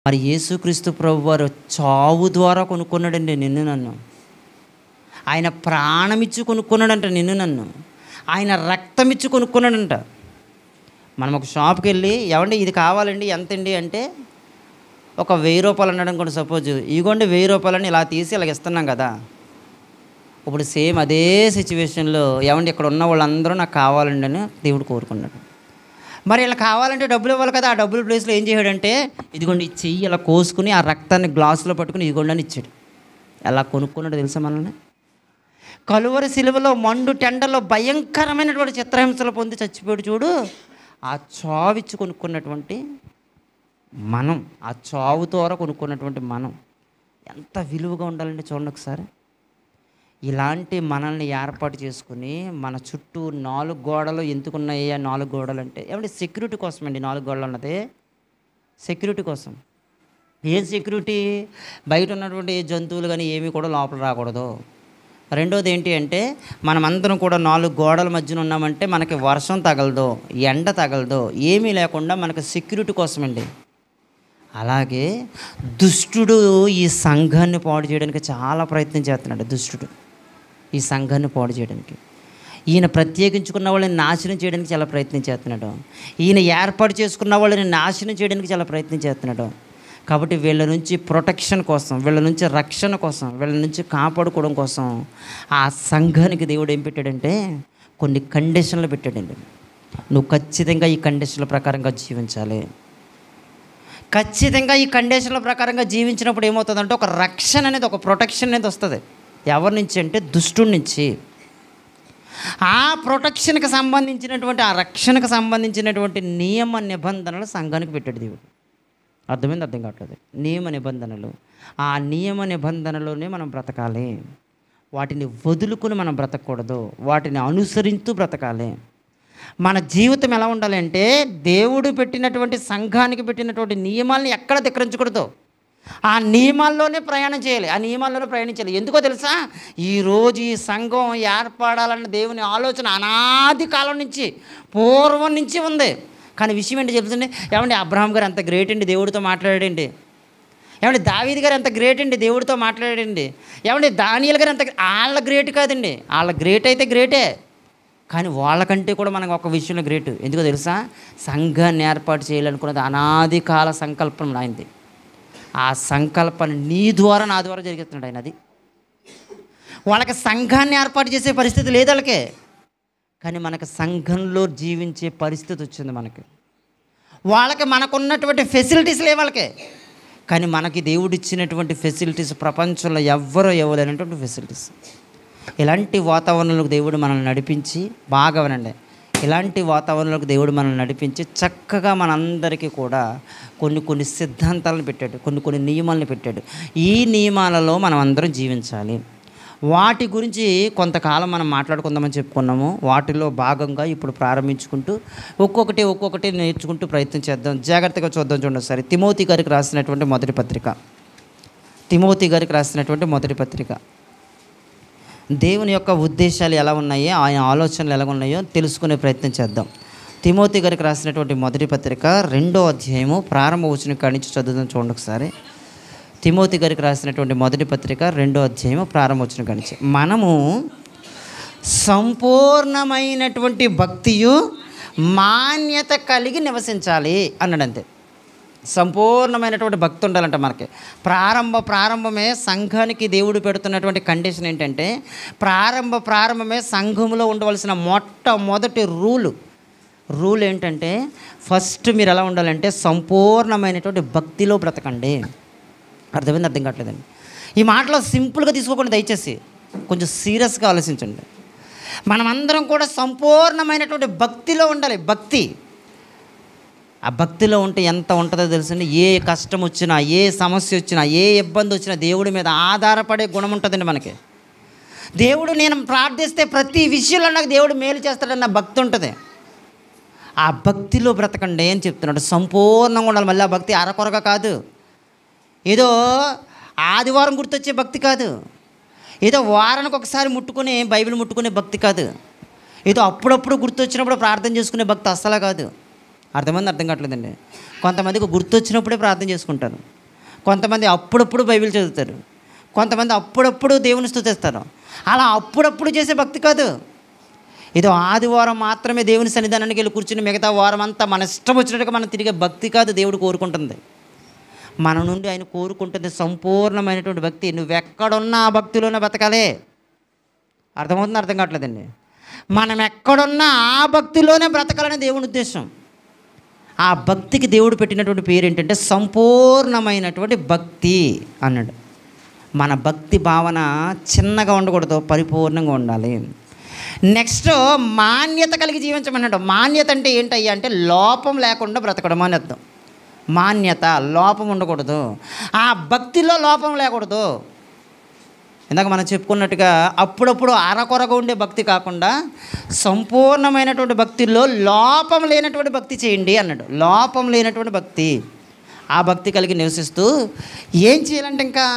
మరి యేసుక్రీస్తు ప్రభువారు చావు ద్వారా కొనుక్కున్నాడండి నిన్ను నన్ను. ఆయన ప్రాణమిచ్చి కొనుక్కున్నాడంట నిన్ను నన్ను. ఆయన రక్తం ఇచ్చి కొనుక్కున్నాడంట. మనం ఒక షాప్కి వెళ్ళి ఏమండి ఇది కావాలండి ఎంతండి అంటే ఒక 1000 రూపాయలు అన్నాడు అనుకోండి. సపోజ్ ఇగోండి 1000 రూపాయలని ఇలా తీసి ఇలాగ ఇస్తున్నాం కదా. ఇప్పుడు సేమ్ అదే సిచ్యువేషన్లో ఏమండి ఇక్కడ ఉన్న వాళ్ళందరూ నాకు కావాలండి అని దేవుడు కోరుకున్నాడు. మరి ఇలా కావాలంటే డబ్బులు ఇవ్వాలి కదా. ఆ డబ్బుల ప్లేస్లో ఏం చేయడంటే ఇదిగోండి ఈ చెయ్యి ఇలా కోసుకుని ఆ రక్తాన్ని గ్లాసులో పట్టుకుని ఇదిగోండి అని ఇచ్చాడు. ఎలా కొనుక్కున్నాడు తెలుసా మనల్ని? కలువరి సిలువలో మండు టెండలో భయంకరమైనటువంటి చిత్రహింసలు పొంది చచ్చిపోయాడు చూడు. ఆ చావిచ్చి కొనుక్కున్నటువంటి మనం, ఆ చావు ద్వారా కొనుక్కున్నటువంటి మనం ఎంత విలువగా ఉండాలంటే చూడండి ఒకసారి. ఇలాంటి మనల్ని ఏర్పాటు చేసుకుని మన చుట్టూ 4 గోడలు ఎందుకున్నాయి? 4 గోడలు అంటే ఏమంటే సెక్యూరిటీ కోసం అండి. 4 గోడలు అన్నది సెక్యూరిటీ కోసం. ఏం సెక్యూరిటీ? బయట ఉన్నటువంటి జంతువులు కానీ ఏమీ కూడా లోపల రాకూడదు. రెండోది ఏంటి అంటే మనమందరం కూడా 4 గోడల మధ్యన ఉన్నామంటే మనకి వర్షం తగలదు, ఎండ తగలదు, ఏమీ లేకుండా మనకు సెక్యూరిటీ కోసం అండి. అలాగే దుష్టుడు ఈ సంఘాన్ని పాడు చేయడానికి చాలా ప్రయత్నం చేస్తున్నాడు. దుష్టుడు ఈ సంఘాన్ని పాడు చేయడానికి, ఈయన ప్రత్యేకించుకున్న వాళ్ళని నాశనం చేయడానికి చాలా ప్రయత్నం చేస్తున్నాడు. ఈయన ఏర్పాటు చేసుకున్న వాళ్ళని నాశనం చేయడానికి చాలా ప్రయత్నం చేస్తున్నాడు. కాబట్టి వీళ్ళ నుంచి ప్రొటెక్షన్ కోసం, వీళ్ళ నుంచి రక్షణ కోసం, వీళ్ళ నుంచి కాపాడుకోవడం కోసం ఆ సంఘానికి దేవుడు ఏం పెట్టాడంటే కొన్ని కండిషన్లు పెట్టాడండి. నువ్వు ఖచ్చితంగా ఈ కండిషన్ల ప్రకారంగా జీవించాలి. ఖచ్చితంగా ఈ కండిషన్ల ప్రకారంగా జీవించినప్పుడు ఏమవుతుందంటే ఒక రక్షణ అనేది, ఒక ప్రొటెక్షన్ అనేది వస్తుంది. ఎవరి నుంచి అంటే దుష్టుడి నుంచి. ఆ ప్రొటెక్షన్కి సంబంధించినటువంటి, ఆ రక్షణకు సంబంధించినటువంటి నియమ నిబంధనలు సంఘానికి పెట్టాడు దేవుడు. అర్థమైంది? అర్థం కావట్లేదు. నియమ నిబంధనలు, ఆ నియమ నిబంధనలోనే మనం బ్రతకాలి. వాటిని వదులుకుని మనం బ్రతకూడదు, వాటిని అనుసరిస్తూ బ్రతకాలి. మన జీవితం ఎలా ఉండాలి అంటే దేవుడు పెట్టినటువంటి, సంఘానికి పెట్టినటువంటి నియమాలను ఎక్కడ ధిక్కరించకూడదు. ఆ నియమాల్లోనే ప్రయాణం చేయాలి, ఆ నియమాల్లోనే ప్రయాణించాలి. ఎందుకో తెలుసా? ఈరోజు ఈ సంఘం ఏర్పడాలన్న దేవుని ఆలోచన అనాది కాలం నుంచి, పూర్వం నుంచి ఉంది. కానీ విషయం ఏంటి చెప్తుంది? ఏమంటే అబ్రహాం గారు ఎంత గ్రేట్ అండి, దేవుడితో మాట్లాడాడండి. ఏమంటే దావీదు గారు ఎంత గ్రేట్ అండి, దేవుడితో మాట్లాడాడండి. ఏమంటే దానియేలు గారు ఎంత, వాళ్ళ గ్రేట్ కాదండి. వాళ్ళ గ్రేట్ అయితే గ్రేటే, కానీ వాళ్ళకంటే కూడా మనకు ఒక విషయంలో గ్రేట్. ఎందుకో తెలుసా? సంఘాన్ని ఏర్పాటు చేయాలనుకున్నది అనాది కాల సంకల్పం ఆయనది. ఆ సంకల్పాన్ని నీ ద్వారా, నా ద్వారా జరిగిస్తున్నాడు ఆయన. అది వాళ్ళకి సంఘాన్ని ఏర్పాటు చేసే పరిస్థితి లేదు వాళ్ళకే, కానీ మనకు సంఘంలో జీవించే పరిస్థితి వచ్చింది మనకి. వాళ్ళకి మనకున్నటువంటి ఫెసిలిటీస్ లేవు వాళ్ళకే, కానీ మనకి దేవుడు ఇచ్చినటువంటి ఫెసిలిటీస్ ప్రపంచంలో ఎవ్వరూ ఇవ్వలేనటువంటి ఫెసిలిటీస్. ఇలాంటి వాతావరణంలోకి దేవుడు మనల్ని నడిపించి, బాగా వినండి, ఇలాంటి వాతావరణంలోకి దేవుడు మనల్ని నడిపించి చక్కగా మనందరికీ కూడా కొన్ని సిద్ధాంతాలను పెట్టాడు, కొన్ని నియమాలను పెట్టాడు. ఈ నియమాలలో మనం అందరం జీవించాలి. వాటి గురించి కొంతకాలం మనం మాట్లాడుకుందామని చెప్పుకున్నాము. వాటిలో భాగంగా ఇప్పుడు ప్రారంభించుకుంటూ ఒక్కొక్కటి నేర్చుకుంటూ ప్రయత్నం చేద్దాం. జాగ్రత్తగా చూద్దాం. చూడండి సరే, తిమోతి గారికి రాసినటువంటి మొదటి పత్రిక, దేవుని యొక్క ఉద్దేశాలు ఎలా ఉన్నాయో, ఆయన ఆలోచనలు ఎలా ఉన్నాయో తెలుసుకునే ప్రయత్నం చేద్దాం. తిమోతి గారికి రాసినటువంటి మొదటి పత్రిక 2వ అధ్యాయము ప్రారంభ వచనం కాడి నుంచి చదువుదాం. చూడండి ఒకసారి. తిమోతి గారికి రాసినటువంటి మొదటి పత్రిక 2వ అధ్యాయము ప్రారంభ వచనం కాడి నుంచి. మనము సంపూర్ణమైనటువంటి భక్తియు మాన్యత కలిగి నివసించాలి అన్నాడు. అంతే, సంపూర్ణమైనటువంటి భక్తి ఉండాలంట మనకి. ప్రారంభమే సంఘానికి దేవుడు పెడుతున్నటువంటి కండిషన్ ఏంటంటే, ప్రారంభమే సంఘంలో ఉండవలసిన మొట్టమొదటి రూల్ ఏంటంటే, ఫస్ట్ మీరు ఎలా ఉండాలంటే సంపూర్ణమైనటువంటి భక్తిలో బ్రతకండి. అర్థమైంది? అర్థం కావట్లేదండి. ఈ మాటలో సింపుల్గా తీసుకోకుండా దయచేసి కొంచెం సీరియస్గా ఆలోచించండి. మనమందరం కూడా సంపూర్ణమైనటువంటి భక్తిలో ఉండాలి. భక్తి, ఆ భక్తిలో ఉంటే ఎంత ఉంటుందో తెలుసండి. ఏ కష్టం వచ్చినా, ఏ సమస్య వచ్చినా, ఏ ఇబ్బంది వచ్చినా దేవుడి మీద ఆధారపడే గుణం ఉంటుందండి మనకి. దేవుడు నేను ప్రార్థిస్తే ప్రతి విషయంలో నాకు దేవుడు మేలు చేస్తాడన్న భక్తి ఉంటుంది. ఆ భక్తిలో బ్రతకండి అని చెప్తున్నాడు. సంపూర్ణంగా ఉండాలి. మళ్ళీ ఆ భక్తి అరకొరగా కాదు, ఏదో ఆదివారం గుర్తొచ్చే భక్తి కాదు, ఏదో వారానికి ఒకసారి ముట్టుకుని బైబిల్ ముట్టుకునే భక్తి కాదు, ఏదో అప్పుడప్పుడు గుర్తొచ్చినప్పుడు ప్రార్థన చేసుకునే భక్తి అస్సలు కాదు. అర్థమైంది? అర్థం కావట్లేదండి. కొంతమందికి గుర్తొచ్చినప్పుడే ప్రార్థన చేసుకుంటారు, కొంతమంది అప్పుడప్పుడు బైబిల్ చదువుతారు, కొంతమంది అప్పుడప్పుడు దేవుని స్తుతిస్తారు. అలా అప్పుడప్పుడు చేసే భక్తి కాదు. ఏదో ఆదివారం మాత్రమే దేవుని సన్నిధానానికి వెళ్ళి కూర్చుని మిగతా వారం అంతా మన ఇష్టం వచ్చినట్టుగా మనం తిరిగే భక్తి కాదు దేవుడు కోరుకుంటుంది. మన నుండి ఆయన కోరుకుంటుంది సంపూర్ణమైనటువంటి భక్తి. నువ్వెక్కడున్నా ఆ భక్తిలోనే బతకాలే. అర్థమవుతుంది? అర్థం కావట్లేదండి. మనం ఎక్కడున్నా ఆ భక్తిలోనే బ్రతకాలని దేవుని ఉద్దేశం. ఆ భక్తికి దేవుడు పెట్టినటువంటి పేరు ఏంటంటే సంపూర్ణమైనటువంటి భక్తి అన్నాడు. మన భక్తి భావన చిన్నగా ఉండకూడదు, పరిపూర్ణంగా ఉండాలి. నెక్స్ట్ మాన్యత కలిగి జీవించమన్నాడు. మాన్యత అంటే ఏంటయ్యా అంటే లోపం లేకుండా బ్రతకడం అని అర్థం. మాన్యత, లోపం ఉండకూడదు. ఆ భక్తిలో లోపం లేకూడదు. ఇందాక మనం చెప్పుకున్నట్టుగా అప్పుడప్పుడు అరకొరగా ఉండే భక్తి కాకుండా సంపూర్ణమైనటువంటి భక్తిలో లోపం లేనటువంటి భక్తి చేయండి అన్నాడు. లోపం లేనటువంటి భక్తి, ఆ భక్తి కలిగి నివసిస్తూ ఏం చేయాలంటే ఇంకా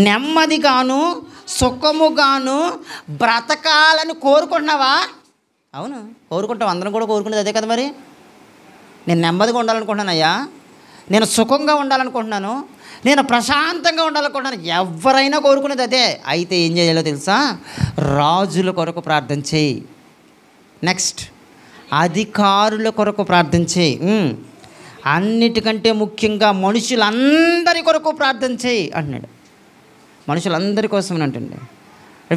నెమ్మదిగాను సుఖముగాను బ్రతకాలని కోరుకుంటున్నావా? అవును, కోరుకుంటాం. అందరం కూడా కోరుకునేది అదే కదా. మరి నేను నెమ్మదిగా ఉండాలనుకుంటున్నానయ్యా, నేను సుఖంగా ఉండాలనుకుంటున్నాను, నేను ప్రశాంతంగా ఉండాలనుకుంటున్నాను. ఎవరైనా కోరుకునేది అదే. అయితే ఏం చేయాలో తెలుసా? రాజుల కొరకు ప్రార్థన చేయి. నెక్స్ట్ అధికారుల కొరకు ప్రార్థన చేయి. అన్నిటికంటే ముఖ్యంగా మనుషులందరి కొరకు ప్రార్థన చేయి అన్నాడు. మనుషులందరి కోసం అంటండి.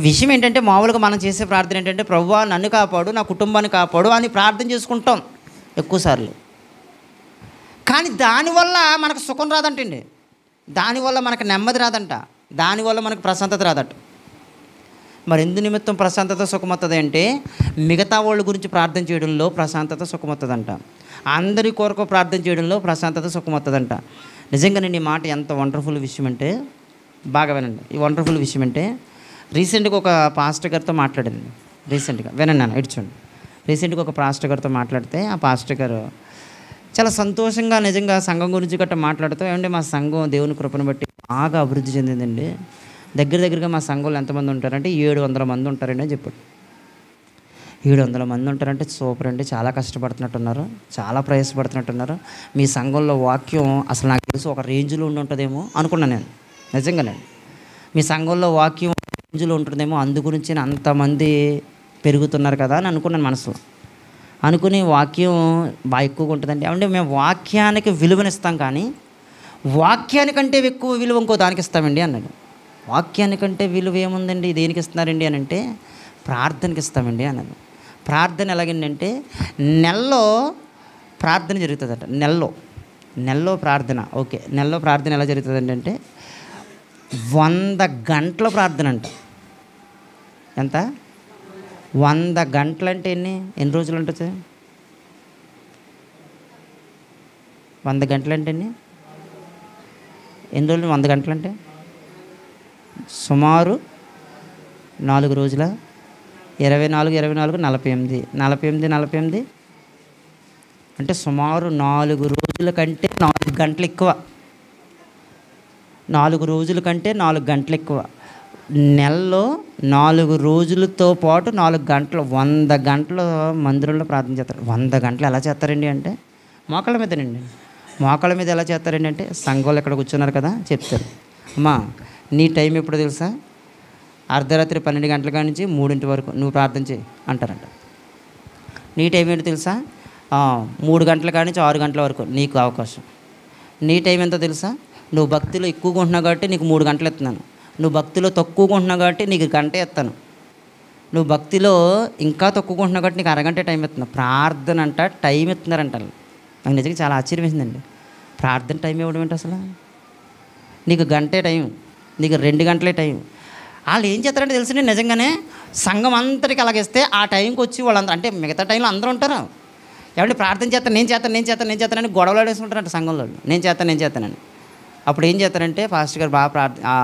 విషయం ఏంటంటే మామూలుగా మనం చేసే ప్రార్థన ఏంటంటే ప్రభువా నన్ను కాపాడు, నా కుటుంబాన్ని కాపాడు అని ప్రార్థన చేసుకుంటాం ఎక్కువసార్లు. కానీ దానివల్ల మనకు సుఖం రాదంటండి, దానివల్ల మనకు నెమ్మది రాదంట, దానివల్ల మనకు ప్రశాంతత రాదట. మరి ఎందు నిమిత్తం ప్రశాంతత సుఖమవుతుంది అంటే మిగతా వాళ్ళ గురించి ప్రార్థన చేయడంలో ప్రశాంతత సుఖమవుతుందంట. అందరి కొరకు ప్రార్థన చేయడంలో ప్రశాంతత సుఖమవుతుందంట. నిజంగా నేను ఈ మాట ఎంత వండర్ఫుల్ విషయం అంటే, బాగా వినండి. ఈ వండర్ఫుల్ విషయం అంటే రీసెంట్గా ఒక పాస్టర్ గారితో మాట్లాడింది. రీసెంట్గా వినండి నాన్న, ఇడ్చండి. రీసెంట్గా ఒక పాస్టర్ గారితో మాట్లాడితే ఆ పాస్టర్ గారు చాలా సంతోషంగా నిజంగా సంఘం గురించి గట్రా మాట్లాడుతూ, ఏమంటే మా సంఘం దేవుని కృపను బట్టి బాగా అభివృద్ధి చెందిందండి, దగ్గరగా మా సంఘంలో ఎంతమంది ఉంటారంటే 700 మంది ఉంటారండి అని చెప్పాడు. 700 మంది ఉంటారంటే సూపర్ అండి, చాలా కష్టపడుతున్నట్టున్నారు, చాలా ప్రయాసపడుతున్నట్టున్నారు. మీ సంఘంలో వాక్యం అసలు నాకు తెలుసు ఒక రేంజ్లో ఉంటుందేమో అనుకున్నాను నేను. నిజంగానే మీ సంఘంలో వాక్యం రేంజ్లో ఉంటుందేమో, అందు గురించి అంతమంది పెరుగుతున్నారు కదా అని అనుకున్నాను మనసులో. అనుకుని వాక్యం బాగా ఎక్కువగా ఉంటుందండి. అంటే మేము వాక్యానికి విలువనిస్తాం, కానీ వాక్యానికంటే ఎక్కువ విలువ ఇంకో దానికి ఇస్తామండి అన్నాడు. వాక్యానికంటే విలువ ఏముందండి, దేనికి ఇస్తున్నారండి అని అంటే ప్రార్థనకి ఇస్తామండి అన్నాడు. ప్రార్థన ఎలాగంటే నెలలో ప్రార్థన జరుగుతుందట. నెలలో ప్రార్థన. ఓకే, నెలలో ప్రార్థన ఎలా జరుగుతుందండి అంటే 100 గంటల ప్రార్థన అంట. ఎంత? 100 గంటలు అంటే ఎన్ని రోజులు ఉంటుంది? 100 గంటలు అంటే ఎన్ని రోజులు? 100 గంటలు అంటే సుమారు 4 రోజుల 24 48 48 అంటే సుమారు 4 రోజుల కంటే 4 గంటలు ఎక్కువ. 4 రోజుల కంటే 4 గంటలు ఎక్కువ. నెలలో 4 రోజులతో పాటు 4 గంటలు, 100 గంటలు మందిరంలో ప్రార్థన చేస్తారు. 100 గంటలు ఎలా చేస్తారండి అంటే మోకాళ్ళ మీదనండి. మోకాళ్ళ మీద ఎలా చేస్తారండి అంటే సంఘంలో ఇక్కడ కూర్చున్నారు కదా, చెప్తారు, అమ్మా నీ టైం ఎప్పుడు తెలుసా? అర్ధరాత్రి 12 గంటల కాడి నుంచి 3 వరకు నువ్వు ప్రార్థన చేయి అంటారంట. నీ టైం ఏంటో తెలుసా? 3 గంటల కాడి నుంచి 6 గంటల వరకు నీకు అవకాశం. నీ టైం ఎంతో తెలుసా? నువ్వు భక్తిలో ఎక్కువగా ఉంటున్నావు కాబట్టి నీకు 3 గంటలు ఇస్తున్నాను, నువ్వు భక్తిలో తక్కువగా ఉంటున్నావు కాబట్టి నీకు గంట ఇస్తాను, నువ్వు భక్తిలో ఇంకా తక్కువగా ఉంటున్నావు కాబట్టి నీకు అరగంట టైం ఇస్తున్నాను. ప్రార్థన అంట టైం ఇస్తున్నారంట. నాకు నిజంగా చాలా ఆశ్చర్యం వేసిందండి. ప్రార్థన టైం ఇవ్వడం ఏంటి అసలు? నీకు గంటే టైం, నీకు 2 గంటలే టైం. వాళ్ళు ఏం చేస్తారంటే తెలిసి నిజంగానే సంఘం అంతటికి అలాగేస్తే ఆ టైంకి వచ్చి వాళ్ళందరూ, అంటే మిగతా టైంలో అందరూ ఉంటారు, ఏమంటే ప్రార్థన చేస్తాను నేను చేస్తానని గొడవలు ఆడేసుకుంటారంట సంఘంలో. నేను చేస్తానని. అప్పుడు ఏం చేస్తారంటే పాస్టర్ గారు బాగా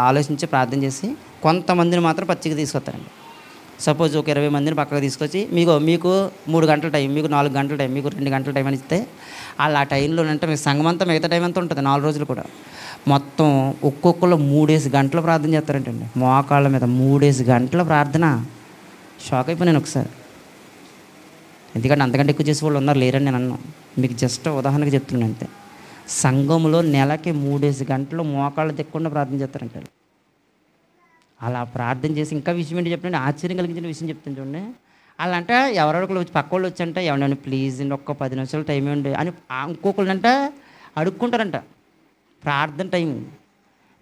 ఆలోచించి ప్రార్థన చేసి కొంతమందిని మాత్రం పచ్చికి తీసుకొస్తారండి. సపోజ్ ఒక 20 మందిని పక్కకు తీసుకొచ్చి మీకు 3 గంటల టైం, మీకు 4 గంటల టైం, మీకు 2 గంటల టైం అని ఇస్తే వాళ్ళు ఆ టైంలో అంటే మీ సంఘం అంతా మిగతా టైం అంతా ఉంటుంది 4 రోజులు కూడా. మొత్తం ఒక్కొక్కరు 3 గంటలు ప్రార్థన చేస్తారంటండి. మోకాళ్ళ మీద 3 గంటల ప్రార్థన. షాక్ అయిపోయాను ఒకసారి. ఎందుకంటే అంతకంటే ఎక్కువ చేసే వాళ్ళు ఉన్నారు లేరని నేను అన్నాను. మీకు జస్ట్ ఉదాహరణకు చెప్తున్నాను అంతే. సంఘంలో నెలకి 3 గంటలు మోకాళ్ళు తెక్కకుండా ప్రార్థన చేస్తారంట. అలా ప్రార్థన చేసి ఇంకా విషయం ఏంటి చెప్పండి, ఆశ్చర్యం కలిగించిన విషయం చెప్తాను చూడండి. అలా అంట ఎవరెవరికి వచ్చి పక్క వాళ్ళు వచ్చంట, ఏమన్నా ప్లీజ్ అండి ఒక్క 10 నిమిషాలు టైం ఇవ్వండి అని ఇంకొకళ్ళంట అడుక్కుంటారంట. ప్రార్థన టైం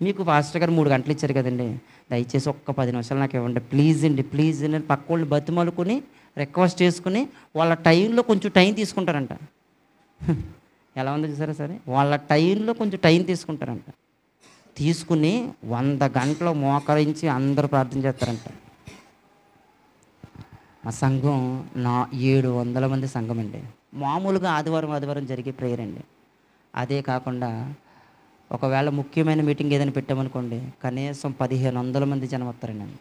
మీకు పాస్టర్ గారు 3 గంటలు ఇచ్చారు కదండి, దయచేసి ఒక్క 10 నిమిషాలు నాకు ఇవ్వండి ప్లీజ్ అండి ప్లీజ్ అండి అని పక్క వాళ్ళు బతిమలుకుని రిక్వెస్ట్ చేసుకుని వాళ్ళ టైంలో కొంచెం టైం తీసుకుంటారంట. ఎలా ఉందో చూసారా సరే, వాళ్ళ టైంలో కొంచెం టైం తీసుకుంటారంట. తీసుకుని 100 గంటలు మోకరించి అందరూ ప్రార్థన చేస్తారంట. మా సంఘం 700 మంది సంఘం అండి. మామూలుగా ఆదివారం జరిగే ప్రేయర్ అండి. అదే కాకుండా ఒకవేళ ముఖ్యమైన మీటింగ్ ఏదైనా పెట్టామనుకోండి, కనీసం 1500 మంది జనం వస్తారండి.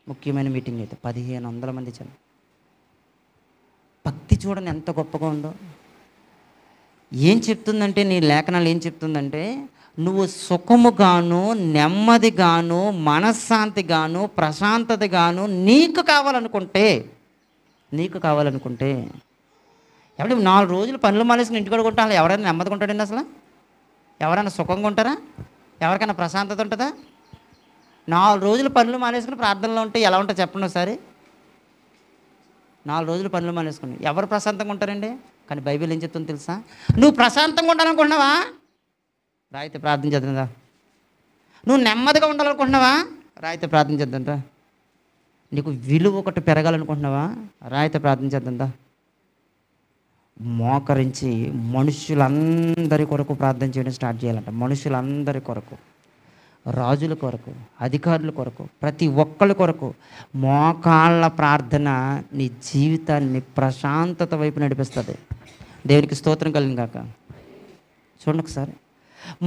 ముఖ్యమైన మీటింగ్ అయితే 1500 మంది జనం. భక్తి చూడండి ఎంత గొప్పగా ఉందో. ఏం చెప్తుందంటే నీ లేఖనాలు ఏం చెప్తుందంటే, నువ్వు సుఖముగాను నెమ్మదిగాను మనశ్శాంతిగాను ప్రశాంతతగాను నీకు కావాలనుకుంటే ఎవరి 4 రోజులు పనులు మానేసుకుని ఇంటికాడ కొంటే అసలు ఎవరైనా నెమ్మదిగా ఉంటాడండి? అసలు ఎవరైనా సుఖంగా ఉంటారా? ఎవరికైనా ప్రశాంతత ఉంటుందా? 4 రోజులు పనులు మానేసుకుని ప్రార్థనలో ఉంటే ఎలా ఉంటుంది చెప్పండి ఒకసారి. 4 రోజులు పనులు మానేసుకుని ఎవరు ప్రశాంతంగా ఉంటారండి? కానీ బైబిల్ ఏం చెప్తుందో తెలుసా? నువ్వు ప్రశాంతంగా ఉండాలనుకుంటున్నావా? రాయితే ప్రార్థన చేద్దాంరా. నువ్వు నెమ్మదిగా ఉండాలనుకుంటున్నావా? రాయితే ప్రార్థన చేద్దాంరా. నీకు విలువ ఒకటి పెరగాలనుకుంటున్నావా? రాయితే ప్రార్థన చేద్దాంరా. మోకరించి మనుషులందరి కొరకు ప్రార్థన చేయడం స్టార్ట్ చేయాలంట. మనుషులందరి కొరకు, రాజుల కొరకు, అధికారుల కొరకు, ప్రతి ఒక్కరి కొరకు మోకాళ్ళ ప్రార్థన నీ జీవితాన్ని ప్రశాంతత వైపు నడిపిస్తుంది. దేవునికి స్తోత్రం కలిగిన కాక. చూడండి ఒకసారి,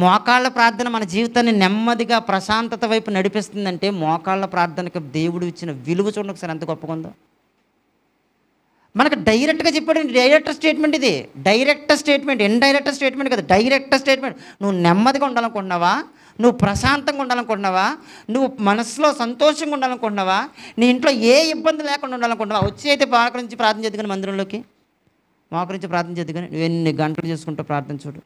మోకాళ్ళ ప్రార్థన మన జీవితాన్ని నెమ్మదిగా ప్రశాంతత వైపు నడిపిస్తుందంటే మోకాళ్ళ ప్రార్థనకు దేవుడు ఇచ్చిన విలువ చూడండి ఒకసారి ఎంత గొప్పగా ఉందో. మనకు డైరెక్ట్గా చెప్పాడు. డైరెక్ట్ స్టేట్మెంట్ ఇది. డైరెక్ట్ స్టేట్మెంట్, ఇండైరెక్ట్ స్టేట్మెంట్ కదా, డైరెక్ట్ స్టేట్మెంట్. నువ్వు నెమ్మదిగా ఉండాలనుకుంటున్నావా? నువ్వు ప్రశాంతంగా ఉండాలనుకుంటున్నావా? నువ్వు మనసులో సంతోషంగా ఉండాలనుకుంటున్నావా? నీ ఇంట్లో ఏ ఇబ్బంది లేకుండా ఉండాలనుకుంటున్నావా? వచ్చి అయితే మోకరించి ప్రార్థన చేద్దు కానీ, మందిరంలోకి మోకరించి ప్రార్థన చేద్దు కానీ నువ్వు ఎన్ని గంటలు చేసుకుంటావు ప్రార్థన చూడు.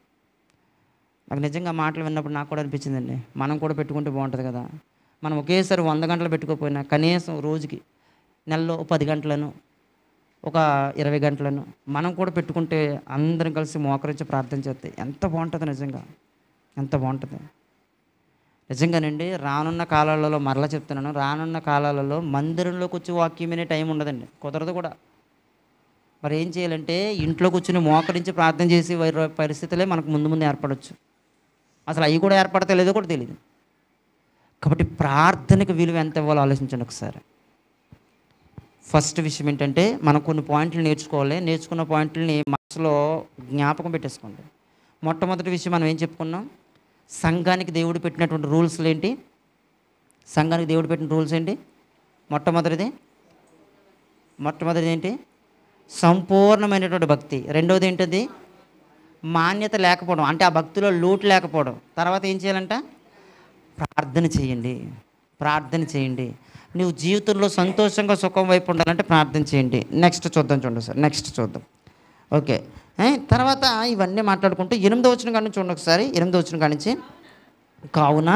నాకు నిజంగా మాటలు విన్నప్పుడు నాకు కూడా అనిపించిందండి, మనం కూడా పెట్టుకుంటే బాగుంటుంది కదా. మనం ఒకేసారి 100 గంటలు పెట్టుకోకపోయినా కనీసం రోజుకి నెలలో 10 గంటలను, ఒక 20 గంటలను మనం కూడా పెట్టుకుంటే అందరం కలిసి మోకరించి ప్రార్థన చేస్తే ఎంత బాగుంటుంది. నిజంగా ఎంత బాగుంటుంది. నిజంగానండి, రానున్న కాలాలలో మరలా చెప్తున్నాను, రానున్న కాలాలలో మందిరంలోకి వచ్చి వాక్యం వినే టైం ఉండదండి, కుదరదు కూడా. మరి ఏం చేయాలంటే ఇంట్లో కూర్చుని మోకరించి ప్రార్థన చేసి పరిస్థితులే మనకు ముందు ఏర్పడవచ్చు. అసలు అవి కూడా ఏర్పడతా లేదో కూడా తెలియదు. కాబట్టి ప్రార్థనకు విలువ ఎంత ఇవ్వాలో ఆలోచించండి ఒకసారి. ఫస్ట్ విషయం ఏంటంటే మనం కొన్ని పాయింట్లు నేర్చుకోవాలి. నేర్చుకున్న పాయింట్లని మనసులో జ్ఞాపకం పెట్టేసుకోండి. మొట్టమొదటి విషయం మనం ఏం చెప్పుకున్నాం? సంఘానికి దేవుడు పెట్టినటువంటి రూల్స్లు ఏంటి? సంఘానికి దేవుడు పెట్టిన రూల్స్ ఏంటి? మొట్టమొదటిది ఏంటి? సంపూర్ణమైనటువంటి భక్తి. రెండవది ఏంటది? మాన్యత లేకపోవడం, అంటే ఆ భక్తిలో లోటు లేకపోవడం. తర్వాత ఏం చేయాలంట? ప్రార్థన చేయండి. నువ్వు జీవితంలో సంతోషంగా సుఖం వైపు ఉండాలంటే ప్రార్థన చేయండి. నెక్స్ట్ చూడండి సార్, నెక్స్ట్ చూద్దాం. ఓకే, తర్వాత ఇవన్నీ మాట్లాడుకుంటూ 8వ వచనం కాడి నుంచి చూడండి ఒకసారి. 8వ వచనం కాడి నుంచి, కావున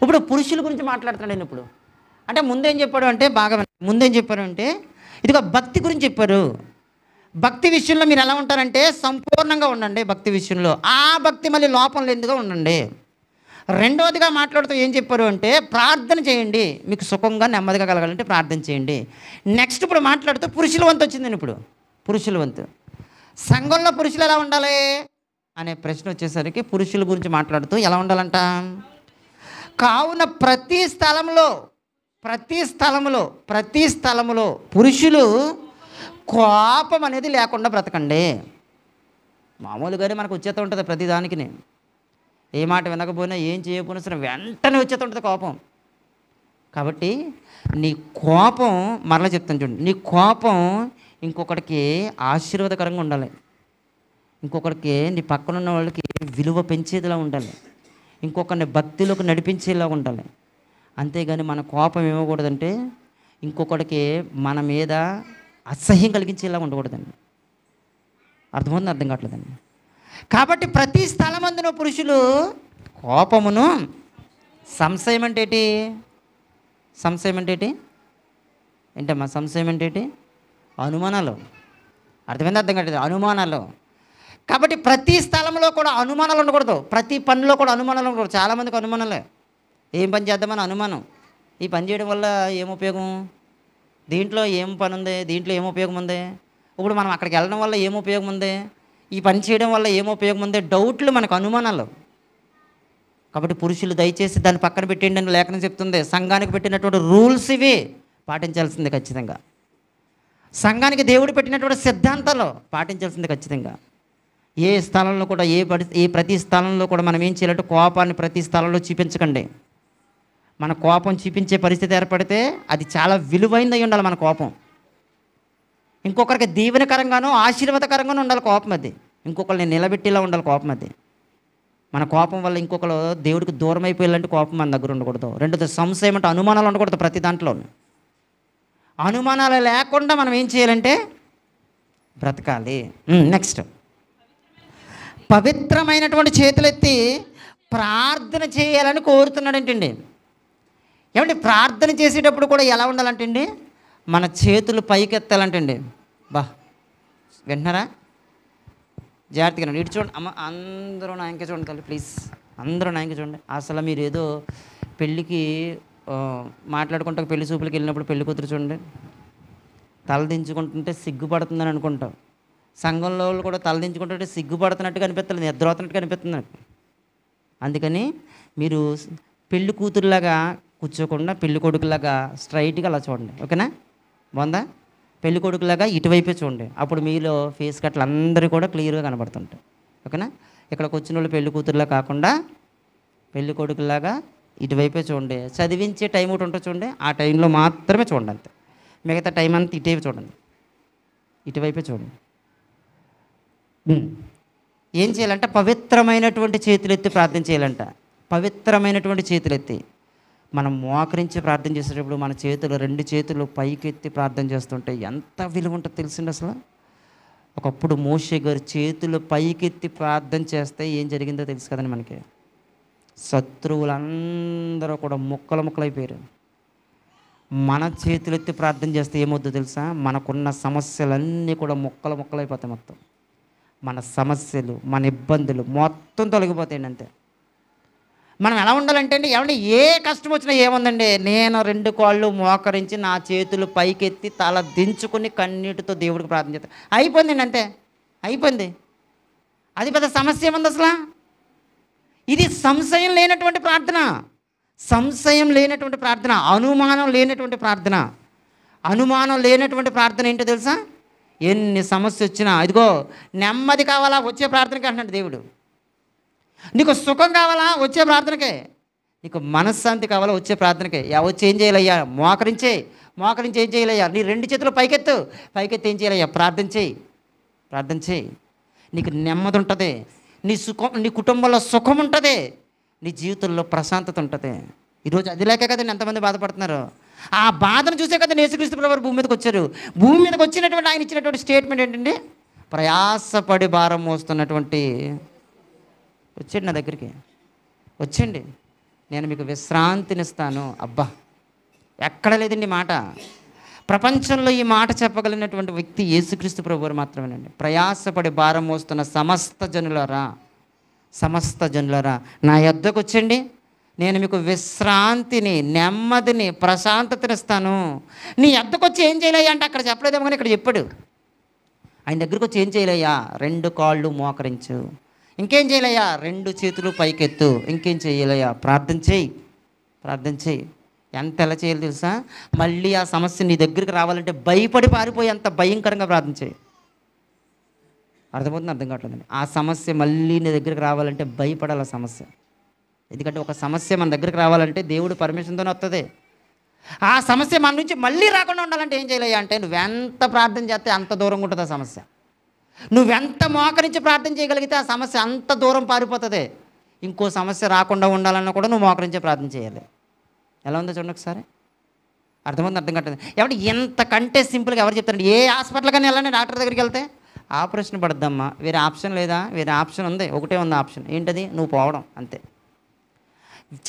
ఇప్పుడు పురుషుల గురించి మాట్లాడుతున్నాడు ఇప్పుడు. అంటే ముందేం చెప్పాడు అంటే, ముందేం చెప్పారు అంటే ఇదిగో భక్తి గురించి చెప్పారు. భక్తి విషయంలో మీరు ఎలా ఉంటారంటే సంపూర్ణంగా ఉండండి. భక్తి విషయంలో ఆ భక్తి మళ్ళీ లోపం లేనిదిగా ఉండండి. రెండవదిగా మాట్లాడుతూ ఏం చెప్పారు అంటే ప్రార్థన చేయండి. మీకు సుఖంగా నెమ్మదిగా కలగాలంటే ప్రార్థన చేయండి. నెక్స్ట్ ఇప్పుడు మాట్లాడుతూ పురుషుల వంతు వచ్చిందని. ఇప్పుడు పురుషుల వంతు, సంఘంలో పురుషులు ఎలా ఉండాలి అనే ప్రశ్న వచ్చేసరికి పురుషుల గురించి మాట్లాడుతూ ఎలా ఉండాలంట, కావున ప్రతి స్థలములో పురుషులు కోపం అనేది లేకుండా బ్రతకండి. మామూలుగానే మనకు వచ్చేస్తూ ఉంటుంది ప్రతిదానికి. ఏ మాట వినకపోయినా ఏం చేయకపోయినా సరే వెంటనే వచ్చేస్తూ ఉంటుంది కోపం. కాబట్టి నీ కోపం, మరలా చెప్తాను చూడండి, నీ కోపం ఇంకొకటికి ఆశీర్వాదకరంగా ఉండాలి. ఇంకొకరికి, నీ పక్కనున్న వాళ్ళకి విలువ పెంచేదిలా ఉండాలి. ఇంకొకరిని భక్తిలోకి నడిపించేలా ఉండాలి. అంతేగాని మన కోపం ఏమకూడదంటే ఇంకొకటికి మన మీద అసహ్యం కలిగించేలా ఉండకూడదండి. అర్థమవుతుంది? అర్థం కావట్లేదండి. కాబట్టి ప్రతి స్థలమందున పురుషులు కోపమును, సంశయం అంటే ఏంటి? సంశయం అంటే ఏంటి? ఏంటమ్మా సంశయం అంటే ఏంటి? అనుమానాలు. అర్థమైంది? అర్థం కాదు, అనుమానాలు. కాబట్టి ప్రతి స్థలంలో కూడా అనుమానాలు ఉండకూడదు. ప్రతి పనిలో కూడా అనుమానాలు ఉండకూడదు. చాలామందికి అనుమానాలే. ఏం పని చేద్దామని అనుమానం. ఈ పని చేయడం వల్ల ఏం ఉపయోగం? దీంట్లో ఏం పని ఉంది? దీంట్లో ఏం ఉపయోగం ఉంది? ఇప్పుడు మనం అక్కడికి వెళ్ళడం వల్ల ఏం ఉపయోగం ఉంది? ఈ పని చేయడం వల్ల ఏం ఉపయోగం ఉంది? డౌట్లు, మనకు అనుమానాలు. కాబట్టి పురుషులు దయచేసి దాన్ని పక్కన పెట్టండి అని లేఖనం చెప్తుంది. సంఘానికి పెట్టినటువంటి రూల్స్ ఇవి పాటించాల్సిందే ఖచ్చితంగా. సంఘానికి దేవుడు పెట్టినటువంటి సిద్ధాంతాలు పాటించాల్సిందే ఖచ్చితంగా. ఏ స్థలంలో కూడా ప్రతి స్థలంలో కూడా మనం ఏం చేయాలంటే కోపాన్ని ప్రతి స్థలంలో చూపించకండి. మన కోపం చూపించే పరిస్థితి ఏర్పడితే అది చాలా విలువైనది ఉండాలి. మన కోపం ఇంకొకరికి దీవెనకరంగానూ ఆశీర్వాదకరంగానూ ఉండాలి. కోపం అది ఇంకొకరిని నిలబెట్టేలా ఉండాలి. కోపం అది మన కోపం వల్ల ఇంకొకరు దేవుడికి దూరం అయిపోయేలాంటి కోపం మన దగ్గర ఉండకూడదు. రెండోది సంశయం అంటే అనుమానాలు ఉండకూడదు. ప్రతి దాంట్లో అనుమానాలు లేకుండా మనం ఏం చేయాలంటే బ్రతకాలి. నెక్స్ట్, పవిత్రమైనటువంటి చేతులెత్తి ప్రార్థన చేయాలని కోరుతున్నాడంటండి. ఏమంటే ప్రార్థన చేసేటప్పుడు కూడా ఎలా ఉండాలంటండి? మన చేతులు పైకెత్తాలంటండి. వింటున్నారా? జాగ్రత్తగా ఇటు చూడండి అమ్మ, అందరూ నా ఇంకే చూడండి తల్లి ప్లీజ్, అందరూ నా ఇంకే చూడండి. అసలు మీరు ఏదో పెళ్ళికి మాట్లాడుకుంటా పెళ్లి చూపులకి వెళ్ళినప్పుడు పెళ్లి కూతురు చూడండి తలదించుకుంటుంటే సిగ్గుపడుతుందని అనుకుంటాం. సంఘంలో వాళ్ళు కూడా తలదించుకుంటుంటే సిగ్గుపడుతున్నట్టుగా అనిపిస్తుంది, నిద్రపోతున్నట్టుగా అనిపిస్తుంది నాకు. అందుకని మీరు పెళ్లి కూతురులాగా కూర్చోకుండా పెళ్లి కొడుకులాగా స్ట్రైట్గా అలా చూడండి. ఓకేనా? బాగుందా? పెళ్లి కొడుకులాగా ఇటువైపే చూడండి. అప్పుడు మీలో ఫేస్ కట్లు అందరూ కూడా క్లియర్గా కనబడుతుంటాయి. ఓకేనా? ఇక్కడికి వచ్చిన వాళ్ళు పెళ్లి కూతురులా కాకుండా పెళ్లి కొడుకులాగా ఇటువైపే చూడండి. చదివించే టైం ఒకటి ఉంటుంది చూడండి, ఆ టైంలో మాత్రమే చూడండి అంతే. మిగతా టైం అంతా ఇటువైపు చూడండి, ఇటువైపే చూడండి. ఏం చేయాలంటే పవిత్రమైనటువంటి చేతులెత్తి ప్రార్థన చేయాలంట. పవిత్రమైనటువంటి చేతులెత్తి మనం మోకరించి ప్రార్థన చేసేటప్పుడు మన చేతులు, రెండు చేతులు పైకెత్తి ప్రార్థన చేస్తుంటే ఎంత విలువ ఉంటుందో తెలిసింది అసలు. ఒకప్పుడు మోషే గారు చేతులు పైకెత్తి ప్రార్థన చేస్తే ఏం జరిగిందో తెలుసు కదండి మనకి. శత్రువులందరూ కూడా ముక్కలైపోయారు. మన చేతులెత్తి ప్రార్థన చేస్తే ఏమవుద్దో తెలుసా? మనకున్న సమస్యలన్నీ కూడా ముక్కలైపోతాయి. మొత్తం మన సమస్యలు, మన ఇబ్బందులు మొత్తం తొలగిపోతాయండి అంతే. మనం ఎలా ఉండాలంటే అండి, ఏమంటే ఏ కష్టం వచ్చినా ఏముందండి, నేను రెండు కాళ్ళు మోకరించి నా చేతులు పైకెత్తి తల దించుకుని కన్నీటితో దేవుడికి ప్రార్థన చేస్తాను. అయిపోయిందండి అంతే, అయిపోయింది. అది పెద్ద సమస్య ఏముంది అసలు? ఇది సంశయం లేనటువంటి ప్రార్థన, సంశయం లేనటువంటి ప్రార్థన, అనుమానం లేనటువంటి ప్రార్థన. అనుమానం లేనటువంటి ప్రార్థన ఏంటో తెలుసా? ఎన్ని సమస్య వచ్చినా ఇదిగో నెమ్మది కావాలా వచ్చే ప్రార్థనకి అంటున్నాడు దేవుడు. నీకు సుఖం కావాలా వచ్చే ప్రార్థనకే, నీకు మనశ్శాంతి కావాలా వచ్చే ప్రార్థనకే. వచ్చి ఏం చేయాలయ్యా? మోకరించి ఏం చేయాలయ్యా? నీ రెండు చేతులు పైకెత్తి ఏం చేయాలయ్యా? ప్రార్థన చేయి. నీకు నెమ్మది ఉంటుంది, నీ కుటుంబంలో సుఖం ఉంటుంది, నీ జీవితంలో ప్రశాంతత ఉంటుంది. ఈరోజు అది లేక కదండి ఎంతమంది బాధపడుతున్నారు. ఆ బాధను చూసే కదా యేసుక్రీస్తు ప్రభువు భూమి మీదకి వచ్చారు. భూమి మీదకి వచ్చినటువంటి ఆయన ఇచ్చినటువంటి స్టేట్మెంట్ ఏంటంటే, ప్రయాసపడి భారం మోస్తున్నటువంటి వచ్చేయండి నా దగ్గరికి, వచ్చేయండి నేను మీకు విశ్రాంతినిస్తాను. అబ్బా, ఎక్కడ లేదండి మాట. ప్రపంచంలో ఈ మాట చెప్పగలిగినటువంటి వ్యక్తి యేసుక్రీస్తు ప్రభువు మాత్రమేనండి. ప్రయాసపడి భారం మోస్తున్న సమస్త జనులారా నా యొద్దకు వచ్చండి, నేను మీకు విశ్రాంతిని, నెమ్మదిని, ప్రశాంతతనిస్తాను. నీ యొద్దకు వచ్చి ఏం చేయలేయ్యా అంటే అక్కడ చెప్పలేదేమో కానీ ఇక్కడ చెప్పాడు. ఆయన దగ్గరకు వచ్చి ఏం చేయలేయ్యా? రెండు కాళ్ళు మోకరించు. ఇంకేం చేయలేయ్యా? రెండు చేతులు పైకెత్తు. ఇంకేం చేయలేయ్యా? ప్రార్థన చేయి. ఎలా చేయాలి తెలుసా? మళ్ళీ ఆ సమస్య నీ దగ్గరికి రావాలంటే భయపడి పారిపోయి అంత భయంకరంగా ప్రార్థన చేయి. అర్థం కావట్లేదండి. ఆ సమస్య మళ్ళీ నీ దగ్గరికి రావాలంటే భయపడాలి ఆ సమస్య. ఎందుకంటే ఒక సమస్య మన దగ్గరికి రావాలంటే దేవుడు పర్మిషన్తోనే వస్తుంది. ఆ సమస్య మన నుంచి మళ్ళీ రాకుండా ఉండాలంటే ఏం చేయలేయా అంటే నువ్వెంత ప్రార్థన చేస్తే అంత దూరంగా ఉంటుంది ఆ సమస్య. నువ్వెంత మోకరించి ప్రార్థన చేయగలిగితే ఆ సమస్య అంత దూరం పారిపోతుంది. ఇంకో సమస్య రాకుండా ఉండాలన్నా కూడా నువ్వు మోకరించే ప్రార్థన చేయాలి. ఎలా ఉందో చూడండి ఒకసారి. అర్థం కట్టదు. ఎవరు ఎంతకంటే సింపుల్గా ఎవరు చెప్తారండి? ఏ హాస్పిటల్ కానీ వెళ్ళండి, డాక్టర్ దగ్గరికి వెళ్తే ఆపరేషన్ పడద్దమ్మా, వేరే ఆప్షన్ లేదా? వేరే ఆప్షన్ ఉంది, ఒకటే ఉంది ఆప్షన్. ఏంటది? నువ్వు పోవడం, అంతే.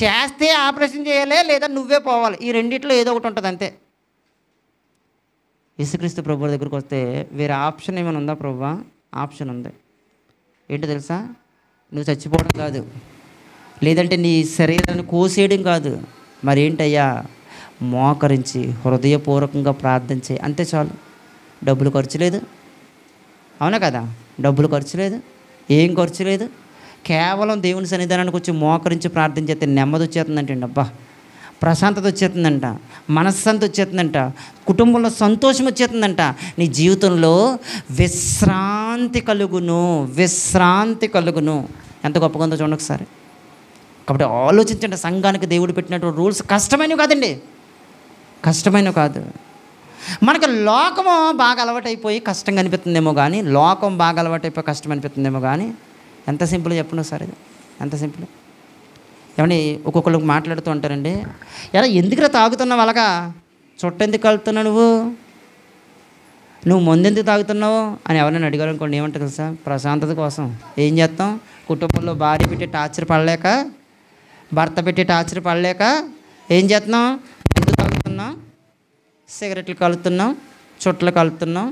చేస్తే ఆపరేషన్ చేయాలి, లేదా నువ్వే పోవాలి. ఈ రెండిట్లో ఏదో ఒకటి ఉంటుంది, అంతే. యేసుక్రీస్తు ప్రభువు దగ్గరికి వస్తే వేరే ఆప్షన్ ఏమైనా ఉందా? ప్రభువా, ఆప్షన్ ఉంది. ఏంటో తెలుసా? నువ్వు చచ్చిపోవడం కాదు, లేదంటే నీ శరీరాన్ని కోసేయడం కాదు, మరేంటయ్యా, మోకరించి హృదయపూర్వకంగా ప్రార్థించే, అంతే చాలు. డబ్బులు ఖర్చు లేదు, అవునా కదా? డబ్బులు ఖర్చు లేదు, ఏం ఖర్చు లేదు. కేవలం దేవుని సన్నిధానానికి వచ్చి మోకరించి ప్రార్థించేస్తే నెమ్మది వచ్చేస్తుందంటే, అబ్బా, ప్రశాంతత వచ్చేస్తుందంట, మనశ్శాంతి వచ్చేస్తుందంట, కుటుంబంలో సంతోషం వచ్చేస్తుందంట, నీ జీవితంలో విశ్రాంతి కలుగును, విశ్రాంతి కలుగును. ఎంత గొప్పగా ఉందో చూడండి ఒకసారి. కాబట్టి ఆలోచించండి, సంఘానికి దేవుడు పెట్టినటువంటి రూల్స్ కష్టమైనవి కాదండి, కష్టమైనవి కాదు. మనకు లోకము బాగా అలవాటైపోయి కష్టంగా అనిపిస్తుందేమో కానీ, లోకం బాగా అలవాటైపోయి కష్టం అనిపిస్తుందేమో కానీ, ఎంత సింపుల్ చెప్పండి ఒకసారి. ఇది ఎంత సింపుల్. ఏమండి, ఒక్కొక్కరికి మాట్లాడుతూ ఉంటారండి, ఎలా ఎందుకురా తాగుతున్నావు, అలాగా చుట్ట ఎందుకు కలుపుతున్నావు, నువ్వు ముందెందుకు తాగుతున్నావు అని ఎవరైనా అడిగారు అనుకోండి, ఏమంటారు తెలుసా? ప్రశాంతత కోసం. ఏం చేస్తాం? కుటుంబంలో భార్య పెట్టి టార్చర్ పడలేక, భర్త పెట్టి టార్చర్ పడలేక ఏం చేస్తున్నాం? ఎందుకు తాగుతున్నాం? సిగరెట్లు కలుపుతున్నాం, చుట్టలు కలుపుతున్నాం,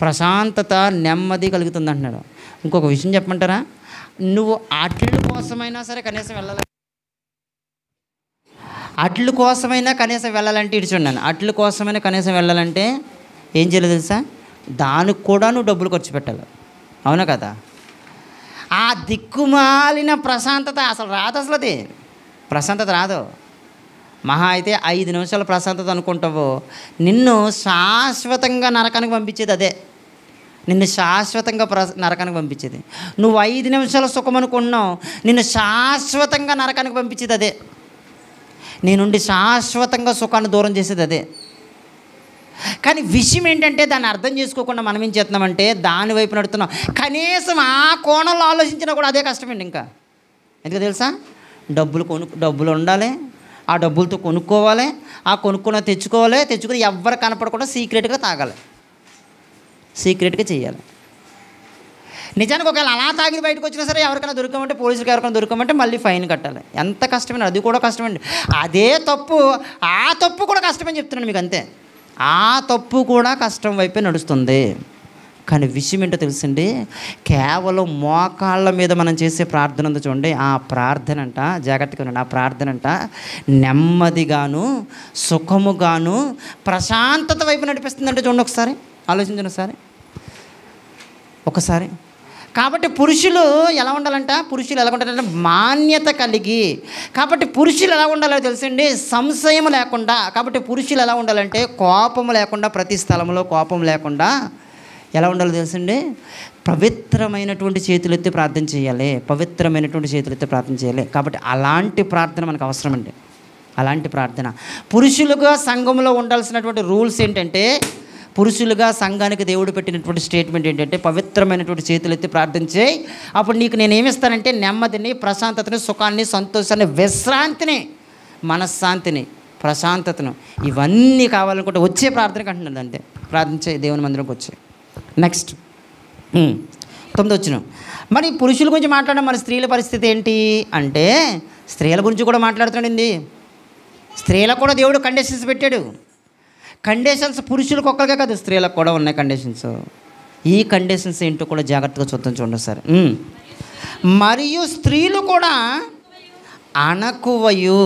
ప్రశాంతత నెమ్మది కలుగుతుంది అంటున్నాడు. ఇంకొక విషయం చెప్పమంటారా? నువ్వు అట్ల కోసమైనా సరే కనీసం వెళ్ళాలి, అట్ల కోసమైనా కనీసం వెళ్ళాలంటే ఇటు చూడండి, అట్ల కోసమైనా కనీసం వెళ్ళాలంటే ఏం చేయలేదు తెలుసా? దానికి కూడా నువ్వు డబ్బులు ఖర్చు పెట్టాలి, అవునా కదా? ఆ దిక్కుమాలిన ప్రశాంతత అసలు రాదు, అసలు అది ప్రశాంతత రాదు. మహా అయితే 5 నిమిషాల ప్రశాంతత అనుకుంటావు, నిన్ను శాశ్వతంగా నరకానికి పంపించేది అదే. నిన్ను శాశ్వతంగా నరకానికి పంపించేది. నువ్వు 5 నిమిషాల సుఖం అనుకున్నావు, నిన్ను శాశ్వతంగా నరకానికి పంపించేది అదే. నీ నుండి శాశ్వతంగా సుఖాన్ని దూరం చేసేది అదే. కానీ విషయం ఏంటంటే, దాన్ని అర్థం చేసుకోకుండా మనం ఏం చేస్తున్నామంటే దాని వైపు నడుతున్నాం. కనీసం ఆ కోణంలో ఆలోచించినా కూడా అదే కష్టమండి. ఇంకా ఎందుకు తెలుసా? డబ్బులు ఉండాలి, ఆ డబ్బులతో కొనుక్కోవాలి, ఆ కొనుక్కున్న తెచ్చుకుని ఎవ్వరు కనపడకుండా సీక్రెట్గా తాగాలి, సీక్రెట్గా చేయాలి. నిజానికి ఒకవేళ అలా తాగి బయటకు వచ్చినా సరే ఎవరికైనా దొరకమంటే, పోలీసులకు ఎవరికైనా దొరకమంటే మళ్ళీ ఫైన్ కట్టాలి. ఎంత కష్టమైన, అది కూడా కష్టమండి. అదే తప్పు, ఆ తప్పు కూడా కష్టమని చెప్తున్నాను మీకు, అంతే. ఆ తప్పు కూడా కష్టం వైపే నడుస్తుంది. కానీ విషయం ఏంటో తెలుసండి, కేవలం మోకాళ్ళ మీద మనం చేసే ప్రార్థన ఉందో చూడండి, ఆ ప్రార్థన అంట, జాగ్రత్తగా ఉండండి, ఆ ప్రార్థన అంట నెమ్మదిగాను సుఖముగాను ప్రశాంతత వైపు నడిపిస్తుందంటే చూడండి. ఒకసారి ఆలోచించండి ఒకసారి. కాబట్టి పురుషులు ఎలా ఉండాలంట? పురుషులు ఎలా ఉండాలంటే మాన్యత కలిగి. కాబట్టి పురుషులు ఎలా ఉండాలో తెలుసండి, సంశయం లేకుండా. కాబట్టి పురుషులు ఎలా ఉండాలంటే కోపము లేకుండా, ప్రతి స్థలంలో కోపం లేకుండా ఎలా ఉండాలో తెలుసండి, పవిత్రమైనటువంటి చేతులెత్తి ప్రార్థన చేయాలి, పవిత్రమైనటువంటి చేతులెత్తి ప్రార్థన చేయాలి. కాబట్టి అలాంటి ప్రార్థన మనకు అవసరం అండి, అలాంటి ప్రార్థన. పురుషులుగా సంఘంలో ఉండాల్సినటువంటి రూల్స్ ఏంటంటే, పురుషులుగా సంఘానికి దేవుడు పెట్టినటువంటి స్టేట్మెంట్ ఏంటంటే, పవిత్రమైనటువంటి చేతులెత్తి ప్రార్థన చేయి. అప్పుడు నీకు నేను ఏమిస్తానంటే నెమ్మదిని, ప్రశాంతతని, సుఖాన్ని, సంతోషాన్ని, విశ్రాంతిని, మనశ్శాంతిని, ప్రశాంతతను, ఇవన్నీ కావాలనుకుంటే వచ్చే ప్రార్థనకు అంటున్నది, అంతే. ప్రార్థించే దేవుని మందిరంకి వచ్చే. నెక్స్ట్ 9వ వచనం. మరి పురుషుల గురించి మాట్లాడడం, మరి స్త్రీల పరిస్థితి ఏంటి అంటే, స్త్రీల గురించి కూడా మాట్లాడుతున్నాడండి. స్త్రీలకు కూడా దేవుడు కండిషన్స్ పెట్టాడు. కండిషన్స్ పురుషులకు ఒక్కరికే కాదు, స్త్రీలకు కూడా ఉన్నాయి కండిషన్స్. ఈ కండిషన్స్ ఏంటో కూడా జాగ్రత్తగా చూడండి సరే. మరియు స్త్రీలు కూడా అణకువయు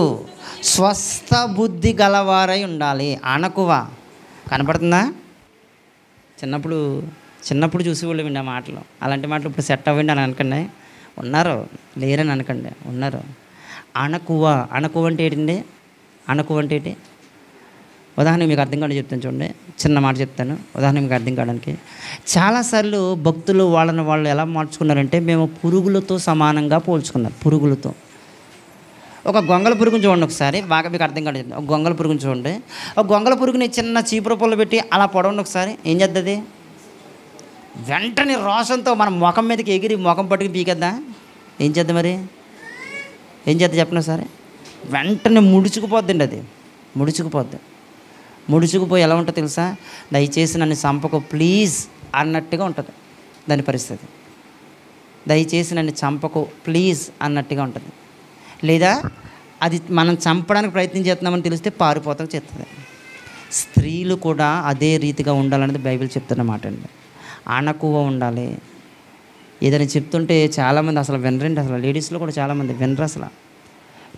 స్వస్థ బుద్ధి గలవారై ఉండాలి. అణకువ కనపడుతుందా? చిన్నప్పుడు చూసేవాళ్ళమండి ఆ మాటలు. అలాంటి మాటలు ఇప్పుడు సెట్ అవ్వండి అని అనకండి, ఉన్నారు, లేరని అనకండి, ఉన్నారు. అణకువ అంటే ఏంటండి? అణకువ అంటే ఏంటి? ఉదాహరణ మీకు అర్థం కావడానికి చెప్తాను చూడండి, చిన్న మాట చెప్తాను. ఉదాహరణ మీకు అర్థం కావడానికి, చాలాసార్లు భక్తులు వాళ్ళు ఎలా మార్చుకున్నారంటే, మేము పురుగులతో సమానంగా పోల్చుకున్నారు. పురుగులతో. ఒక గొంగళ పురుగుని చూడండి ఒకసారి, బాగా మీకు అర్థం కాదు. ఒక గొంగళ పురుగుని చూడండి. ఒక గొంగళ పురుగుని చిన్న చీపుర పొల్ల పెట్టి అలా పొడవండి ఒకసారి, ఏం చేస్తుంది? వెంటనే రోషంతో మన ముఖం మీదకి ఎగిరి ముఖం పట్టుకుని పీకేద్దా? ఏం చేద్దాం మరి? ఏం చేద్దాం చెప్పండి ఒకసారి. వెంటనే ముడుచుకుపోద్దండి, అది ముడుచుకుపోయి ఎలా ఉంటుందో తెలుసా? దయచేసి నన్ను చంపకు ప్లీజ్ అన్నట్టుగా ఉంటుంది. దాని పరిస్థితి. దయచేసి నన్ను చంపకు ప్లీజ్ అన్నట్టుగా ఉంటుంది. లేదా అది మనం చంపడానికి ప్రయత్నం చేస్తున్నామని తెలిస్తే పారిపోతాకు చెప్తుంది. స్త్రీలు కూడా అదే రీతిగా ఉండాలనేది బైబిల్ చెప్తున్నమాట అండి. అణకువ ఉండాలి. ఏదైనా చెప్తుంటే చాలామంది అసలు వినరండి. అసలు లేడీస్లో కూడా చాలామంది వినరు. అసలు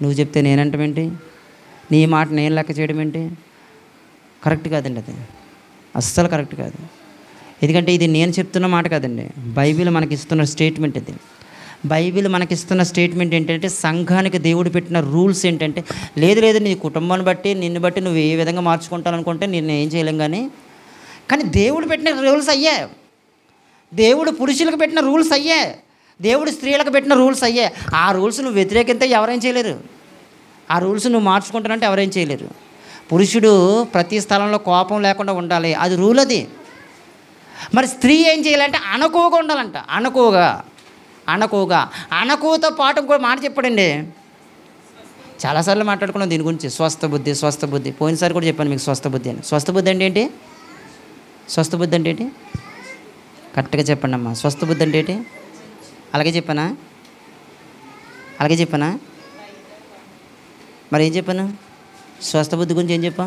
నువ్వు చెప్తే నేనంటామేంటి, నీ మాట నేను లెక్క చేయడం ఏంటి? కరెక్ట్ కాదండి, అది అస్సలు కరెక్ట్ కాదు. ఎందుకంటే ఇది నేను చెప్తున్న మాట కాదండి, బైబిల్ మనకిస్తున్న స్టేట్మెంట్. ఇది బైబిల్ మనకిస్తున్న స్టేట్మెంట్ ఏంటంటే, సంఘానికి దేవుడు పెట్టిన రూల్స్ ఏంటంటే, లేదు నీ కుటుంబాన్ని బట్టి నిన్ను బట్టి నువ్వు ఏ విధంగా మార్చుకుంటాననుకుంటే నేను ఏం చేయలేం. కానీ దేవుడు పెట్టిన రూల్స్ అయ్యే, దేవుడు పురుషులకు పెట్టిన రూల్స్ అయ్యే, దేవుడు స్త్రీలకు పెట్టిన రూల్స్ అయ్యే. ఆ రూల్స్ నువ్వు వ్యతిరేకితే ఎవరేం చేయలేరు. ఆ రూల్స్ నువ్వు మార్చుకుంటానంటే ఎవరేం చేయలేరు. పురుషుడు ప్రతి స్థలంలో కోపం లేకుండా ఉండాలి, అది రూల్ అది. మరి స్త్రీ ఏం చేయాలంటే అణకువగా ఉండాలంట. అణకువగా అణకువతో పాటు ఇంకో మాట చెప్పాడండి. చాలాసార్లు మాట్లాడుకున్నాం దీని గురించి, స్వస్థ బుద్ధి. పోయినసారి కూడా చెప్పాను మీకు స్వస్థ బుద్ధి అని. స్వస్థ బుద్ధి అంటే ఏంటి? స్వస్థ బుద్ధి అంటే ఏంటి? కరెక్ట్గా చెప్పండి అమ్మా. స్వస్థ బుద్ధి అంటే ఏంటి? అలాగే చెప్పానా? మరి ఏం చెప్పాను? స్వస్థ బుద్ధి గురించి ఏం చెప్పా?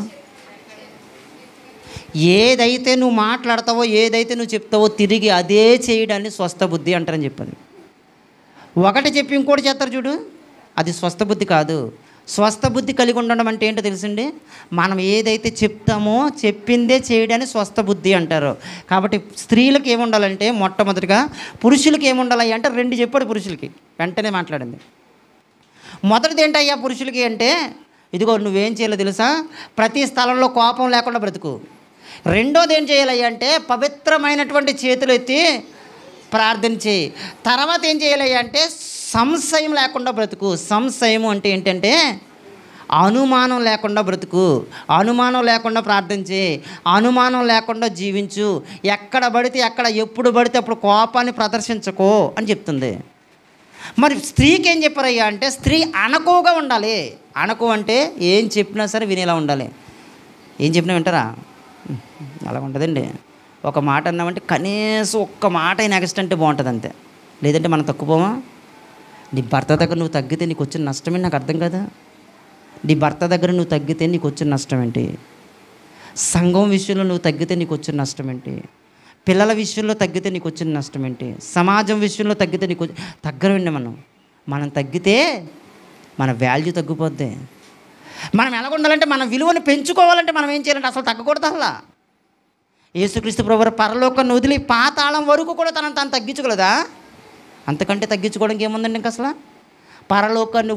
ఏదైతే నువ్వు మాట్లాడతావో, ఏదైతే నువ్వు చెప్తావో తిరిగి అదే చేయడాన్ని స్వస్థ బుద్ధి అంటారని చెప్పాను. ఒకటి చెప్పి ఇంకోటి చేస్తారు చూడు, అది స్వస్థ బుద్ధి కాదు. స్వస్థ బుద్ధి కలిగి ఉండడం అంటే ఏంటో తెలుసండి, మనం ఏదైతే చెప్తామో చెప్పిందే చేయడాన్ని స్వస్థ బుద్ధి అంటారు. కాబట్టి స్త్రీలకు ఏముండాలంటే, మొట్టమొదటిగా పురుషులకి ఏముండాలి అంటే, 2 చెప్పాడు పురుషులకి. వెంటనే మాట్లాడింది. మొదటిది ఏంటయ్యా పురుషులకి అంటే, ఇదిగో నువ్వేం చేయాలో తెలుసా, ప్రతి స్థలంలో కోపం లేకుండా బ్రతుకు. రెండోది ఏం చేయాలయ్యా అంటే, పవిత్రమైనటువంటి చేతులు ఎత్తి ప్రార్థన చేయి. తర్వాత ఏం చేయాలయ్యా అంటే, సంశయం లేకుండా బ్రతుకు. సంశయం అంటే ఏంటంటే, అనుమానం లేకుండా బ్రతుకు, అనుమానం లేకుండా ప్రార్థన చేయి, అనుమానం లేకుండా జీవించు. ఎక్కడ పడితే ఎక్కడ, ఎప్పుడు పడితే అప్పుడు కోపాన్ని ప్రదర్శించకో అని చెప్తుంది. మరి స్త్రీకి ఏం చెప్పారయ్యా అంటే, స్త్రీ అణకువగా ఉండాలి. అణకు అంటే ఏం చెప్పినా సరే వినేలా ఉండాలి. ఏం చెప్పినా వింటారా? అలా ఉంటుందండి. ఒక మాట అన్నామంటే కనీసం ఒక్క మాట నెక్స్ట్ అంటే బాగుంటుంది అంతే. లేదంటే మనం తక్కువమా? నీ భర్త దగ్గర నువ్వు తగ్గితే నీకు వచ్చిన నష్టం ఏంటి? నాకు అర్థం కదా. నీ భర్త దగ్గర నువ్వు తగ్గితే నీకు వచ్చిన నష్టం ఏంటి? సంఘం విషయంలో నువ్వు తగ్గితే నీకు వచ్చిన నష్టం ఏంటి? పిల్లల విషయంలో తగ్గితే నీకు వచ్చిన నష్టం ఏంటి? సమాజం విషయంలో తగ్గితే నీకు తగ్గరండి. మనం తగ్గితే మన వాల్యూ తగ్గిపోద్ది. మనం ఎలా ఉండాలంటే, మన విలువను పెంచుకోవాలంటే మనం ఏం చేయాలంటే అసలు తగ్గకూడదు. అసలు యేసుక్రీస్తు ప్రభువు పరలోకాన్ని వదిలి పాతాళం వరకు కూడా తను తగ్గించుకోలేదా? అంతకంటే తగ్గించుకోవడానికి ఏముందండి ఇంక అసలు? పరలోకాన్ని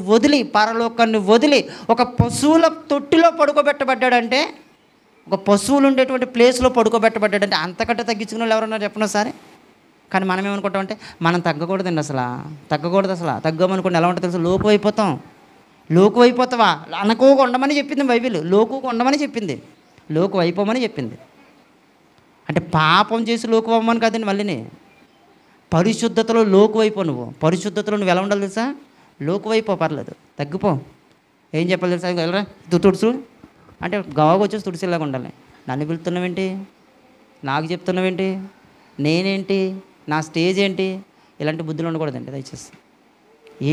వదిలి ఒక పశువుల తొట్టిలో పడుకోబెట్టబడ్డాడంటే, ఒక పశువులు ఉండేటువంటి ప్లేస్లో పడుకోబెట్టబడ్డాడంటే అంతకంటే తగ్గించుకునే వాళ్ళు ఎవరన్నా చెప్పినా సరే. కానీ మనం ఏమనుకుంటామంటే, మనం తగ్గకూడదండి. అసలు తగ్గమనుకోండి ఎలా ఉంటుంది తెలుసు, లోకు అయిపోతావా? అనకువగా ఉండమని చెప్పింది బైబిల్. లోకుగా ఉండమని చెప్పింది, లోకు అయిపోమని చెప్పింది. అంటే పాపం చేసి లోకు అవ్వమని కాదండి. మళ్ళీ పరిశుద్ధతలో లోకు అయిపో. నువ్వు పరిశుద్ధతలో నువ్వు ఎలా ఉండాలి తెలుసా? లోకు అయిపో, పర్లేదు, తగ్గిపో. ఏం చెప్పాలి తెలుసా? వెళ్ళరా తుడుచు అంటే గవాగా వచ్చేసి తుడిసేలాగా ఉండాలి. నన్ను పిలుస్తున్నావేంటి? నాకు చెప్తున్నావేంటి? నేనేంటి? నా స్టేజ్ ఏంటి? ఇలాంటి బుద్ధులు ఉండకూడదండి దయచేసి.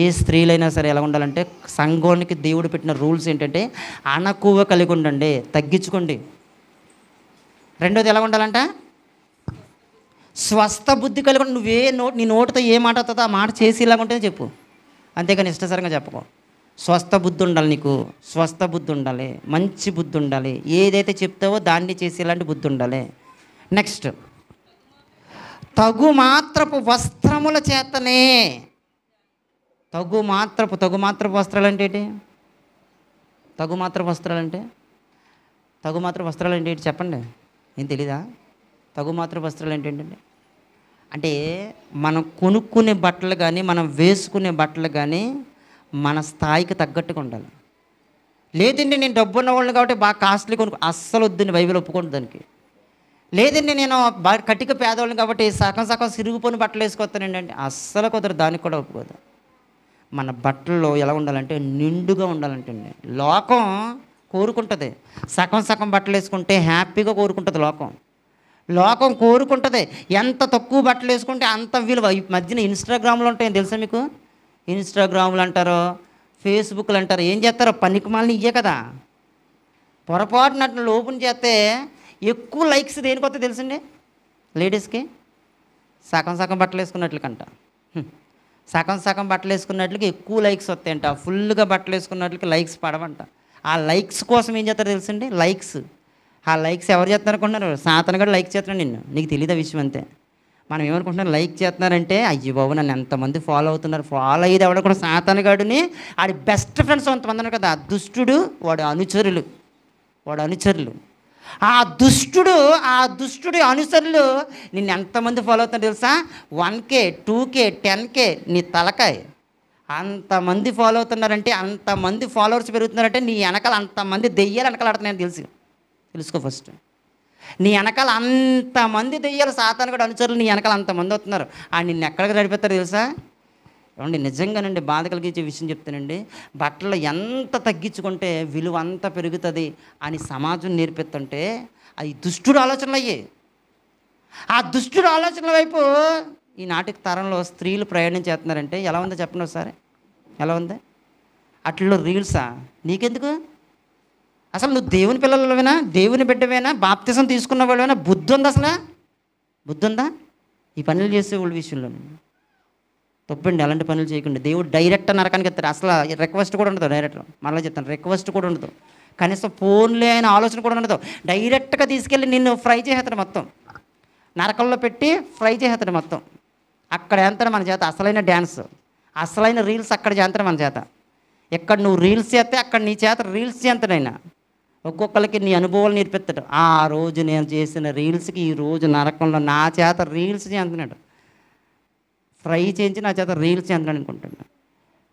ఏ స్త్రీలైనా సరే ఎలా ఉండాలంటే, సంఘానికి దేవుడు పెట్టిన రూల్స్ ఏంటంటే, అణకువ కలిగి ఉండండి, తగ్గించుకోండి. రెండోది ఎలా ఉండాలంట, స్వస్థ బుద్ధి కలిగి ఉండి. నీ నోటితో ఏ మాట వస్తుందో ఆ మాట చేసి ఇలాగ ఉంటేనే చెప్పు, అంతేగాని ఇష్టసరంగా చెప్పుకో. స్వస్థ బుద్ధి ఉండాలి నీకు, స్వస్థ బుద్ధి ఉండాలి, మంచి బుద్ధి ఉండాలి. ఏదైతే చెప్తావో దాన్ని చేసి ఇలాంటి బుద్ధి ఉండాలి. నెక్స్ట్, తగు మాత్రపు వస్త్రముల చేతనే. తగు మాత్రపు వస్త్రాలు అంటే ఏంటి? తగు మాత్రపు వస్త్రాలు అంటే ఏంటి చెప్పండి? ఏం తెలీదా? తగు మాత్రపు వస్త్రాలు అంటే ఏంటండి? అంటే మనం కొనుక్కునే బట్టలు కానీ, మనం వేసుకునే బట్టలు కానీ మన స్థాయికి తగ్గట్టుగా ఉండాలి. లేదండి నేను డబ్బు ఉన్న వాళ్ళని కాబట్టి బాగా కాస్ట్లీ అస్సలు వద్దండి, బైబిల్ ఒప్పుకోండి దానికి. లేదండి నేను కటిక పేదవాళ్ళని కాబట్టి సగం సిరుగుపోని బట్టలు వేసుకొస్తానండి అంటే అస్సలు కుదరదు, దానికి కూడా ఒప్పుకోదు. మన బట్టల్లో ఎలా ఉండాలంటే నిండుగా ఉండాలంటే అండి. లోకం కోరుకుంటుంది సగం బట్టలు వేసుకుంటే హ్యాపీగా కోరుకుంటుంది. లోకం కోరుకుంటుంది ఎంత తక్కువ బట్టలు వేసుకుంటే అంత విలువ. ఈ మధ్యన ఇన్స్టాగ్రామ్లు ఉంటాయి తెలుసా మీకు? ఇన్స్టాగ్రామ్లు అంటారు, ఫేస్బుక్లు అంటారు. ఏం చేస్తారో పనికిమాలని ఇయ్యే కదా. పొరపాటున అట్లా ఓపెన్ చేస్తే ఎక్కువ లైక్స్ దేనికి వస్తాయి తెలుసండి? లేడీస్కి సగం సగం బట్టలు వేసుకున్నట్లకంట, సగం సగం బట్టలు వేసుకున్నట్లకి ఎక్కువ లైక్స్ వస్తాయంట. ఫుల్గా బట్టలు వేసుకున్నట్లకి లైక్స్ పడవంట. ఆ లైక్స్ కోసం ఏం చేస్తారో తెలుసండి? లైక్స్. ఆ లైక్స్ ఎవరు చేస్తున్నారు అనుకుంటున్నారు? సాతను కూడా లైక్ చేస్తున్నాడు నిన్ను, నీకు తెలియదు ఆ విషయం అంతే. మనం ఏమనుకుంటున్నాం? లైక్ చేస్తున్నారంటే అయ్యో బాబు నన్ను ఎంతమంది ఫాలో అవుతున్నారు. ఫాలో అయ్యేది ఎవడో కూడా సాతాను గాడిని, ఆడి బెస్ట్ ఫ్రెండ్స్ కొంతమంది ఉన్నారు కదా, దుష్టుడు వాడు అనుచరులు, ఆ దుష్టుడి అనుసరులు నిన్ను ఎంతమంది ఫాలో అవుతున్నారు తెలుసా? 1K 2K 10K నీ తలకాయ అంతమంది ఫాలో అవుతున్నారంటే, అంతమంది ఫాలోవర్స్ పెరుగుతున్నారంటే నీ వెనకాల అంతమంది దెయ్యాలు వెనకాల ఆడుతున్నాయని తెలుసుకో ఫస్ట్. నీ వెనకాల అంతమంది దెయ్యాలు సాతాను కూడా అనుచరులు నీ వెనకాల అంతమంది అవుతున్నారు. నిన్ను ఎక్కడికి నడిపిస్తారు తెలుసా? ఏమండి నిజంగానండి బాధ కలిగించే విషయం చెప్తానండి. బట్టలు ఎంత తగ్గించుకుంటే విలువ అంత పెరుగుతుంది అని సమాజం నేర్పిస్తుంటే అవి దుష్టుడు ఆలోచనలు అయ్యాయి. ఆ దుష్టుడు ఆలోచనల వైపు ఈనాటి తరంలో స్త్రీలు ప్రయాణం చేస్తున్నారంటే ఎలా ఉందో చెప్పండి ఒకసారి. ఎలా ఉంది? అట్లలో రీల్సా? నీకెందుకు? అసలు నువ్వు దేవుని పిల్లలవేనా? దేవుని బిడ్డవేనా? బాప్తిజం తీసుకున్న వాళ్ళవేనా? బుద్ధి ఉందా? అసలు బుద్ధి ఉందా? ఈ పనులు చేసే వాళ్ళ విషయంలో తప్పండి. అలాంటి పనులు చేయకుండా. దేవుడు డైరెక్ట్ నరకానికి ఎత్తాడు. అసలు రిక్వెస్ట్ కూడా ఉండదు. డైరెక్ట్ మళ్ళీ చెప్తాను, రిక్వెస్ట్ కూడా ఉండదు. కనీసం ఫోన్లే అయిన ఆలోచన కూడా ఉండదు. డైరెక్ట్గా తీసుకెళ్ళి నిన్ను ఫ్రై చేసేస్తాడు, మొత్తం నరకంలో పెట్టి ఫ్రై చేసేస్తాడు మొత్తం. అక్కడ చేస్తాడు మన చేత అసలైన డ్యాన్స్, అసలైన రీల్స్ అక్కడ చేస్తాడు మన చేత. ఎక్కడ నువ్వు రీల్స్ చేస్తే అక్కడ నీ చేత రీల్స్ చేస్తాడైనా. ఒక్కొక్కరికి నీ అనుభవాలు నేర్పిస్తాడు. ఆ రోజు నేను చేసిన రీల్స్కి ఈ రోజు నరకంలో నా చేత రీల్స్ చేస్తున్నాడు, ఫ్రై చేయించి నా చేత రీల్స్ చేస్తున్నాడు అనుకుంటున్నాను.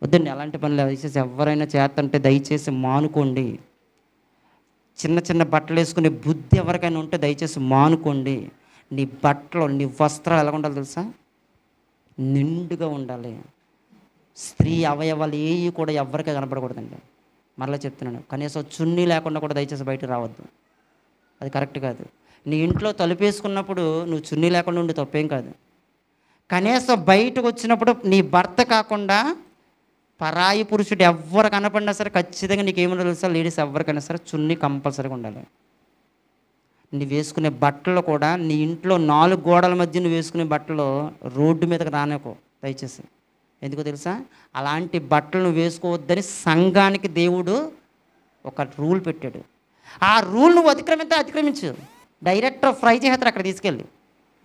వద్దండి అలాంటి పనులు దయచేసి ఎవరైనా చేస్తుంటే దయచేసి మానుకోండి. చిన్న చిన్న బట్టలు వేసుకునే బుద్ధి ఎవరికైనా ఉంటే దయచేసి మానుకోండి. నీ బట్టలు నీ వస్త్రాలు ఎలా ఉండాలి తెలుసా? నిండుగా ఉండాలి. స్త్రీ అవయవాలు ఏవి కూడా ఎవరికీ కనపడకూడదండి. మరలా చెప్తున్నాను, కనీసం చున్నీ లేకుండా కూడా దయచేసి బయటకు రావద్దు. అది కరెక్ట్ కాదు. నీ ఇంట్లో తలుపేసుకున్నప్పుడు నువ్వు చున్నీ లేకుండా ఉండి తప్పేం కాదు. కనీసం బయటకు వచ్చినప్పుడు నీ భర్త కాకుండా పరాయి పురుషుడు ఎవరు కనపడినా సరే ఖచ్చితంగా నీకేమన్నా తెలుసా? లేడీస్ ఎవరికైనా సరే చున్నీ కంపల్సరీగా ఉండాలి. నువ్వు వేసుకునే బట్టలు కూడా నీ ఇంట్లో 4 గోడల మధ్య నువ్వు వేసుకునే బట్టలు రోడ్డు మీదకి రానేకో దయచేసి. ఎందుకో తెలుసా? అలాంటి బట్టలు నువ్వు వేసుకోవద్దని సంఘానికి దేవుడు ఒక రూల్ పెట్టాడు. ఆ రూల్ నువ్వు అతిక్రమించు. డైరెక్ట్ ఫ్రై చేస్తారు అక్కడ తీసుకెళ్ళి.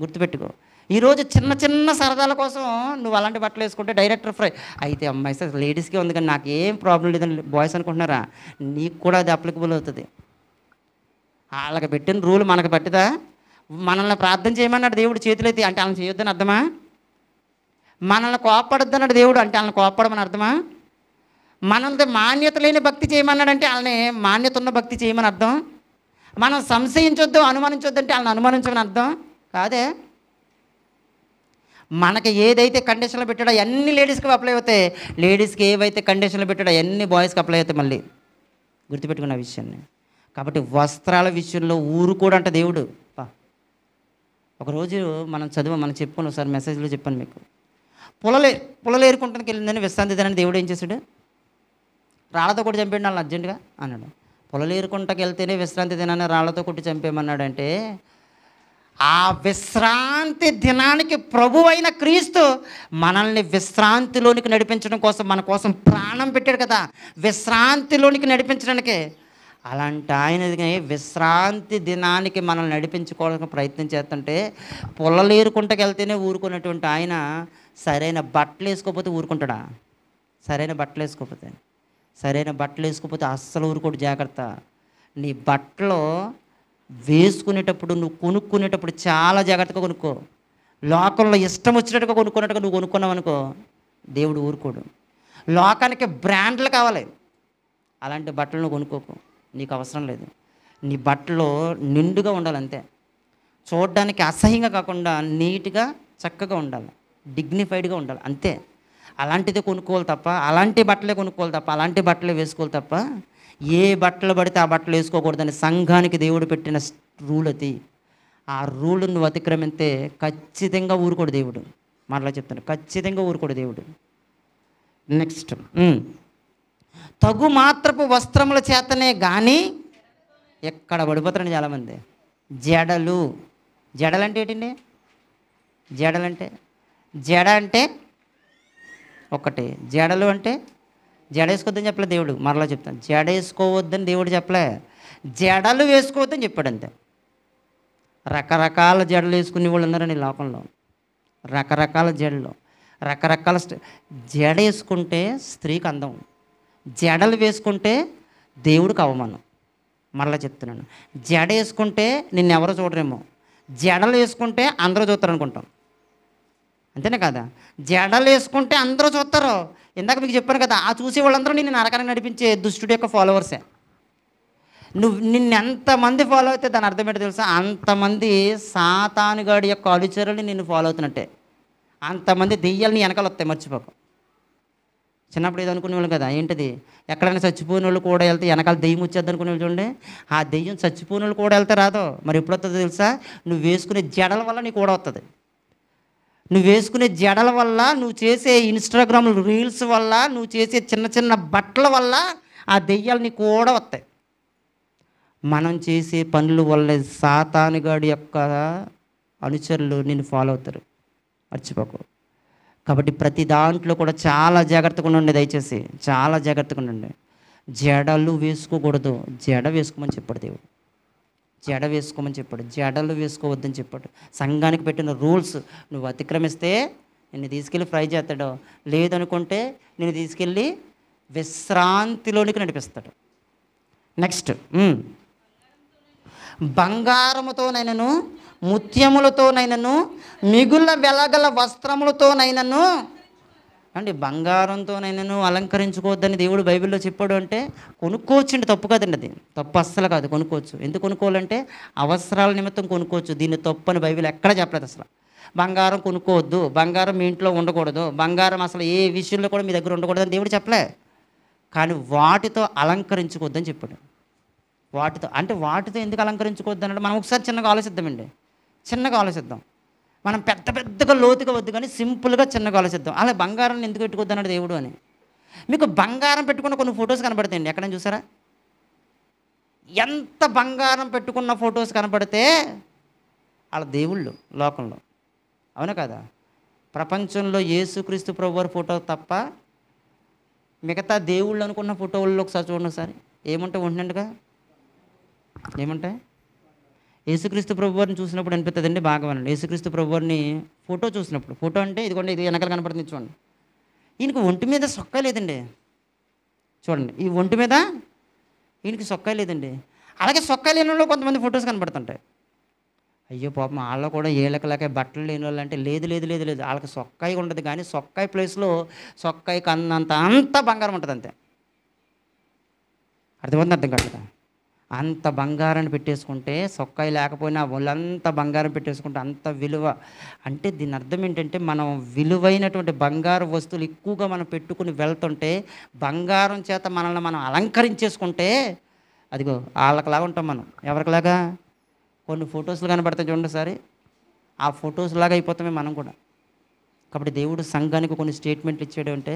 గుర్తుపెట్టుకో. ఈరోజు చిన్న చిన్న సరదాల కోసం నువ్వు అలాంటి బట్టలు వేసుకుంటే డైరెక్ట్ ఫ్రై అయితే అమ్మాయి సార్ లేడీస్కే ఉంది కానీ నాకు ఏం ప్రాబ్లం లేదని బాయ్స్ అనుకుంటున్నారా? నీకు కూడా అది అప్లికబుల్ అవుతుంది. వాళ్ళకి పెట్టిన రూల్ మనకు పట్టిదా? మనల్ని ప్రార్థన చేయమన్నాడు దేవుడు చేతులైతే అంటే వాళ్ళని చేయొద్దని అర్థమా? మనల్ని కోప్పడొద్దన్నాడు దేవుడు అంటే వాళ్ళని కోప్పడమని అర్థమా? మనల్ని మాన్యత లేని భక్తి చేయమన్నాడంటే వాళ్ళని మాన్యత ఉన్న భక్తి చేయమని అర్థం. మనం సంశయించొద్దు అనుమానించొద్దు అంటే వాళ్ళని అనుమానించమని అర్థం కాదే. మనకి ఏదైతే కండిషన్లు పెట్టాడో అన్ని లేడీస్కి అప్లై అవుతాయి. లేడీస్కి ఏవైతే కండిషన్లు పెట్టాడో అన్ని బాయ్స్కి అప్లై అవుతాయి. మళ్ళీ గుర్తుపెట్టుకున్న విషయాన్ని. కాబట్టి వస్త్రాల విషయంలో ఊరుకోడు అంట దేవుడు. ఒకరోజు మనం చెప్పుకుని ఒకసారి మెసేజ్లో చెప్పాను మీకు. పులలేరుకుంటానికి వెళ్ళిందని విశ్రాంతి దినాన్ని దేవుడు ఏం చేశాడు? రాళ్లతో కొట్టి చంపేయండి వాళ్ళని అర్జెంటుగా అన్నాడు. పులలేరుకుంటకి వెళ్తేనే విశ్రాంతి దినాన్ని రాళ్లతో కొట్టి చంపేయమన్నాడంటే ఆ విశ్రాంతి దినానికి ప్రభు అయిన క్రీస్తు మనల్ని విశ్రాంతిలోనికి నడిపించడం కోసం మన కోసం ప్రాణం పెట్టాడు కదా, విశ్రాంతిలోనికి నడిపించడానికే. అలాంటి ఆయన విశ్రాంతి దినానికి మనల్ని నడిపించుకోవడానికి ప్రయత్నం చేస్తుంటే పుల్లలేరుకుంటకి వెళ్తేనే ఊరుకున్నటువంటి ఆయన సరైన బట్టలు వేసుకోకపోతే ఊరుకుంటాడా? సరైన బట్టలు వేసుకోకపోతే అస్సలు ఊరుకోడు. జాగ్రత్త. నీ బట్టలు వేసుకునేటప్పుడు నువ్వు కొనుక్కునేటప్పుడు చాలా జాగ్రత్తగా కొనుక్కో. లోకంలో ఇష్టం వచ్చినట్టుగా కొనుక్కున్నట్టుగా నువ్వు కొనుక్కున్నావు అనుకో దేవుడు ఊరుకోడు. లోకానికి బ్రాండ్లు కావాలి, అలాంటి బట్టలు నువ్వు కొనుక్కోకు, నీకు అవసరం లేదు. నీ బట్టలు నిండుగా ఉండాలి అంతే. చూడడానికి అసహ్యంగా కాకుండా నీట్గా చక్కగా ఉండాలి, డిగ్నిఫైడ్గా ఉండాలి అంతే. అలాంటిదే కొనుక్కోవాలి తప్ప అలాంటి బట్టలే కొనుక్కోవాలి తప్ప అలాంటి బట్టలే వేసుకోవాలి తప్ప ఏ బట్టలు పడితే ఆ బట్టలు వేసుకోకూడదని సంఘానికి దేవుడు పెట్టిన రూల్ అది. ఆ రూల్ నువ్వు అతిక్రమిస్తే ఖచ్చితంగా ఊరుకోడు దేవుడు. మరలా చెప్తాను, ఖచ్చితంగా ఊరుకోడు దేవుడు. నెక్స్ట్, తగు మాత్రపు వస్త్రముల చేతనే కానీ ఎక్కడ పడిపోతారండి చాలామంది. జడలు. జడలు అంటే ఏంటండి? జడలంటే జడ అంటే ఒకటి, జడలు అంటే జడ వేసుకోవద్దని చెప్పలే దేవుడు. మరలా చెప్తాను, జడ వేసుకోవద్దని దేవుడు చెప్పలే, జడలు వేసుకోవద్దని చెప్పాడు అంతే. రకరకాల జడలు వేసుకునే వాళ్ళు ఉన్నారండి ఈ లోకంలో. రకరకాల జడలు, రకరకాల జడ వేసుకుంటే స్త్రీకి అందం, జడలు వేసుకుంటే దేవుడికి అవమానం. మరలా చెప్తున్నాను, జడ వేసుకుంటే నిన్నెవరో చూడరేమో, జడలు వేసుకుంటే అందరూ చూస్తారు అనుకుంటాం. అంతేనే కదా? జడలు వేసుకుంటే అందరూ చూస్తారు. ఇందాక మీకు చెప్పాను కదా, ఆ చూసే వాళ్ళందరూ నిన్ను నరకానికి నడిపించే దుష్టుడి యొక్క ఫాలోవర్సే. నిన్ను ఎంతమంది ఫాలో అయితే దాని అర్థం ఏంటో తెలుసా? అంతమంది సాతానుగాడి యొక్క అనుచరులు నిన్ను ఫాలో అవుతున్నట్టే. అంతమంది దెయ్యాలు నీ వెనకాల వస్తాయి, మర్చిపోకు. చిన్నప్పుడు ఏదో అనుకునేవాళ్ళు కదా, ఏంటిది, ఎక్కడైనా చచ్చిపోయిన వాళ్ళు కూడా వెళ్తే వెనకాల దెయ్యం వచ్చేద్ది అనుకునే వాళ్ళు చూడండి. ఆ దెయ్యం చచ్చిపోయిన వాళ్ళు కూడా వెళ్తే రాదో, మరి ఎప్పుడు వస్తుందో తెలుసా? నువ్వు వేసుకునే జడల వల్ల నీకు కూడా వస్తుంది. నువ్వు వేసుకునే జడల వల్ల, నువ్వు చేసే ఇన్స్టాగ్రామ్ రీల్స్ వల్ల, నువ్వు చేసే చిన్న చిన్న బట్టల వల్ల ఆ దెయ్యాలు నీకు కూడా వస్తాయి. మనం చేసే పనుల వల్ల సాతానుగాడి యొక్క అనుచరులు నిన్ను ఫాలో అవుతారు, మర్చిపోకు. కాబట్టి ప్రతి దాంట్లో కూడా చాలా జాగ్రత్తగా ఉండండి, దయచేసి చాలా జాగ్రత్తగా ఉండండి. జడలు వేసుకోకూడదు, జడ వేసుకోమని చెప్పాడు దేవుడు. జడ వేసుకోమని చెప్పాడు, జడలు వేసుకోవద్దని చెప్పాడు. సంఘానికి పెట్టిన రూల్స్ నువ్వు అతిక్రమిస్తే నిన్ను తీసుకెళ్ళి ఫ్రై చేస్తాడు, లేదనుకుంటే నిన్ను తీసుకెళ్ళి విశ్రాంతిలోనికి నడిపిస్తాడు. నెక్స్ట్, బంగారముతోనైనను ముత్యములతోనైనను మిగుల వెలగల వస్త్రములతోనైనను. అండి, బంగారంతోనైనను అలంకరించుకోవద్దని దేవుడు బైబిల్లో చెప్పాడు అంటే కొనుక్కోవచ్చండి, తప్పు కదండి, అది తప్పు అస్సలు కాదు. కొనుక్కోవచ్చు. ఎందుకు కొనుక్కోవాలంటే అవసరాల నిమిత్తం కొనుక్కోవచ్చు. దీన్ని తప్పు అని బైబిల్ ఎక్కడ చెప్పలేదు అసలు. బంగారం కొనుక్కోవద్దు, బంగారం మీ ఇంట్లో ఉండకూడదు, బంగారం అసలు ఏ విషయంలో కూడా మీ దగ్గర ఉండకూడదు అని దేవుడు చెప్పలే. కానీ వాటితో అలంకరించుకోవద్దని చెప్పాడు. వాటితో ఎందుకు అలంకరించుకోవద్దు అన్నాడు? మనం ఒకసారి చిన్నగా ఆలోచిద్దామండి, చిన్నగా ఆలోచిద్దాం. మనం పెద్దగా లోతుగా వద్దు, కానీ సింపుల్గా చిన్నగా ఆలోచిద్దాం. అలా బంగారాన్ని ఎందుకు పెట్టుకోవద్దు అన్నాడు దేవుడు అని. మీకు బంగారం పెట్టుకున్న కొన్ని ఫొటోస్ కనపడతాయండి, ఎక్కడైనా చూసారా? ఎంత బంగారం పెట్టుకున్న ఫొటోస్ కనపడితే వాళ్ళ దేవుళ్ళు లోకంలో, అవునా కదా? ప్రపంచంలో యేసుక్రీస్తు ప్రభువారి ఫోటో తప్ప మిగతా దేవుళ్ళు అనుకున్న ఫోటోల్లో ఒకసారి చూడండి. ఒకసారి ఏముంటాయి ఉంటున్నట్టుగా, ఏముంటాయి? యేసుక్రీస్తు ప్రభువారిని చూసినప్పుడు అనిపిస్తుందండి, బాగా వినండి. యేసుక్రీస్తు ప్రభువారిని ఫోటో చూసినప్పుడు, ఫోటో అంటే ఇదిగోండి, ఇది వెనకాల కనపడుతుంది చూడండి. ఈయనకి ఒంటి మీద సొక్కా లేదండి, చూడండి, ఈ ఒంటి మీద ఈయనకి సొక్కా లేదండి. అలాగే సొక్కా లేని వాళ్ళు కొంతమంది ఫొటోస్ కనపడుతుంటాయి. అయ్యో పాపం, వాళ్ళు కూడా ఏళ్ళకలాగే బట్టలు లేని వాళ్ళు అంటే, లేదు లేదు లేదు లేదు, వాళ్ళకి సొక్కాయి ఉండదు. కానీ సొక్కాయి ప్లేస్లో సొక్కాయి అంత బంగారం ఉంటుంది అంతే. అర్థమవుతుంది? అర్థం కాదు. అంత బంగారాన్ని పెట్టేసుకుంటే, సొక్కాయి లేకపోయినా వాళ్ళంతా బంగారం పెట్టేసుకుంటే అంత విలువ. అంటే దీని అర్థం ఏంటంటే, మనం విలువైనటువంటి బంగారు వస్తువులు ఎక్కువగా మనం పెట్టుకుని వెళ్తుంటే, బంగారం చేత మనల్ని మనం అలంకరించేసుకుంటే, అదిగో వాళ్ళకిలాగా ఉంటాం మనం. ఎవరికిలాగా? కొన్ని ఫొటోస్లు కనబడతాయి చూడండి ఒకసారి, ఆ ఫొటోస్ లాగా అయిపోతామే మనం కూడా. కాబట్టి దేవుడు సంఘానికి కొన్ని స్టేట్మెంట్లు ఇచ్చాడు అంటే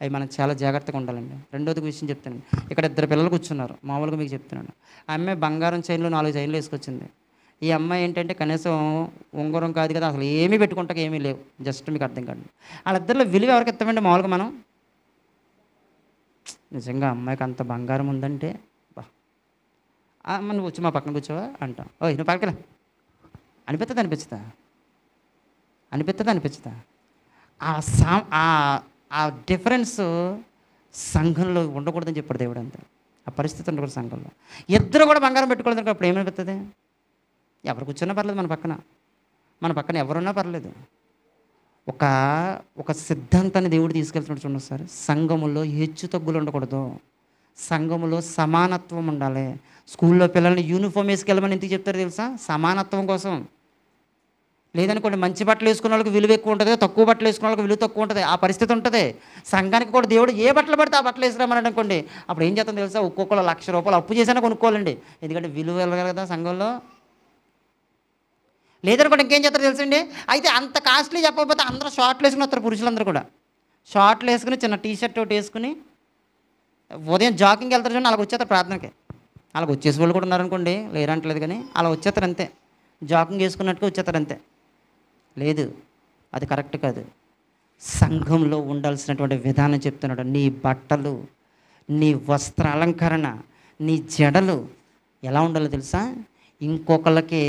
అవి మనం చాలా జాగ్రత్తగా ఉండాలండి. రెండోది విషయం చెప్తాను. ఇక్కడ 2 పిల్లలు కూర్చున్నారు, మామూలుగా మీకు చెప్తున్నాను. ఆ అమ్మాయి బంగారం చైన్లో 4 చైన్లు వేసుకొచ్చింది. ఈ అమ్మాయి ఏంటంటే కనీసం ఉంగరం కాదు కదా, అసలు ఏమీ పెట్టుకుంటాక ఏమీ లేవు. జస్ట్ మీకు అర్థం కాదు. వాళ్ళిద్దరిలో విలువ ఎవరికి ఇస్తామండి మామూలుగా మనం? నిజంగా అమ్మాయికి అంత బంగారం ఉందంటే, నువ్వు వచ్చి మా పక్కన కూర్చోవా అంటాం. ఓయ్ నువ్వు పక్కన అనిపిస్తుందా? ఆ డిఫరెన్స్ సంఘంలో ఉండకూడదని చెప్పాడు దేవుడు. అంతే, ఆ పరిస్థితి ఉండకూడదు సంఘంలో. ఇద్దరు కూడా బంగారం పెట్టుకోలేదు. అప్పుడు ఏమనిపిస్తుంది? ఎవరు కూర్చున్నా పర్లేదు, మన పక్కన ఎవరున్నా పర్లేదు. ఒక సిద్ధాంతాన్ని దేవుడు తీసుకెళ్తున్నాడు చూడండి సార్. సంఘములో హెచ్చు తగ్గులు ఉండకూడదు, సంఘములో సమానత్వం ఉండాలి. స్కూల్లో పిల్లల్ని యూనిఫామ్ వేసుకెళ్ళమని ఎందుకు చెప్తారు తెలుసా? సమానత్వం కోసం. లేదనుకోండి, మంచి బట్టలు వేసుకున్న వాళ్ళకి విలువ ఎక్కువ ఉంటుంది, తక్కువ బట్టలు వేసుకున్న వాళ్ళకి విలువ తక్కువ ఉంటుంది. ఆ పరిస్థితి ఉంటుంది. సంఘానికి కూడా దేవుడు ఏ బట్టలు పడితే ఆ బట్టలు వేసుకురామని అనుకోండి, అప్పుడు ఏం చేస్తాం తెలుసా? ఒక్కొక్కరు 1,00,000 రూపాయలు అప్పు చేసినా కొనుక్కోవాలండి. ఎందుకంటే విలువ వెళ్ళగలరు కదా సంఘంలో. లేదనుకోండి ఇంకేం చేస్తారో తెలుసండి. అయితే అంత కాస్ట్లీ చెప్పకపోతే అందరూ షార్ట్లు వేసుకుని వస్తారు, పురుషులందరూ కూడా షార్ట్లు వేసుకుని చిన్న టీ షర్ట్ ఒకటి వేసుకుని ఉదయం జాకింగ్కి వెళ్తారు చూడండి, అలాగ వచ్చేస్తారు ప్రార్థనకి. అలాగ వచ్చేసి వాళ్ళు కూడా ఉన్నారనుకోండి, లేరంటలేదు కానీ అలా వచ్చేస్తారు అంతే, జాకింగ్ వేసుకున్నట్టుగా వచ్చేస్తారు అంతే. లేదు, అది కరెక్ట్ కాదు. సంఘంలో ఉండాల్సినటువంటి విధానం చెప్తున్నాడు. నీ బట్టలు, నీ వస్త్ర అలంకరణ, నీ జడలు ఎలా ఉండాలో తెలుసా? ఇంకొకళ్ళకి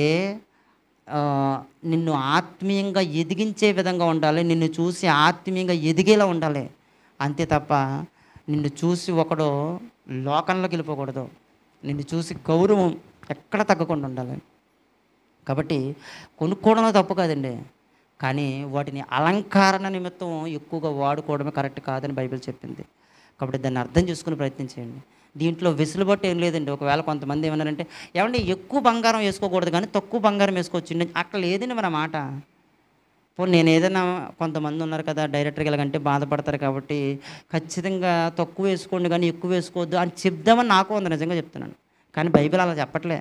నిన్ను ఆత్మీయంగా ఎదిగించే విధంగా ఉండాలి, నిన్ను చూసి ఆత్మీయంగా ఎదిగేలా ఉండాలి. అంతే తప్ప నిన్ను చూసి ఒకడు లోకంలోకి వెళ్ళిపోకూడదు. నిన్ను చూసి గౌరవం ఎక్కడ తగ్గకుండా ఉండాలి. కాబట్టి కొనుక్కోవడంలో తప్పు కాదండి, కానీ వాటిని అలంకరణ నిమిత్తం ఎక్కువగా వాడుకోవడమే కరెక్ట్ కాదని బైబిల్ చెప్పింది. కాబట్టి దాన్ని అర్థం చేసుకుని ప్రయత్నించేయండి. దీంట్లో వెసులుబాటు ఏం లేదండి. ఒకవేళ కొంతమంది ఏమన్నారంటే, ఏమంటే ఎక్కువ బంగారం వేసుకోకూడదు కానీ తక్కువ బంగారం వేసుకోవచ్చు, అక్కడ లేదండి మన మాట. పోనీ నేను ఏదైనా, కొంతమంది ఉన్నారు కదా డైరెక్టర్గా ఇలాగంటే బాధపడతారు కాబట్టి ఖచ్చితంగా తక్కువ వేసుకోండి కానీ ఎక్కువ వేసుకోవద్దు అని చెప్దామని నాకు ఉంది, నిజంగా చెప్తున్నాను. కానీ బైబిల్ అలా చెప్పట్లే.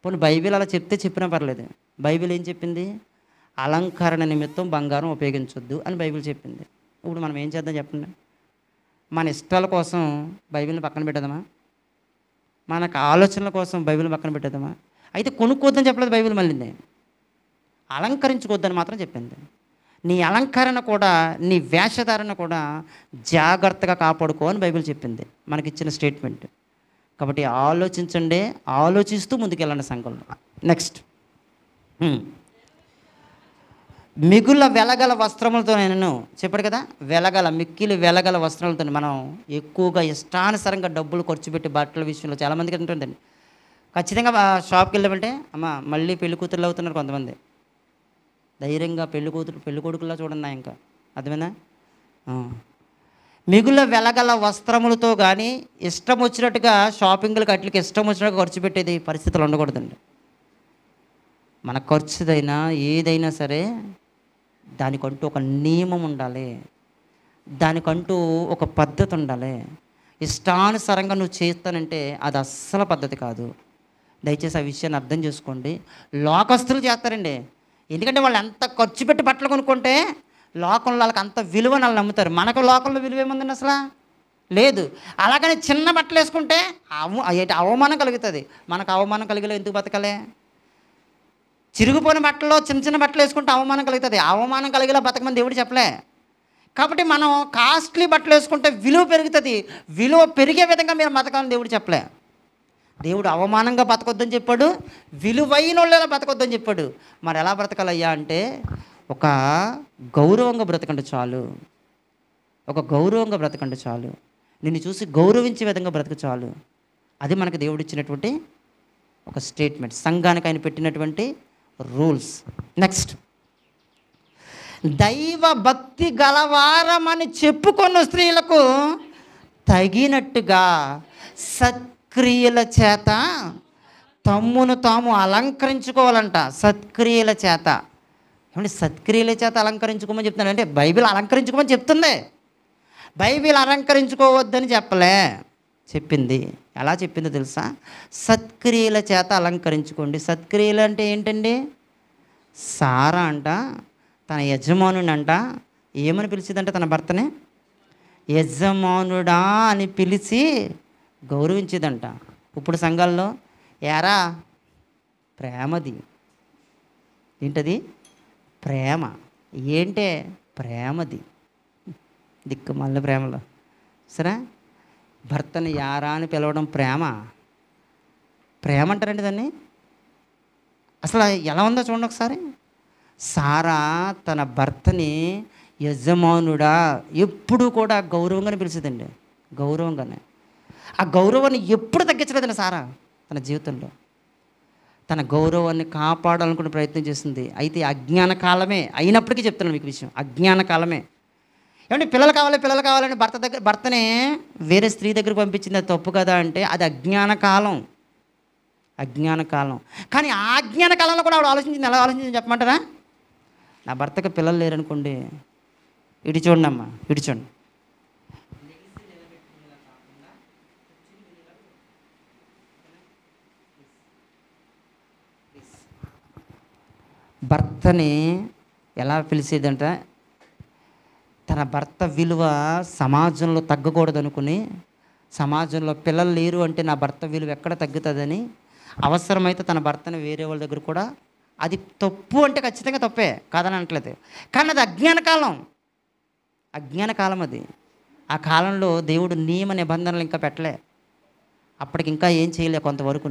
పోనీ బైబిల్ అలా చెప్తే చెప్పినా పర్లేదు. బైబిల్ ఏం చెప్పింది? అలంకరణ నిమిత్తం బంగారం ఉపయోగించొద్దు అని బైబిల్ చెప్పింది. ఇప్పుడు మనం ఏం చేద్దాం చెప్పండి? మన ఇష్టాల కోసం బైబిల్ని పక్కన పెట్టేద్దామా? మనకు ఆలోచనల కోసం బైబిల్ని పక్కన పెట్టేద్దామా? అయితే కొనుక్కోద్దని చెప్పలేదు బైబిల్, మళ్ళీ అలంకరించుకోవద్దని మాత్రం చెప్పింది. నీ అలంకరణ కూడా, నీ వేషధారణ కూడా జాగ్రత్తగా కాపాడుకో అని బైబిల్ చెప్పింది, మనకిచ్చిన స్టేట్మెంట్. కాబట్టి ఆలోచించండి, ఆలోచిస్తూ ముందుకెళ్ళండి సంఘంలో. నెక్స్ట్, మిగుల వెలగల వస్త్రములతో, నేను చెప్పాడు కదా, మిక్కిలి వెలగల వస్త్రాలతో. మనం ఎక్కువగా ఇష్టానుసారంగా డబ్బులు ఖర్చు పెట్టి బట్టల విషయంలో చాలామందికి ఉంటుందండి. ఖచ్చితంగా షాప్కి వెళ్ళామంటే, అమ్మ మళ్ళీ పెళ్లి కూతురులు అవుతున్నారు కొంతమంది, ధైర్యంగా పెళ్లి కొడుకులా చూడండి ఇంకా, అర్థమైందా? మిగుల వెలగల వస్త్రములతో కానీ ఇష్టం వచ్చినట్టుగా షాపింగ్లకు అట్లకి ఇష్టం వచ్చినట్టుగా ఖర్చు పెట్టేది పరిస్థితులు ఉండకూడదండి. మన ఖర్చుదైనా ఏదైనా సరే దానికంటూ ఒక నియమం ఉండాలి, దానికంటూ ఒక పద్ధతి ఉండాలి. ఇష్టానుసారంగా నువ్వు చేస్తానంటే అది అస్సలు పద్ధతి కాదు. దయచేసి ఆ విషయాన్ని అర్థం చేసుకోండి. లోకస్తులు చేస్తారండి, ఎందుకంటే వాళ్ళు ఎంత ఖర్చు పెట్టి బట్టలు కొనుక్కుంటే లోకంలో వాళ్ళకి అంత విలువని వాళ్ళు నమ్ముతారు. మనకు లోకంలో విలువ ఏముందండి అసలు? లేదు. అలాగని చిన్న బట్టలు వేసుకుంటే అవమానం కలుగుతుంది. మనకు అవమానం కలిగేలా ఎందుకు బతకలే? చిరిగిపోయిన బట్టల్లో చిన్న చిన్న బట్టలు వేసుకుంటే అవమానం కలుగుతుంది. అవమానం కలిగేలా బతకమని దేవుడు చెప్పలే. కాబట్టి మనం కాస్ట్లీ బట్టలు వేసుకుంటే విలువ పెరుగుతుంది. విలువ పెరిగే విధంగా మీరు బతకాలని దేవుడు చెప్పలే. దేవుడు అవమానంగా బతకొద్దని చెప్పాడు, విలువైన వాళ్ళలా బతకొద్దని చెప్పాడు. మరి ఎలా బ్రతకాలయ్యా అంటే, ఒక గౌరవంగా బ్రతకండి చాలు, ఒక గౌరవంగా బ్రతకండి చాలు, నిన్ను చూసి గౌరవించే విధంగా బ్రతక చాలు. అది మనకు దేవుడు ఇచ్చినటువంటి ఒక స్టేట్మెంట్, సంఘానికి ఆయన పెట్టినటువంటి రూల్స్. నెక్స్ట్, దైవ భక్తి గలవారమని చెప్పుకున్న స్త్రీలకు తగినట్టుగా సత్క్రియల చేత తమ్మును తాము అలంకరించుకోవాలంట. సత్క్రియల చేత. ఏమంటే సత్క్రియల చేత అలంకరించుకోమని చెప్తున్నాడు అంటే బైబిల్ అలంకరించుకోమని చెప్తుంది. బైబిల్ అలంకరించుకోవద్దని చెప్పలే, చెప్పింది. ఎలా చెప్పిందో తెలుసా? సత్క్రియల చేత అలంకరించుకోండి. సత్క్రియలు అంటే ఏంటండి? సారా అంట తన యజమానుని అంట ఏమని పిలిచిందంటే, తన భర్తని యజమానుడా అని పిలిచి గౌరవించేదంట. ఇప్పుడు సంఘాల్లో యారా ప్రేమది ఏంటది? ప్రేమ. ఏంటే ప్రేమది? దిక్కు మళ్ళీ ప్రేమలో సరే, భర్తని యారా అని పిలవడం ప్రేమ? ప్రేమ అంటారండి దాన్ని. అసలు ఎలా ఉందో చూడండి ఒకసారి. సారా తన భర్తని యజమానుడా ఎప్పుడు కూడా గౌరవంగానే పిలిచేదండి, గౌరవంగానే. ఆ గౌరవాన్ని ఎప్పుడు తగ్గించలేదండి సారా తన జీవితంలో. తన గౌరవాన్ని కాపాడాలనుకునే ప్రయత్నం చేసింది. అయితే అజ్ఞాన కాలమే అయినప్పటికీ చెప్తున్నాను మీకు విషయం, అజ్ఞాన కాలమే. ఏమంటే పిల్లలు కావాలని భర్తనే వేరే స్త్రీ దగ్గర పంపించింది, అది తప్పు కదా అంటే అది అజ్ఞాన కాలం, అజ్ఞాన కాలం. కానీ ఆ అజ్ఞాన కాలంలో కూడా ఆవిడ ఆలోచించింది. ఎలా ఆలోచించింది చెప్పమంటారా? నా భర్తకు పిల్లలు లేరనుకోండి, ఇటు చూడండి అమ్మా, ఇటు చూడండి, భర్తని ఎలా పిలిచేదంట, తన భర్త విలువ సమాజంలో తగ్గకూడదు అనుకుని, సమాజంలో పిల్లలు లేరు అంటే నా భర్త విలువ ఎక్కడ తగ్గుతుందని అవసరమైతే తన భర్తని వేరే వాళ్ళ దగ్గర కూడా, అది తప్పు అంటే ఖచ్చితంగా తప్పే కాదని అనట్లేదు, కానీ అది అజ్ఞాన కాలం అది. ఆ కాలంలో దేవుడు నియమ నిబంధనలు ఇంకా పెట్టలే, అప్పటికి ఇంకా ఏం చేయలే కొంతవరకు.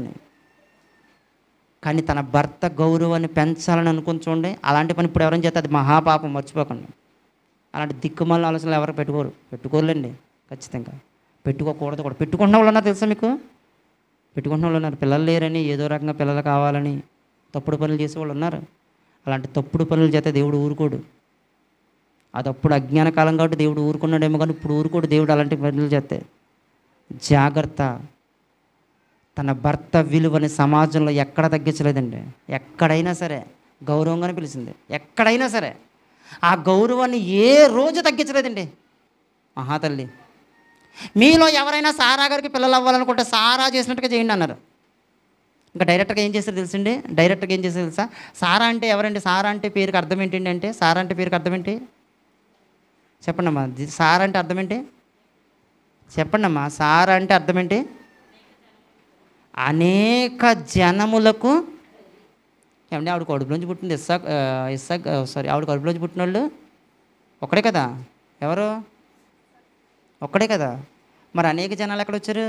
కానీ తన భర్త గౌరవాన్ని పెంచాలని అనుకుని చూడండి, అలాంటి పని ఇప్పుడు ఎవరైనా చేస్తే అది మహాపాపం, మర్చిపోకండి. అలాంటి దిక్కుమాలిన ఆలోచనలు ఎవరు పెట్టుకోలేండి, ఖచ్చితంగా పెట్టుకోకూడదు కూడా. పెట్టుకుంటున్న వాళ్ళు ఉన్నారు తెలుసా మీకు, పెట్టుకుంటున్న వాళ్ళు ఉన్నారు. పిల్లలు లేరని ఏదో రకంగా పిల్లలు కావాలని తప్పుడు పనులు చేసేవాళ్ళు ఉన్నారు. అలాంటి తప్పుడు పనులు చేస్తే దేవుడు ఊరుకోడు. అది అప్పుడు అజ్ఞాన కాలం కాబట్టి దేవుడు ఊరుకున్నాడేమో, కానీ ఇప్పుడు ఊరుకోడు దేవుడు అలాంటి పనులు చేస్తే. జాగ్రత్త. తన భర్త విలువని సమాజంలో ఎక్కడ తగ్గించలేదండి. ఎక్కడైనా సరే గౌరవంగానే పిలిచింది, ఎక్కడైనా సరే ఆ గౌరవాన్ని ఏ రోజు తగ్గించలేదండి మహాతల్లి. మీలో ఎవరైనా సారా గారికి పిల్లలు అవ్వాలనుకుంటే సారా చేసినట్టుగా చేయండి అన్నారు. ఇంకా డైరెక్ట్గా ఏం చేశారు తెలుసండి, డైరెక్ట్గా ఏం చేశారు తెలుసా? సారా అంటే ఎవరండి? సారా అంటే పేరుకి అర్థం ఏంటండి అంటే, సారా అంటే పేరుకి అర్థం ఏంటి చెప్పండి అమ్మా. సారా అంటే అర్థం ఏంటి చెప్పండి అమ్మా. సారా అంటే అర్థం ఏంటి? అనేక జనములకు. ఏమంటే ఆవిడ కడుపులోంచి పుట్టింది ఆవిడ కడుపులోంచి పుట్టిన వాళ్ళు ఒక్కడే కదా, ఎవరు ఒక్కడే కదా. మరి అనేక జనాలు ఎక్కడ వచ్చారు?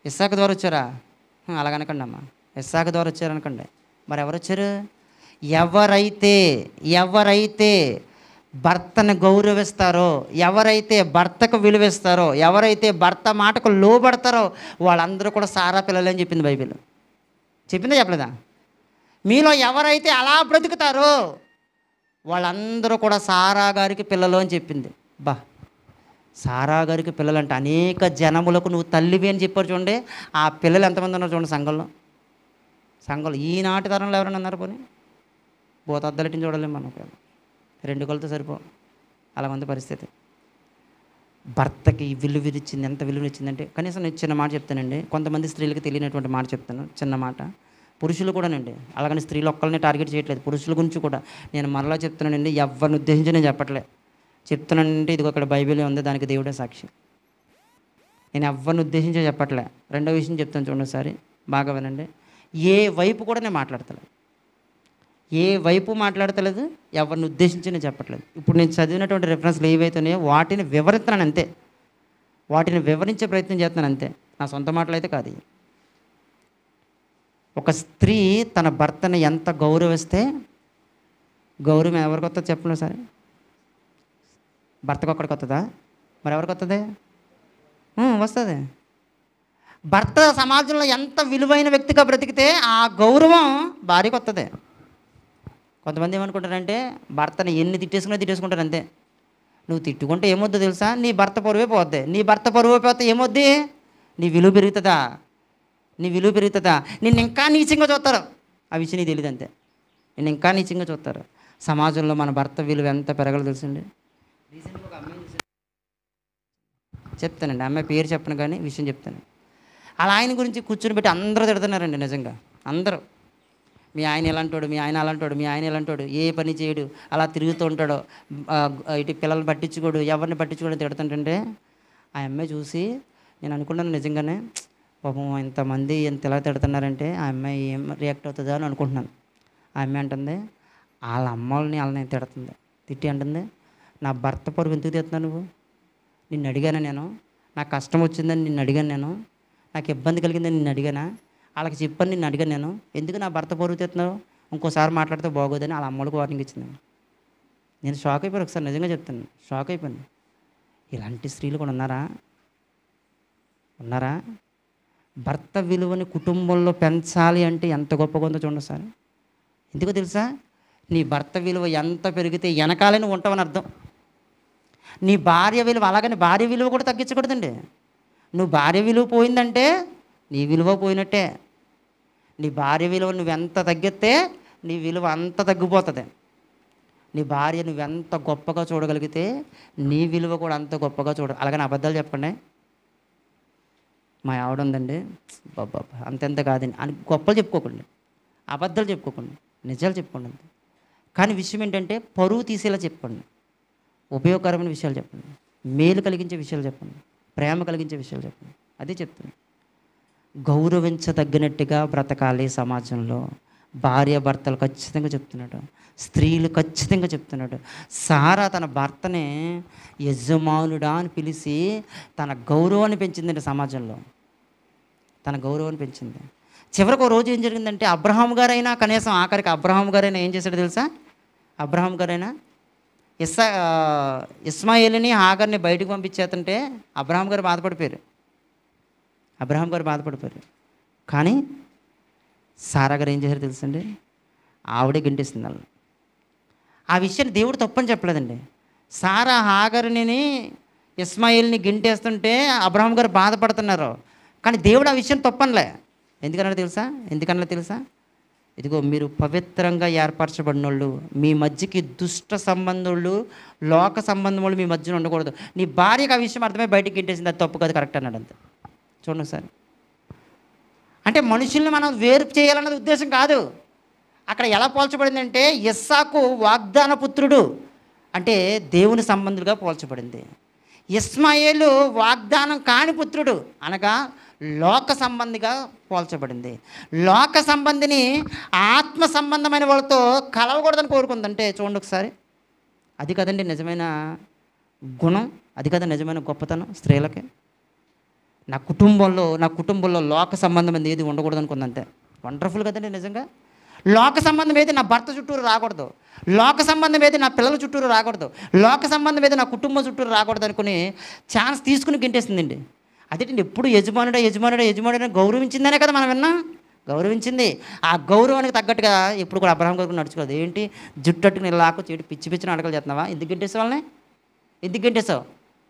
ఇస్సాకు ద్వారా వచ్చారా? అలాగనకండి అమ్మా, ఇస్సాకు ద్వారా వచ్చారనకండి. మరి ఎవరు వచ్చారు? ఎవరైతే భర్తను గౌరవిస్తారో, ఎవరైతే భర్తకు విలువిస్తారో, ఎవరైతే భర్త మాటకు లోబడతారో వాళ్ళందరూ కూడా సారా పిల్లలు అని చెప్పింది బైబిల్. చెప్పిందా చెప్పలేదా? మీలో ఎవరైతే అలా బ్రతుకుతారో వాళ్ళందరూ కూడా సారా గారికి పిల్లలు అని చెప్పింది. సారా గారికి పిల్లలు అంటే అనేక జనములకు నువ్వు తల్లివి అని చెప్పారు చూడండి. ఆ పిల్లలు ఎంతమంది ఉన్నారు చూడండి సంఘంలో. ఈనాటి తరంలో ఎవరైనా ఉన్నారు? పోనీ భూతద్దలటిని చూడలేము మనకు, 2 కళ్ళతో సరిపో, అలా ఉంది పరిస్థితి. భర్తకి విలువిచ్చింది, ఎంత విలువనిచ్చిందంటే, కనీసం నేను చిన్న మాట చెప్తానండి, కొంతమంది స్త్రీలకు తెలియనటువంటి మాట చెప్తాను, చిన్న మాట. పురుషులు కూడానండి, అలాగని స్త్రీలు ఒక్కరిని టార్గెట్ చేయట్లేదు, పురుషుల గురించి కూడా నేను మరలా చెప్తున్నానండి. ఎవరిని ఉద్దేశించి నేను చెప్తున్నానంటే ఇది అక్కడ బైబిల్ ఉంది, దానికి దేవుడే సాక్షి. నేను ఎవరిని ఉద్దేశించి చెప్పట్లే. రెండో విషయం చెప్తాను చూడండి ఒకసారి, బాగా వినండి. ఏ వైపు కూడా నేను మాట్లాడతలేదు, ఎవరిని ఉద్దేశించి నేను చెప్పట్లేదు. ఇప్పుడు నేను చదివినటువంటి రెఫరెన్స్లు ఏవైతున్నాయో వాటిని వివరిస్తున్నాను అంతే, వాటిని వివరించే ప్రయత్నం చేస్తున్నాను అంతే, నా సొంత మాటలు అయితే కాదు. ఒక స్త్రీ తన భర్తను ఎంత గౌరవిస్తే, గౌరవం ఎవరికి వస్తుందో చెప్పండి సరే. భర్తకు ఒక్కడికి వస్తుందా? మరి ఎవరికి వస్తుంది? వస్తుంది. భర్త సమాజంలో ఎంత విలువైన వ్యక్తిగా బ్రతికితే ఆ గౌరవం భార్యకు వస్తుంది. కొంతమంది ఏమనుకుంటారంటే భర్తని ఎన్ని తిట్టేసుకుంటారు అంతే. నువ్వు తిట్టుకుంటే ఏమొద్దు తెలుసా? నీ భర్త పరువే పోద్ది. నీ భర్త పరువే పోతే ఏమొద్ది? నీ విలువ పెరుగుతుందా? నిన్ను ఇంకా నీచంగా చూస్తారు. ఆ విషయం నీకు తెలియదు అంతే, నిన్ను ఇంకా నీచంగా చూస్తారు. సమాజంలో మన భర్త విలువ ఎంత పెరగలో తెలుసండి. రీసెంట్గా ఒక అమ్మాయి చెప్తానండి, అమ్మాయి పేరు చెప్పను కానీ విషయం చెప్తాను. అలా ఆయన గురించి కూర్చొని పెట్టి అందరూ తిడుతున్నారండి. నిజంగా అందరూ, మీ ఆయన ఎలాంటోడు, మీ ఆయన ఎలాంటోడు, ఏ పని చేయడు, అలా తిరుగుతూ ఉంటాడో, ఇటు పిల్లల్ని పట్టించుకోడు, ఎవరిని పట్టించుకోడు తిడుతుంటే ఆ అమ్మాయి చూసి నేను అనుకున్నాను నిజంగానే, పాపం ఇంతమంది ఎంత ఎలా తిడుతున్నారంటే ఆ అమ్మాయి ఏం రియాక్ట్ అవుతుందా అని అనుకుంటున్నాను. ఆ అమ్మాయి అంటుంది, వాళ్ళ వాళ్ళని తిడుతుంది, తిట్టి అంటుంది, నా భర్త పరువు ఎందుకు తిడుతున్నావు నువ్వు? నిన్ను అడిగాను నేను, నాకు కష్టం వచ్చిందని నిన్ను అడిగాను నేను, నాకు ఇబ్బంది కలిగిందని నిన్ను అడిగానా? వాళ్ళకి చెప్పని నిన్ను అడిగాను నేను, ఎందుకు నా భర్త పరువు తెస్తున్నావు? ఇంకోసారి మాట్లాడితే బాగోదని వాళ్ళ అమ్మలకు వార్నింగ్ ఇచ్చింది. నేను షాక్ అయిపోయాను, ఒకసారి నిజంగా చెప్తాను, షాక్ అయిపోయాను. ఇలాంటి స్త్రీలు కూడా ఉన్నారా? భర్త విలువని కుటుంబంలో పెంచాలి అంటే ఎంత గొప్పగా ఉందో చూడండి సార్. ఎందుకో తెలుసా? నీ భర్త విలువ ఎంత పెరిగితే వెనకాలే నువ్వు ఉంటావని అర్థం. నీ భార్య విలువ, అలాగని భార్య విలువ కూడా తగ్గించకూడదండి. నువ్వు భార్య విలువ పోయిందంటే నీ విలువ పోయినట్టే. నీ భార్య విలువ నువ్వెంత తగ్గితే నీ విలువ అంత తగ్గిపోతుంది. నీ భార్య నువ్వెంత గొప్పగా చూడగలిగితే నీ విలువ కూడా అంత గొప్పగా అలాగని అబద్ధాలు చెప్పండి. మా ఆవిడ ఉందండి, బాబా అంతెంత కాదండి అని గొప్పలు చెప్పుకోకండి. అబద్ధాలు చెప్పుకోకండి, నిజాలు చెప్పుకోండి అంతే. కానీ విషయం ఏంటంటే పరువు తీసేలా చెప్పుకోండి, ఉపయోగకరమైన విషయాలు చెప్పండి, మేలు కలిగించే విషయాలు చెప్పండి, ప్రేమ కలిగించే విషయాలు చెప్పండి. అదే చెప్తున్నాను. గౌరవించదగినట్టుగా బ్రతకాలి సమాజంలో. భార్య భర్తలు ఖచ్చితంగా చెప్తున్నాడు, స్త్రీలు ఖచ్చితంగా చెప్తున్నాడు. సారా తన భర్తనే యజమానుడా అని పిలిచి తన గౌరవాన్ని పెంచిందండి సమాజంలో, తన గౌరవాన్ని పెంచింది. చివరికి ఒక రోజు ఏం జరిగిందంటే అబ్రహాం గారైనా, కనీసం ఆఖరికి అబ్రహాం గారైనా ఏం చేశాడు తెలుసా? అబ్రహాం గారైనా ఇస్మాయిల్ని హాగర్ని బయటకు పంపించేస్తుంటే అబ్రహాం గారు బాధపడిపోయారు. కానీ సారా గారు ఏం చేశారు తెలుసండి? ఆవిడే గంటేసింది వాళ్ళు. ఆ విషయాన్ని దేవుడు తప్పని చెప్పలేదండి. సారా హాగర్ని ఇస్మాయిల్ని గింటేస్తుంటే అబ్రహాం గారు బాధపడుతున్నారు, కానీ దేవుడు ఆ విషయం తప్పనిలే. ఎందుకన్నా తెలుసా? ఇదిగో మీరు పవిత్రంగా ఏర్పరచబడిన వాళ్ళు, మీ మధ్యకి దుష్ట సంబంధులు, లోక సంబంధం వాళ్ళు మీ మధ్యన ఉండకూడదు. నీ భార్యకు ఆ విషయం అర్థమై బయటికి గింటేసింది, అది తప్పు కాదు, కరెక్ట్ అన్నాడు అంతే. చూడండి ఒకసారి. అంటే మనుషుల్ని మనం వేరు చేయాలన్నది ఉద్దేశం కాదు. అక్కడ ఎలా పోల్చబడిందంటే ఇస్సాకు వాగ్దాన పుత్రుడు అంటే దేవుని సంబంధులుగా పోల్చబడింది. ఇస్మాయేలు వాగ్దానం కాని పుత్రుడు అనగా లోక సంబంధిగా పోల్చబడింది. లోక సంబంధిని ఆత్మ సంబంధమైన వాళ్ళతో కలవకూడదని కోరుకుందంటే చూడండి ఒకసారి. అది కదండి నిజమైన గుణం, అది కదా నిజమైన గొప్పతనం స్త్రీలకి. నా కుటుంబంలో లోక సంబంధం ఏది ఉండకూడదు అనుకుందంటే వండర్ఫుల్ కదండి నిజంగా. లోక సంబంధం ఏది నా భర్త చుట్టూరు రాకూడదు, లోక సంబంధం ఏది నా పిల్లల చుట్టూరు రాకూడదు, లోక సంబంధం ఏది నా కుటుంబం చుట్టూరు రాకూడదు అనుకుని ఛాన్స్ తీసుకుని గింటేసిందండి. అదేంటండి ఎప్పుడు యజమానుడే గౌరవించిందనే కదా మనం విన్నాం. గౌరవించింది. ఆ గౌరవానికి తగ్గట్టుగా ఎప్పుడు కూడా అబ్రహాం గారు నడుచుకోలేదు. ఏంటి జుట్టట్టుకుని లాకు చేటి పిచ్చి నాటకాలు చేస్తున్నావా? ఎందుకు గింటేసావు వాళ్ళని? ఎందుకు గింటేసావు?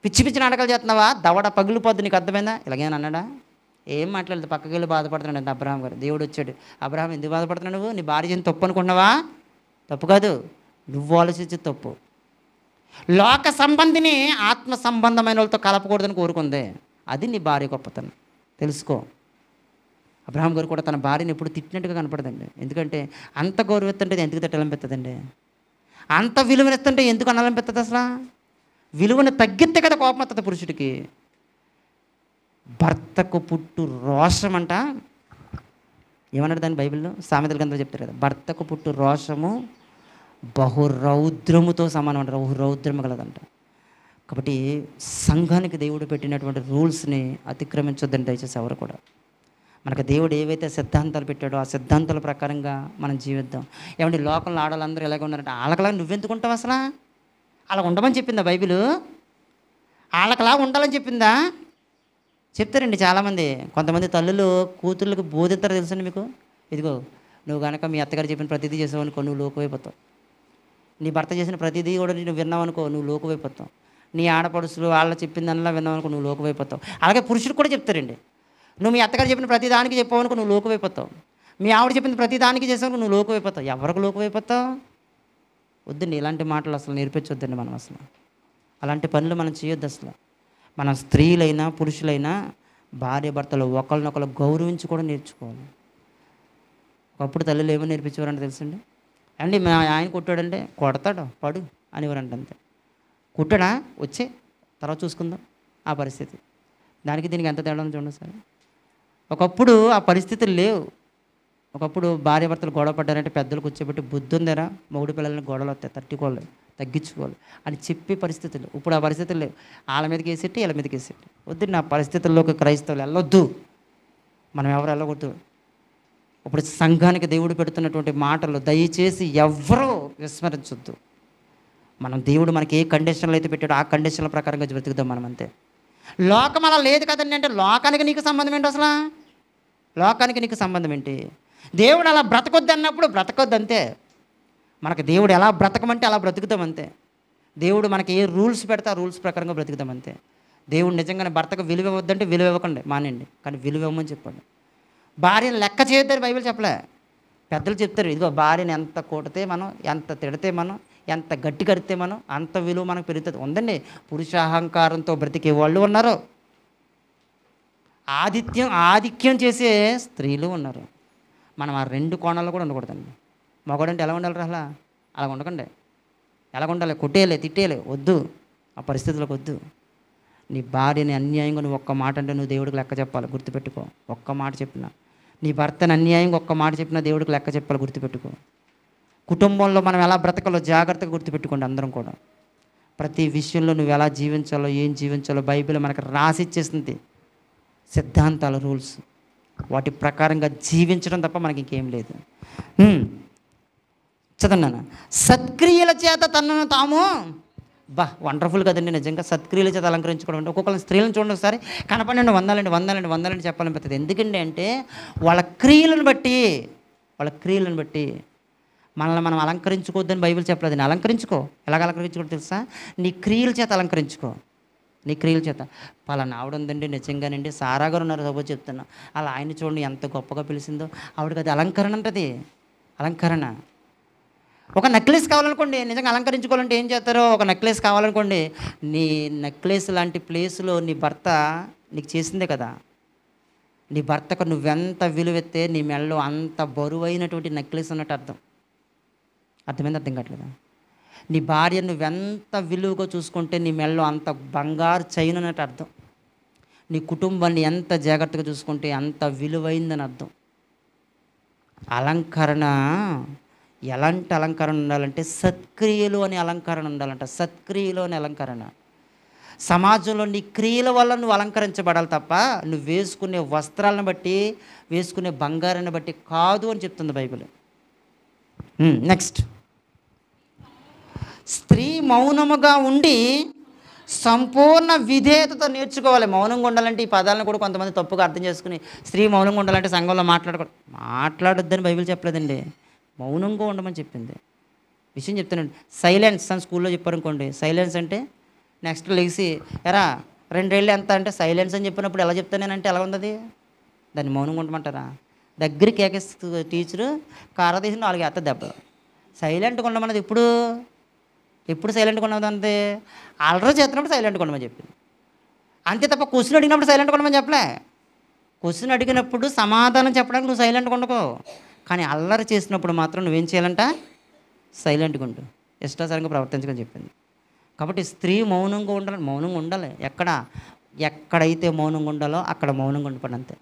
పిచ్చి నాటకాలు చేస్తున్నావా? దవడ పగిలిపోద్ది, నీకు అర్థమైందా? ఇలాగేనా అన్నాడా? ఏం మాట్లాడలేదు, పక్కకి వెళ్ళి బాధపడుతున్నాడు అంత అబ్రహాం గారు. దేవుడు వచ్చాడు, అబ్రహాం ఎందుకు బాధపడుతున్నావు? నువ్వు నీ భార్య చేసిన తప్పు అనుకున్నావా? తప్పు కాదు, నువ్వు ఆలోచించే తప్పు. లోక సంబంధిని ఆత్మ సంబంధమైన వాళ్ళతో కలపకూడదని కోరుకుంది. అది నీ భార్య గొప్పతనం, తెలుసుకో. అబ్రహాం గారు కూడా తన భార్యని ఎప్పుడు తిట్టినట్టుగా కనపడదండి. ఎందుకంటే అంత గౌరవిస్తుంటే ఎందుకు తిట్టాలనిపిస్తుందండి? అంత విలువనిస్తుంటే ఎందుకు అనాలనిపిస్తుంది? అసలు విలువను తగ్గితే కదా కోపం వస్తుంది పురుషుడికి. భర్తకు పుట్టు రోషం అంట. ఏమన్నాడు దాన్ని బైబిల్లో? సామెతల గ్రంథంలో చెప్తారు కదా, భర్తకు పుట్టు రోషము బహురౌద్రముతో సమానం అంటారు, బహురౌద్రము కలదంట. కాబట్టి సంఘానికి దేవుడు పెట్టినటువంటి రూల్స్ని అతిక్రమించొద్దని దయచేసి ఎవరు కూడా. మనకు దేవుడు ఏవైతే సిద్ధాంతాలు పెట్టాడో ఆ సిద్ధాంతాల ప్రకారంగా మనం జీవిద్దాం. ఏమంటే లోకంలో ఆడవాళ్ళందరూ ఎలాగ ఉన్నారంటే వాళ్ళకలా నువ్వెందుకుంటావు? అసలు అలా ఉండమని చెప్పిందా బైబిల్? వాళ్ళకలా ఉండాలని చెప్పిందా? చెప్తారండి చాలామంది. కొంతమంది తల్లులు కూతుర్లకు బోధిస్తారు తెలుసండి మీకు. ఇదిగో నువ్వు కనుక మీ అత్తగారు చెప్పిన ప్రతిదీ చేసావు అనుకో, నువ్వు లోకువైపోతావు. నీ భర్త చేసిన ప్రతిదీ కూడా నువ్వు విన్నావు అనుకో, నువ్వు లోకువైపోతావు. నీ ఆడపడుసులు వాళ్ళ చెప్పిందల్లా విన్నావు అనుకో, నువ్వు లోకువైపోతావు. అలాగే పురుషుడు కూడా చెప్తారండి, నువ్వు మీ అత్తగారు చెప్పిన ప్రతి దానికి చెప్పావు అనుకో, నువ్వు లోకువైపోతావు. మీ ఆవిడ చెప్పింది ప్రతి దానికి చేసావు, నువ్వు లోకువైపోతావు. ఎవరికి లోకువైపోతావు? వద్దండి, ఇలాంటి మాటలు అసలు నేర్పించొద్దండి. మనం అసలు అలాంటి పనులు మనం చేయొద్దు. అసలు మన స్త్రీలైనా పురుషులైనా భార్య భర్తలు ఒకరినొకరు గౌరవించి కూడా నేర్చుకోవాలి. ఒకప్పుడు తల్లులు ఏమో నేర్పించేవారంటే తెలుసండి, అండి మా ఆయన కొట్టాడంటే కొడతాడు పడు అనేవారంట. అంతే. కుట్టడా వచ్చే తర్వాత చూసుకుందాం ఆ పరిస్థితి. దానికి దీనికి ఎంత తేడా చూడండి సార్. ఒకప్పుడు ఆ పరిస్థితులు లేవు. ఒకప్పుడు భార్య భర్తలు గొడవ పడ్డారంటే పెద్దలు కూర్చోబెట్టి బుద్ధి ఉందేరా, మొగుడు పిల్లల్ని గొడవలు వస్తాయి తట్టుకోవాలి, తగ్గించుకోవాలి అని చెప్పే పరిస్థితులు. ఇప్పుడు ఆ పరిస్థితులు లేవు. వాళ్ళ మీదకి వేసేట్టి వీళ్ళ మీదకి వేసేట్టి. వద్దు, నా పరిస్థితుల్లోకి క్రైస్తవులు వెళ్ళొద్దు, మనం ఎవరు వెళ్ళకూడదు. ఇప్పుడు సంఘానికి దేవుడు పెడుతున్నటువంటి మాటలు దయచేసి ఎవరూ విస్మరించొద్దు. మనం దేవుడు మనకి ఏ కండిషన్లు అయితే పెట్టాడో ఆ కండిషన్ల ప్రకారంగా బ్రతుకుదాం మనం అంతే. లోకం అలా లేదు కదండి. అంటే లోకానికి నీకు సంబంధం ఏంటి? అసలు లోకానికి నీకు సంబంధం ఏంటి? దేవుడు అలా బ్రతకొద్దు అన్నప్పుడు బ్రతకొద్దు అంతే. మనకు దేవుడు ఎలా బ్రతకమంటే అలా బ్రతుకుతాం అంతే. దేవుడు మనకి ఏ రూల్స్ పెడితే ఆ రూల్స్ ప్రకారంగా బ్రతుకుతాం అంతే. దేవుడు నిజంగానే భర్తకు విలువ ఇవ్వద్దంటే విలువ ఇవ్వకండి, మానేయండి. కానీ విలువ ఇవ్వమని చెప్పండి. భార్యను లెక్క చేయొద్దని బైబిల్ చెప్పలే. పెద్దలు చెప్తారు, ఇదిగో భార్యను ఎంత కొడితే మనం, ఎంత తిడితే మనం, ఎంత గట్టి కడితే మనం అంత విలువ మనకు పెరుగుతుంది. ఉందండి, పురుషాహంకారంతో బ్రతికే వాళ్ళు ఉన్నారు, ఆధిక్యం చేసే స్త్రీలు ఉన్నారు. మనం ఆ రెండు కోణాల్లో కూడా ఉండకూడదండి. మగవాడంటే ఎలా ఉండాలి అలా అలా ఉండకండి. ఎలాగ ఉండాలి? కొట్టేయలే, తిట్టేయలే, వద్దు. ఆ పరిస్థితులకు వద్దు. నీ భార్యని అన్యాయంగా నువ్వు ఒక్క మాట అంటే నువ్వు దేవుడికి లెక్క చెప్పాలి, గుర్తుపెట్టుకో. ఒక్క మాట చెప్పినా, నీ భర్తను అన్యాయంగా ఒక్క మాట చెప్పినా దేవుడికి లెక్క చెప్పాలి, గుర్తుపెట్టుకో. కుటుంబంలో మనం ఎలా బ్రతకాలో జాగ్రత్తగా గుర్తుపెట్టుకోండి. అందరం కూడా ప్రతి విషయంలో నువ్వు ఎలా జీవించాలో, ఏం జీవించాలో బైబిల్ మనకు రాసిచ్చేసింది. సిద్ధాంతాల రూల్స్, వాటి ప్రకారంగా జీవించడం తప్ప మనకి ఇంకేం లేదు. చదవన్నాను. సత్క్రియల చేత తనను తాము వండర్ఫుల్ కదండి నిజంగా. సత్క్రియల చేత అలంకరించుకోవడం అంటే ఒక్కొక్కరు స్త్రీలను చూడండి ఒకసారి, కనపడండి వందాలండి చెప్పాలనిపిస్తుంది. ఎందుకంటే అంటే వాళ్ళ క్రియలను బట్టి మనల్ని మనం అలంకరించుకోవద్దని బైబిల్ చెప్పలేదు. నేను అలంకరించుకో. ఎలాగ అలంకరించుకోవడం తెలుసా? నీ క్రియల చేత అలంకరించుకో. నీ క్రియల చేత. పలానా ఆవిడ ఉందండి నిజంగానండి, సారా గారు ఉన్నారు సపోజ్ చెప్తున్నా, అలా ఆయన చూడండి ఎంత గొప్పగా పిలిచిందో. ఆవిడకి అది అలంకరణ అంటది, అలంకరణ. ఒక నెక్లెస్ కావాలనుకోండి, నిజంగా అలంకరించుకోవాలంటే ఏం చేస్తారో, ఒక నెక్లెస్ కావాలనుకోండి, నీ నెక్లెస్ లాంటి ప్లేస్లో నీ భర్త నీకు చేసిందే కదా. నీ భర్తకు నువ్వెంత విలువెత్తే నీ మెడలో అంత బరువైనటువంటి నెక్లెస్ ఉన్నట్టు అర్థమైంది? అర్థం కావట్లేదా? నీ భార్య నువ్వెంత విలువగా చూసుకుంటే నీ మెడలో అంత బంగారు చైన్ అన్నట్టు అర్థం. నీ కుటుంబాన్ని ఎంత జాగ్రత్తగా చూసుకుంటే అంత విలువైందని అర్థం. అలంకరణ ఎలాంటి అలంకరణ ఉండాలంటే సత్క్రియలు అనే అలంకరణ ఉండాలంట. సత్క్రియలు అనే అలంకరణ. సమాజంలో నీ క్రియల వల్ల నువ్వు అలంకరించబడాలి తప్ప నువ్వు వేసుకునే వస్త్రాలను బట్టి, వేసుకునే బంగారాన్ని బట్టి కాదు అని చెప్తుంది బైబిల్. నెక్స్ట్, స్త్రీ మౌనముగా ఉండి సంపూర్ణ విధేయతతో నేర్చుకోవాలి. మౌనంగా ఉండాలంటే ఈ పదాలను కూడా కొంతమంది తప్పుగా అర్థం చేసుకుని స్త్రీ మౌనంగా ఉండాలంటే సంఘంలో మాట్లాడొద్దని బైబిల్ చెప్పలేదండి. మౌనంగా ఉండమని చెప్పింది. విషయం చెప్తానండి. సైలెన్స్ అని స్కూల్లో చెప్పారనుకోండి, సైలెన్స్ అంటే నెక్స్ట్ లేచి ఎరా 2 ఏళ్ళు ఎంత అంటే సైలెన్స్ అని చెప్పినప్పుడు ఎలా చెప్తానేనంటే ఎలా ఉంది? దాన్ని మౌనంగా ఉండమంటారా? దగ్గరికి కేకేస్తుంది టీచరు, కారతీసి 4 ఎత్త దెబ్బ. సైలెంట్గా ఉండమన్నది ఎప్పుడు సైలెంట్గా ఉన్నదంతే? అల్లరి చేస్తున్నప్పుడు సైలెంట్గా ఉండమని చెప్పింది అంతే తప్ప క్వశ్చన్ అడిగినప్పుడు సైలెంట్గా ఉండమని చెప్పలే. క్వశ్చన్ అడిగినప్పుడు సమాధానం చెప్పడానికి నువ్వు సైలెంట్గా ఉండకో, కానీ అల్లరి చేసినప్పుడు మాత్రం నువ్వేం చేయాలంట? సైలెంట్గా ఉండు, ఇష్టాసారంగా ప్రవర్తించమని చెప్పింది. కాబట్టి స్త్రీ మౌనంగా ఉండాలి. ఎక్కడైతే మౌనంగా ఉండాలో అక్కడ మౌనంగా ఉండిపోండి అంతే.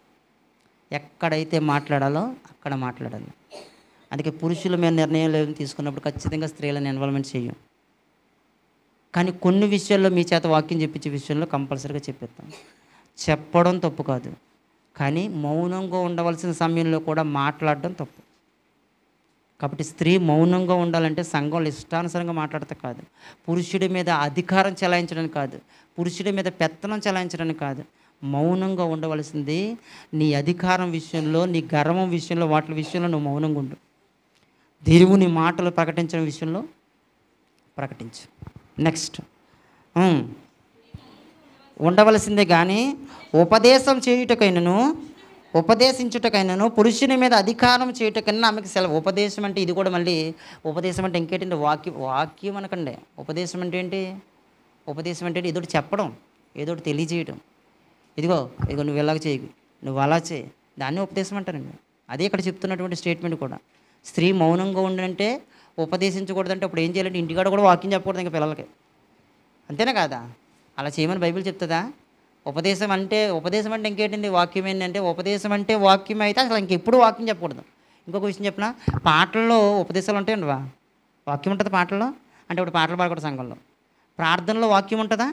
ఎక్కడైతే మాట్లాడాలో అక్కడ మాట్లాడాలి. అందుకే పురుషుల మీద నిర్ణయం లేదు తీసుకున్నప్పుడు ఖచ్చితంగా స్త్రీలను ఇన్వాల్వ్మెంట్ చేయం. కానీ కొన్ని విషయాల్లో మీ చేత వాక్యం చెప్పించే విషయంలో కంపల్సరీగా చెప్పేస్తాం. చెప్పడం తప్పు కాదు, కానీ మౌనంగా ఉండవలసిన సమయంలో కూడా మాట్లాడడం తప్పు. కాబట్టి స్త్రీ మౌనంగా ఉండాలంటే సంఘంలో ఇష్టానుసారంగా మాట్లాడతా కాదు, పురుషుడి మీద అధికారం చెలాయించడానికి కాదు, పురుషుడి మీద పెత్తనం చెలాయించడానికి కాదు. మౌనంగా ఉండవలసింది నీ అధికారం విషయంలో, నీ గర్వం విషయంలో, వాటి విషయంలో నువ్వు మౌనంగా ఉండు. దేవుని మాటలు ప్రకటించడం విషయంలో ప్రకటించు. నెక్స్ట్, ఉండవలసిందే కానీ ఉపదేశించుటకైనను పురుషుని మీద అధికారం చేయుటకైనా ఆమెకు సెలవు. ఉపదేశం అంటే ఇది కూడా మళ్ళీ ఉపదేశం అంటే ఇంకేంటంటే వాక్యం అనకండి. ఉపదేశం అంటే ఏంటి? ఉపదేశం అంటే ఏదోటి చెప్పడం, ఏదోటి తెలియజేయడం. ఇదిగో నువ్వు ఇలాగ చేయి, నువ్వు అలా చేయి, దాన్ని ఉపదేశం అంటారండి. అదే ఇక్కడ చెప్తున్నటువంటి స్టేట్మెంట్ కూడా. స్త్రీ మౌనంగా ఉండంటే ఉపదేశించకూడదంటే అప్పుడు ఏం చేయాలంటే ఇంటికాడ కూడా వాక్యం చెప్పకూడదు ఇంకా పిల్లలకి, అంతేనా కాదా? అలా చేయమని బైబిల్ చెప్తుందా? ఉపదేశం అంటే ఇంకేంటండి? వాక్యం ఏంటంటే ఉపదేశం అంటే వాక్యం అయితే అసలు ఇంకెప్పుడు వాక్యం చెప్పకూడదు. ఇంకొక విషయం చెప్పిన, పాటల్లో ఉపదేశాలు ఉంటాయండి. వాక్యం ఉంటుంది పాటల్లో అంటే ఇప్పుడు పాటలు పాడకూడదు సంఘంలో. ప్రార్థనలో వాక్యం ఉంటుందా?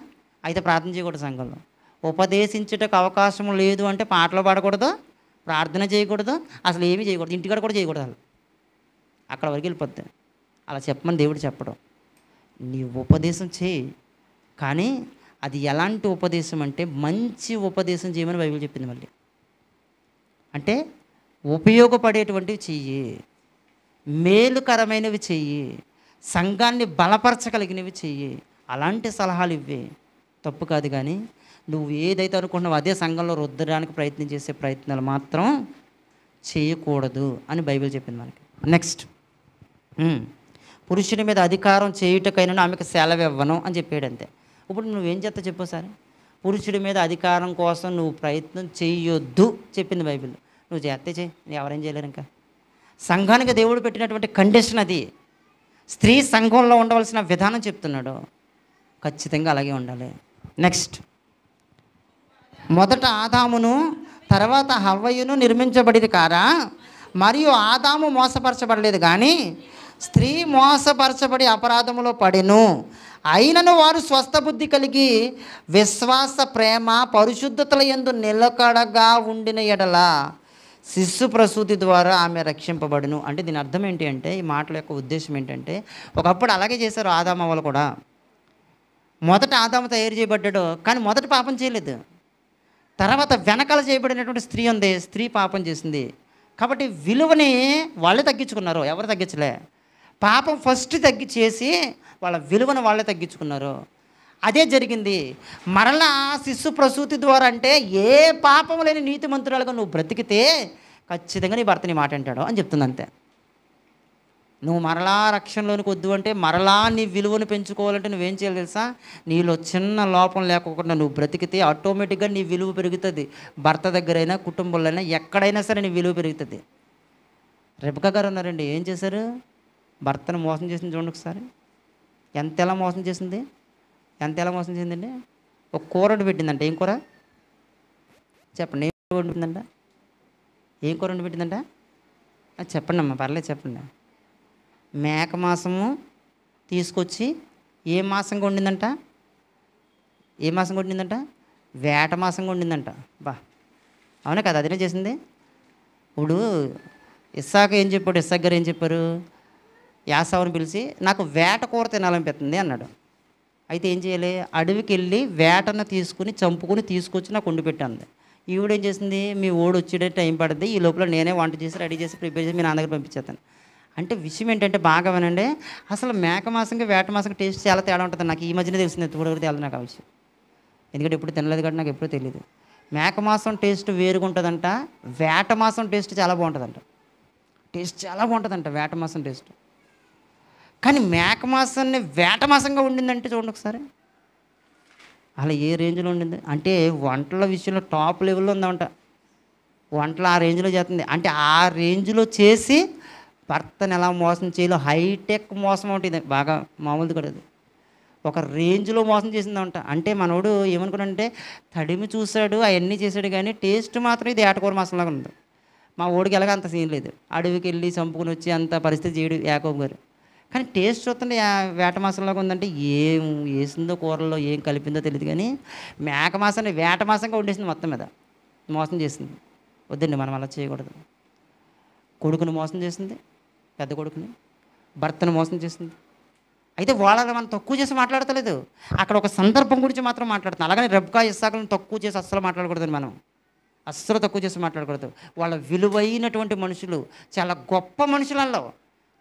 అయితే ప్రార్థన చేయకూడదు సంఘంలో. ఉపదేశించుటకు అవకాశం లేదు అంటే పాటలు పాడకూడదు, ప్రార్థన చేయకూడదు, అసలు ఏమీ చేయకూడదు, ఇంటికాడ కూడా చేయకూడదు. అసలు అక్కడ వరకు వెళ్ళిపోద్ది. అలా చెప్పమని దేవుడు చెప్పడం. నీ ఉపదేశం చేయి, కానీ అది ఎలాంటి ఉపదేశం అంటే మంచి ఉపదేశం చేయమని బైబిల్ చెప్పింది. మళ్ళీ అంటే ఉపయోగపడేటువంటివి చెయ్యి, మేలుకరమైనవి చెయ్యి, సంఘాన్ని బలపరచగలిగినవి చెయ్యి. అలాంటి సలహాలు ఇవ్వే తప్పు కాదు. కానీ నువ్వు ఏదైతే అనుకుంటున్నావు అదే సంఘంలో రుద్దడానికి ప్రయత్నం చేసే ప్రయత్నాలు మాత్రం చేయకూడదు అని బైబిల్ చెప్పింది మనకి. నెక్స్ట్, పురుషుని మీద అధికారం చేయుటకైనా ఆమెకు సెలవు ఇవ్వను అని చెప్పాడు అంతే. ఇప్పుడు నువ్వేం చేస్తా చెప్పు సార్? పురుషుడి మీద అధికారం కోసం నువ్వు ప్రయత్నం చేయొద్దు చెప్పింది బైబిల్. నువ్వు చేస్తే చేయి, ఎవరేం చేయలేరు. ఇంకా సంఘానికి దేవుడు పెట్టినటువంటి కండిషన్ అది. స్త్రీ సంఘంలో ఉండవలసిన విధానం చెప్తున్నాడు. ఖచ్చితంగా అలాగే ఉండాలి. నెక్స్ట్, మొదట ఆదామును తర్వాత హవ్వయును నిర్మించబడిది కారా? మరియు ఆదాము మోసపరచబడలేదు, కానీ స్త్రీ మోసపరచబడి అపరాధములో పడెను. అయినను వారు స్వస్థ బుద్ధి కలిగి విశ్వాస, ప్రేమ, పరిశుద్ధతల యందు నిలకడగా ఉండిన ఎడల శిశు ప్రసూతి ద్వారా ఆమె రక్షింపబడును. అంటే దీని అర్థం ఏంటి అంటే, ఈ మాటల యొక్క ఉద్దేశం ఏంటంటే, ఒకప్పుడు అలాగే చేశారు ఆదాము వాళ్ళు కూడా. మొదట ఆదాము తయారు చేయబడ్డాడు, కానీ మొదట పాపం చేయలేదు. తర్వాత వెనకాల చేయబడినటువంటి స్త్రీ ఉంది, స్త్రీ పాపం చేసింది. కాబట్టి విలువని వాళ్ళే తగ్గించుకున్నారు, ఎవరు తగ్గించలే. పాపం ఫస్ట్ చేసి వాళ్ళ విలువను వాళ్ళే తగ్గించుకున్నారు. అదే జరిగింది. మరలా శిశు ప్రసూతి ద్వారా అంటే ఏ పాపం లేని నీతిమంతురాలుగా నువ్వు బ్రతికితే ఖచ్చితంగా నీ భర్త నీ మాట అంటాడు అని చెప్తుంది. అంతే. నువ్వు మరలా రక్షణలోనికి వద్దు అంటే, మరలా నీ విలువను పెంచుకోవాలంటే నువ్వేం చేయాలి తెలుసా? నీలో చిన్న లోపం లేకుండా నువ్వు బ్రతికితే ఆటోమేటిక్గా నీ విలువ పెరుగుతుంది. భర్త దగ్గరైనా, కుటుంబంలో అయినా, ఎక్కడైనా సరే నీ విలువ పెరుగుతుంది. రెబెకా గారు ఉన్నారండి, ఏం చేశారు? భర్తను మోసం చేసింది చూడండి ఒకసారి. ఎలా మోసం చేసింది? ఎలా మోసం చేసిందండి? ఒక కూర వండి పెట్టిందంట. ఏం కూర చెప్పండి? ఏం కూర వండి పెట్టిందంట? ఏం కూర వండి పెట్టిందంట? చెప్పండి అమ్మా, పర్లేదు చెప్పండి. మేక మాసము తీసుకొచ్చి ఏ మాసంగా వండిందంట? ఏ మాసంగా వండిందంట? వేట మాసంగా వండిందంట. బా, అవునా కదా? అదేనే చేసింది. ఇప్పుడు ఇస్సాకు ఏం చెప్పాడు? ఇస్సాకు గారు ఏం చెప్పారు? యాసావుని పిలిచి నాకు వేట కూర తినాలనిపిస్తుంది అన్నాడు. అయితే ఏం చేయాలి? అడవికి వెళ్ళి వేటను తీసుకుని చంపుకుని తీసుకొచ్చి నాకు వండి పెట్టాను. ఈవిడేం చేసింది? మీ ఓడి వచ్చేటే టైం పడుతుంది, ఈ లోపల నేనే వంట చేసి రెడీ చేసి ప్రిపేర్ చేసి మీ నాన్న దగ్గర పంపించేస్తాను. అంటే విషయం ఏంటంటే, బాగా వినండి, అసలు మేక మాసంగా వేట మాసంగా టేస్ట్ చాలా తేడా ఉంటుంది. నాకు ఈ మధ్యనే తెలిసింది, ఎప్పుడు తెలియదు నాకు ఆ విషయం. ఎందుకంటే ఎప్పుడు తినలేదు కాబట్టి నాకు ఎప్పుడూ తెలియదు. మేక మాసం టేస్ట్ వేరుగా ఉంటుందంట, వేట మాసం టేస్ట్ చాలా బాగుంటుందంట. టేస్ట్ చాలా బాగుంటుందంట వేట మాసం టేస్ట్. కానీ మేక మాసాన్ని వేట మాసంగా ఉండిందంటే చూడండి ఒకసారి, అలా ఏ రేంజ్లో ఉండింది అంటే, వంటల విషయంలో టాప్ లెవెల్లో ఉందంట. వంటలు ఆ రేంజ్లో చేస్తుంది. అంటే ఆ రేంజ్లో చేసి భర్తను ఎలా మోసం చేయాలో హైటెక్ మోసం ఉంటుంది. బాగా మామూలుది కూడా అది. ఒక రేంజ్లో మోసం చేసిందంట. అంటే మనోడు ఏమనుకున్నాడంటే, తడిమి చూశాడు, అవన్నీ చేశాడు, కానీ టేస్ట్ మాత్రం ఇది ఏటకూర మాసంలాగా ఉంది. మా ఓడికి ఎలాగ అంత సీన్ లేదు. అడవికి వెళ్ళి చంపుకొని వచ్చి అంత పరిస్థితి చేయడు యాకోబు గారు. కానీ టేస్ట్ చూస్తుంటే వేట మాసంలాగా ఉందంటే, ఏం వేసిందో కూరలో, ఏం కలిపిందో తెలియదు, కానీ మేక మాసాన్ని వేట మాసంగా వండేసింది మొత్తం మీద. మోసం చేసింది. వద్దండి, మనం అలా చేయకూడదు. కొడుకుని మోసం చేసింది, పెద్ద కొడుకుని, భర్తను మోసం చేసింది. అయితే వాళ్ళని మనం తక్కువ చేసి మాట్లాడతలేదు, అక్కడ ఒక సందర్భం గురించి మాత్రం మాట్లాడుతున్నాం. అలాగని రెబెకా ఇస్సాకులను తక్కువ చేసి అస్సలు మాట్లాడకూడదు. మనం అస్సలు తక్కువ చేసి మాట్లాడకూడదు. వాళ్ళ విలువైనటువంటి మనుషులు, చాలా గొప్ప మనుషులలో,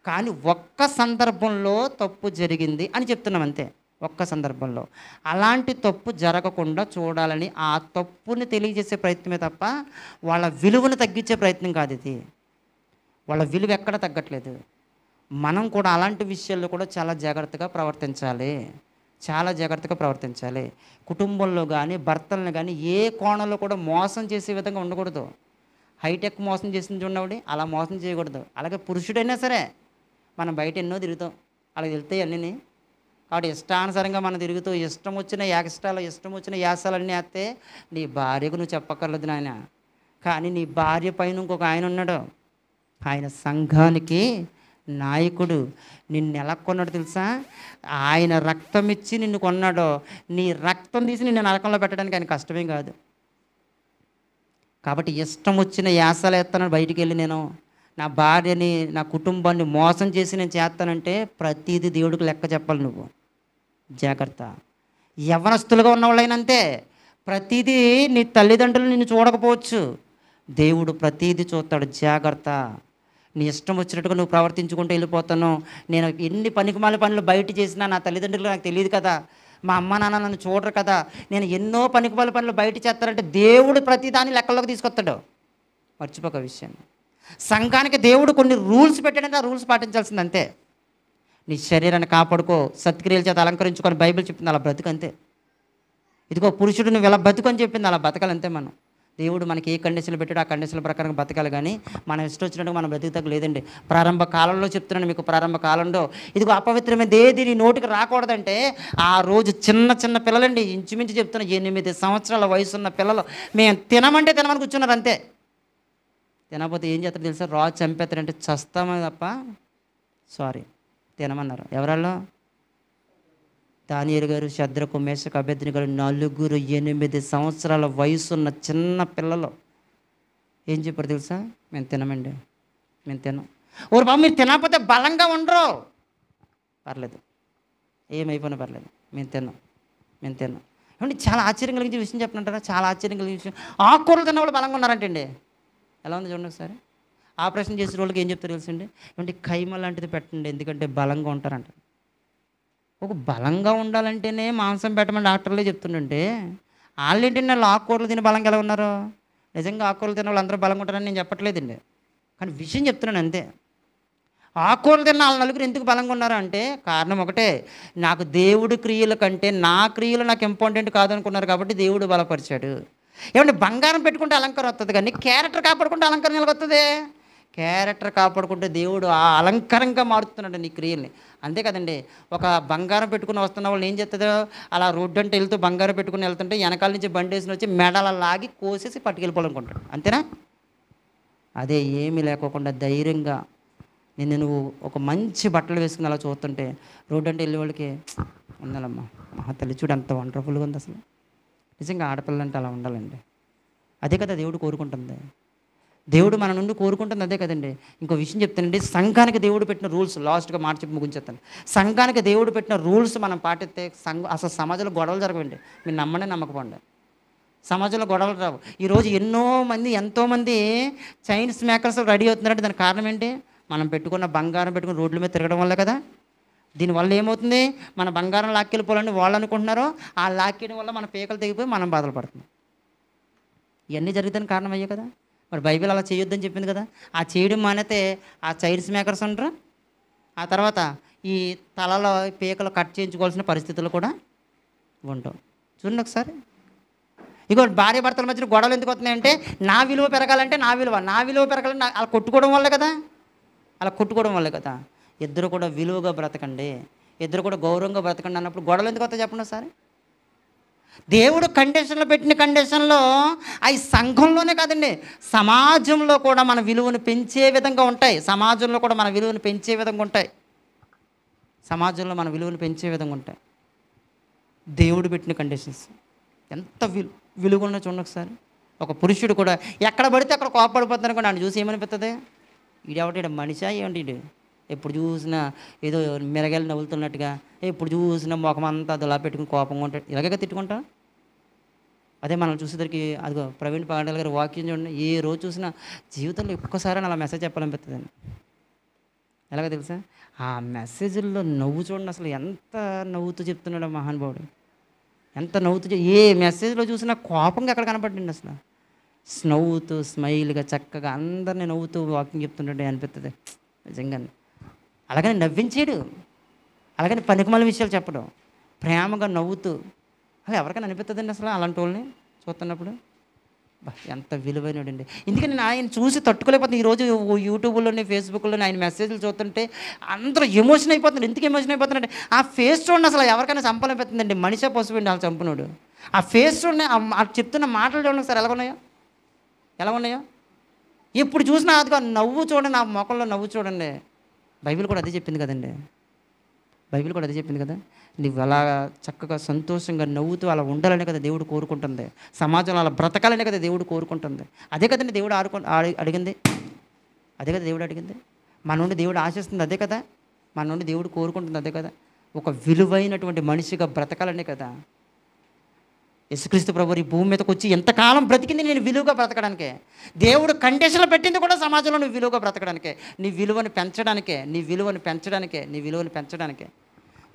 కానీ ఒక్క సందర్భంలో తప్పు జరిగింది అని చెప్తున్నాం అంతే. ఒక్క సందర్భంలో అలాంటి తప్పు జరగకుండా చూడాలని ఆ తప్పుని తెలియజేసే ప్రయత్నమే తప్ప వాళ్ళ విలువను తగ్గించే ప్రయత్నం కాదు ఇది. వాళ్ళ విలువ ఎక్కడ తగ్గట్లేదు. మనం కూడా అలాంటి విషయాల్లో కూడా చాలా జాగ్రత్తగా ప్రవర్తించాలి. చాలా జాగ్రత్తగా ప్రవర్తించాలి. కుటుంబంలో కానీ, భర్తలను కానీ ఏ కోణంలో కూడా మోసం చేసే విధంగా ఉండకూడదు. హైటెక్ మోసం చేసింది చూడండి, అలా మోసం చేయకూడదు. అలాగే పురుషుడైనా సరే, మనం బయట ఎన్నో తిరుగుతాం, అలా వెళ్తాయి అన్నీ. కాబట్టి ఇష్టానుసారంగా మనం తిరుగుతూ ఇష్టం వచ్చిన యాగష్టాలు, ఇష్టం వచ్చిన యాసాలన్నీ వేస్తే నీ భార్యకు నువ్వు చెప్పక్కర్లేదు నాయన. కానీ నీ భార్య పైన ఇంకొక ఆయన ఉన్నాడు, ఆయన సంఘానికి నాయకుడు. నిన్ను ఎలా కొన్నాడు తెలుసా? ఆయన రక్తం ఇచ్చి నిన్ను కొన్నాడు. నీ రక్తం తీసి నిన్ను నరకంలో పెట్టడానికి ఆయన కష్టమేం కాదు. కాబట్టి ఇష్టం వచ్చిన యాసలు ఎత్తాను బయటికి వెళ్ళి, నేను నా భార్యని, నా కుటుంబాన్ని మోసం చేసి నేను చేస్తానంటే ప్రతిదీ దేవుడికి లెక్క చెప్పాలి నువ్వు. జాగ్రత్త. యవ్వనస్తులుగా ఉన్నవాళ్ళైనంతే, ప్రతిదీ నీ తల్లిదండ్రులు నిన్ను చూడకపోవచ్చు, దేవుడు ప్రతిదీ చూస్తాడు. జాగ్రత్త. నీ ఇష్టం వచ్చినట్టుగా నువ్వు ప్రవర్తించుకుంటూ వెళ్ళిపోతాను, నేను ఎన్ని పనికిమాల పనులు బయట చేసినా నా తల్లిదండ్రులు నాకు తెలియదు కదా, మా అమ్మ నాన్న నన్ను చూడరు కదా, నేను ఎన్నో పనికిమాల పనులు బయట చేస్తానంటే దేవుడు ప్రతిదాన్ని లెక్కల్లోకి తీసుకొస్తాడు. మర్చిపోక విషయాన్ని. సంఘానికి దేవుడు కొన్ని రూల్స్ పెట్టాడంటే ఆ రూల్స్ పాటించాల్సింది అంతే. నీ శరీరాన్ని కాపాడుకో, సత్క్రియల చేత అలంకరించుకొని బైబిల్ చెప్పింది, అలా బ్రతుకు అంతే. ఇదిగో పురుషుడు నువ్వు ఇలా బతుకు అని చెప్పింది, అలా బతకాలంతే మనం. దేవుడు మనకి ఏ కండిషన్లు పెట్టాడో ఆ కండిషన్ల ప్రకారం బతకాలి, కానీ మనం ఇష్టం వచ్చినట్టుగా మనం బ్రతుకుతాకు లేదండి. ప్రారంభ కాలంలో చెప్తున్నాను మీకు, ప్రారంభ కాలంలో ఇదిగో అపవిత్రమైన ఏది నీ నోటికి రాకూడదంటే ఆ రోజు చిన్న చిన్న పిల్లలండి, ఇంచుమించు చెప్తున్నా 8 సంవత్సరాల వయసు ఉన్న పిల్లలు మేము తినమంటే తినమని కూర్చున్నారు అంతే. తినకపోతే ఏం చేస్తారు తెలుసా? రాజు చంపేస్తారంటే చస్తామే తప్ప తినమన్నారు. ఎవరాళ్ళు? దానియేలు గారు, శద్రకు, మేషకు, అబేద్నెగో నలుగురు 8 సంవత్సరాల వయసున్న చిన్న పిల్లలు ఏం చెప్పారు తెలుసా? మేము తినమండి, మేము తినం. ఓరు బాబు మీరు తినకపోతే బలంగా ఉండరు, పర్లేదు ఏమైపోయినా పర్లేదు, మేము తిన్నాం. ఏమంటే చాలా ఆశ్చర్యం కలిగించే విషయం చెప్పనంటారా? చాలా ఆశ్చర్యం కలిగించే విషయం. ఆకుకూరలు తిన్న వాళ్ళు బలంగా ఉన్నారంటండి. ఎలా ఉంది చూడండి ఒకసారి. ఆపరేషన్ చేసిన వాళ్ళకి ఏం చెప్తారు తెలుసండి? ఏమంటే ఖైమా లాంటిది పెట్టండి, ఎందుకంటే బలంగా ఉంటారంట. ఒక బలంగా ఉండాలంటేనే మాంసం పెట్టమని డాక్టర్లే చెప్తుండే, వాళ్ళేంటి వాళ్ళు ఆకుకూరలు తిని బలంగా ఎలా ఉన్నారు? నిజంగా ఆకుకూరలు తిన్న వాళ్ళు అందరూ బలంగా ఉంటారని నేను చెప్పట్లేదండి, కానీ విషయం చెప్తున్నాను అంతే. ఆకుకూరలు తిన్న వాళ్ళ నలుగురు ఎందుకు బలంగా ఉన్నారు అంటే కారణం ఒకటే, నాకు దేవుడి క్రియల కంటే నా క్రియలు నాకు ఇంపార్టెంట్ కాదనుకున్నారు కాబట్టి దేవుడు బలపరిచాడు. ఏమంటే బంగారం పెట్టుకుంటే అలంకారం వస్తుంది, కానీ క్యారెక్టర్ కాపాడుకుంటే అలంకారం ఎలాగొస్తుంది? క్యారెక్టర్ కాపాడుకుంటే దేవుడు ఆ అలంకారంగా మారుతున్నాడు నీ క్రియల్ని. అంతే కదండి. ఒక బంగారం పెట్టుకుని వస్తున్న వాళ్ళు ఏం చేస్తుందో, అలా రోడ్డు అంటే వెళ్తూ బంగారం పెట్టుకుని వెళ్తుంటే వెనకాల నుంచి బండి వేసుకుని వచ్చి మెడల లాగి కోసేసి పట్టుకెళ్ళిపోవాలనుకుంటాడు, అంతేనా? అదే ఏమీ లేకోకుండా ధైర్యంగా నువ్వు ఒక మంచి బట్టలు వేసుకుని అలా చూస్తుంటే రోడ్డు అంటే వెళ్ళే వాళ్ళకి ఉండాలమ్మా, మా తల్లి చూడు అంత వండర్ఫుల్గా ఉంది. అసలు నిజంగా ఆడపిల్లంటే అలా ఉండాలండి. అదే కదా దేవుడు కోరుకుంటుంది. దేవుడు మన నుండి కోరుకుంటుంది అదే కదండి. ఇంకో విషయం చెప్తానండి, సంఘానికి దేవుడు పెట్టిన రూల్స్, లాస్ట్గా మాట చెప్పి ముగించేస్తాను. సంఘానికి దేవుడు పెట్టిన రూల్స్ మనం పాటిస్తే అసలు సమాజంలో గొడవలు జరగవండి. మీరు నమ్మండి నమ్మకపోండి, సమాజంలో గొడవలు రావు. ఈరోజు ఎంతోమంది చైన్స్ మేకర్స్ రెడీ అవుతున్నారంటే దానికి కారణం ఏంటి? మనం పెట్టుకున్న బంగారం పెట్టుకుని రోడ్ల మీద తిరగడం వల్ల కదా. దీనివల్ల ఏమవుతుంది? మన బంగారం లాక్కెళ్ళిపోవాలని వాళ్ళు అనుకుంటున్నారో, ఆ లాక్కేయడం వల్ల మన పీకలు తెగిపోయి మనం బాధలు పడుతున్నాం. ఇవన్నీ జరుగుతానికి కారణం అయ్యే కదా. మరి బైబిల్ అలా చేయొద్దని చెప్పింది కదా. ఆ చేయడం మానేతే ఆ చైన్స్ మేకర్స్ ఉంటారు, ఆ తర్వాత ఈ తలలో పీకలు కట్ చేయించుకోవాల్సిన పరిస్థితులు కూడా ఉంటాం. చూడండి ఒకసారి. ఇగో భార్య భర్తల మధ్యన గొడవలు ఎందుకు వస్తున్నాయంటే నా విలువ పెరగాలంటే నా విలువ పెరగాలంటే అలా కొట్టుకోవడం వల్లే కదా. ఇద్దరు కూడా విలువగా బ్రతకండి, ఇద్దరు కూడా గౌరవంగా బ్రతకండి అన్నప్పుడు గొడవలు ఎందుకు వస్తాయి చెప్పండి ఒకసారి. దేవుడు కండిషన్లో పెట్టిన కండిషన్లో అవి సంఘంలోనే కాదండి, సమాజంలో కూడా మన విలువను పెంచే విధంగా ఉంటాయి. సమాజంలో మన విలువను పెంచే విధంగా ఉంటాయి దేవుడు పెట్టిన కండిషన్స్. ఎంత విలువ ఉన్నో చూడండి ఒకసారి. ఒక పురుషుడు కూడా ఎక్కడ పడితే అక్కడ కోపపడిపోతున్నారు కూడా, నన్ను చూసి ఏమనిపిస్తుంది? ఈడెవడ మనిషా ఏమంటే ఇడు ఎప్పుడు చూసినా ఏదో మిరగాయలు నవ్వులుతున్నట్టుగా, ఎప్పుడు చూసినా ముఖమంతా అదిలా పెట్టుకుని కోపంగా ఉంటాడు, ఇలాగే తిట్టుకుంటా. అదే మనం చూసేసరికి అదిగో ప్రవీణ్ పాండల్ గారి వాక్యం చూడండి, ఏ రోజు చూసినా జీవితంలో ఒక్కసారి అలా మెసేజ్ చెప్పాలనిపిస్తుందండి. ఎలాగ తెలుసా? ఆ మెసేజ్ల్లో నవ్వు చూడండి, అసలు ఎంత నవ్వుతూ చెప్తున్నాడు మహానుభావుడు, ఎంత నవ్వుతూ. ఏ మెసేజ్లో చూసినా కోపంగా ఎక్కడ కనపడండి, అసలు నవ్వుతూ స్మైల్గా చక్కగా అందరినీ నవ్వుతూ వాకింగ్ చెప్తుంటే అనిపిస్తుంది నిజంగా. అలాగని నవ్వించాడు, అలాగని పనికిమాలిన విషయాలు చెప్పడం, ప్రేమగా నవ్వుతూ అలా ఎవరికైనా అనిపిస్తుందండి అసలు అలాంటి వాళ్ళని చూస్తున్నప్పుడు. ఎంత విలువైనడండి. ఎందుకని నేను ఆయన చూసి తట్టుకోలేకపోతుంది. ఈరోజు యూట్యూబ్లోని ఫేస్బుక్లోని ఆయన మెసేజ్లు చూస్తుంటే అందరూ ఎమోషన్ అయిపోతున్నారు. ఎందుకు ఎమోషన్ అయిపోతున్నారంటే ఆ ఫేస్ చూడండి, అసలు ఎవరికైనా చంపాలనిపిస్తుందండి. మనిషే పశువుండి వాళ్ళు చంపునోడు. ఆ ఫేస్ చూడండి, చెప్తున్న మాటలు చూడండి సార్ ఎలా ఉన్నాయో. ఎప్పుడు చూసినా అదిగా నవ్వు చూడండి, ఆ ముఖంలో నవ్వు చూడండి. బైబిల్ కూడా అదే చెప్పింది కదా. నువ్వు అలా చక్కగా సంతోషంగా నవ్వుతూ అలా ఉండాలనే కదా దేవుడు కోరుకుంటుంది. సమాజంలో అలా బ్రతకాలనే కదా దేవుడు కోరుకుంటుంది. అదే కదండి దేవుడు అడిగింది. మన నుండి దేవుడు ఆశిస్తుంది అదే కదా. మన నుండి దేవుడు కోరుకుంటుంది అదే కదా. ఒక విలువైనటువంటి మనిషిగా బ్రతకాలనే కదా. యేసుక్రీస్తు ప్రభువు ఈ భూమి మీదకి వచ్చి ఎంతకాలం బ్రతికింది నేను విలువగా బ్రతకడానికే. దేవుడు కండిషన్లు పెట్టింది కూడా సమాజంలో నువ్వు విలువగా బ్రతకడానికే, నీ విలువను పెంచడానికే.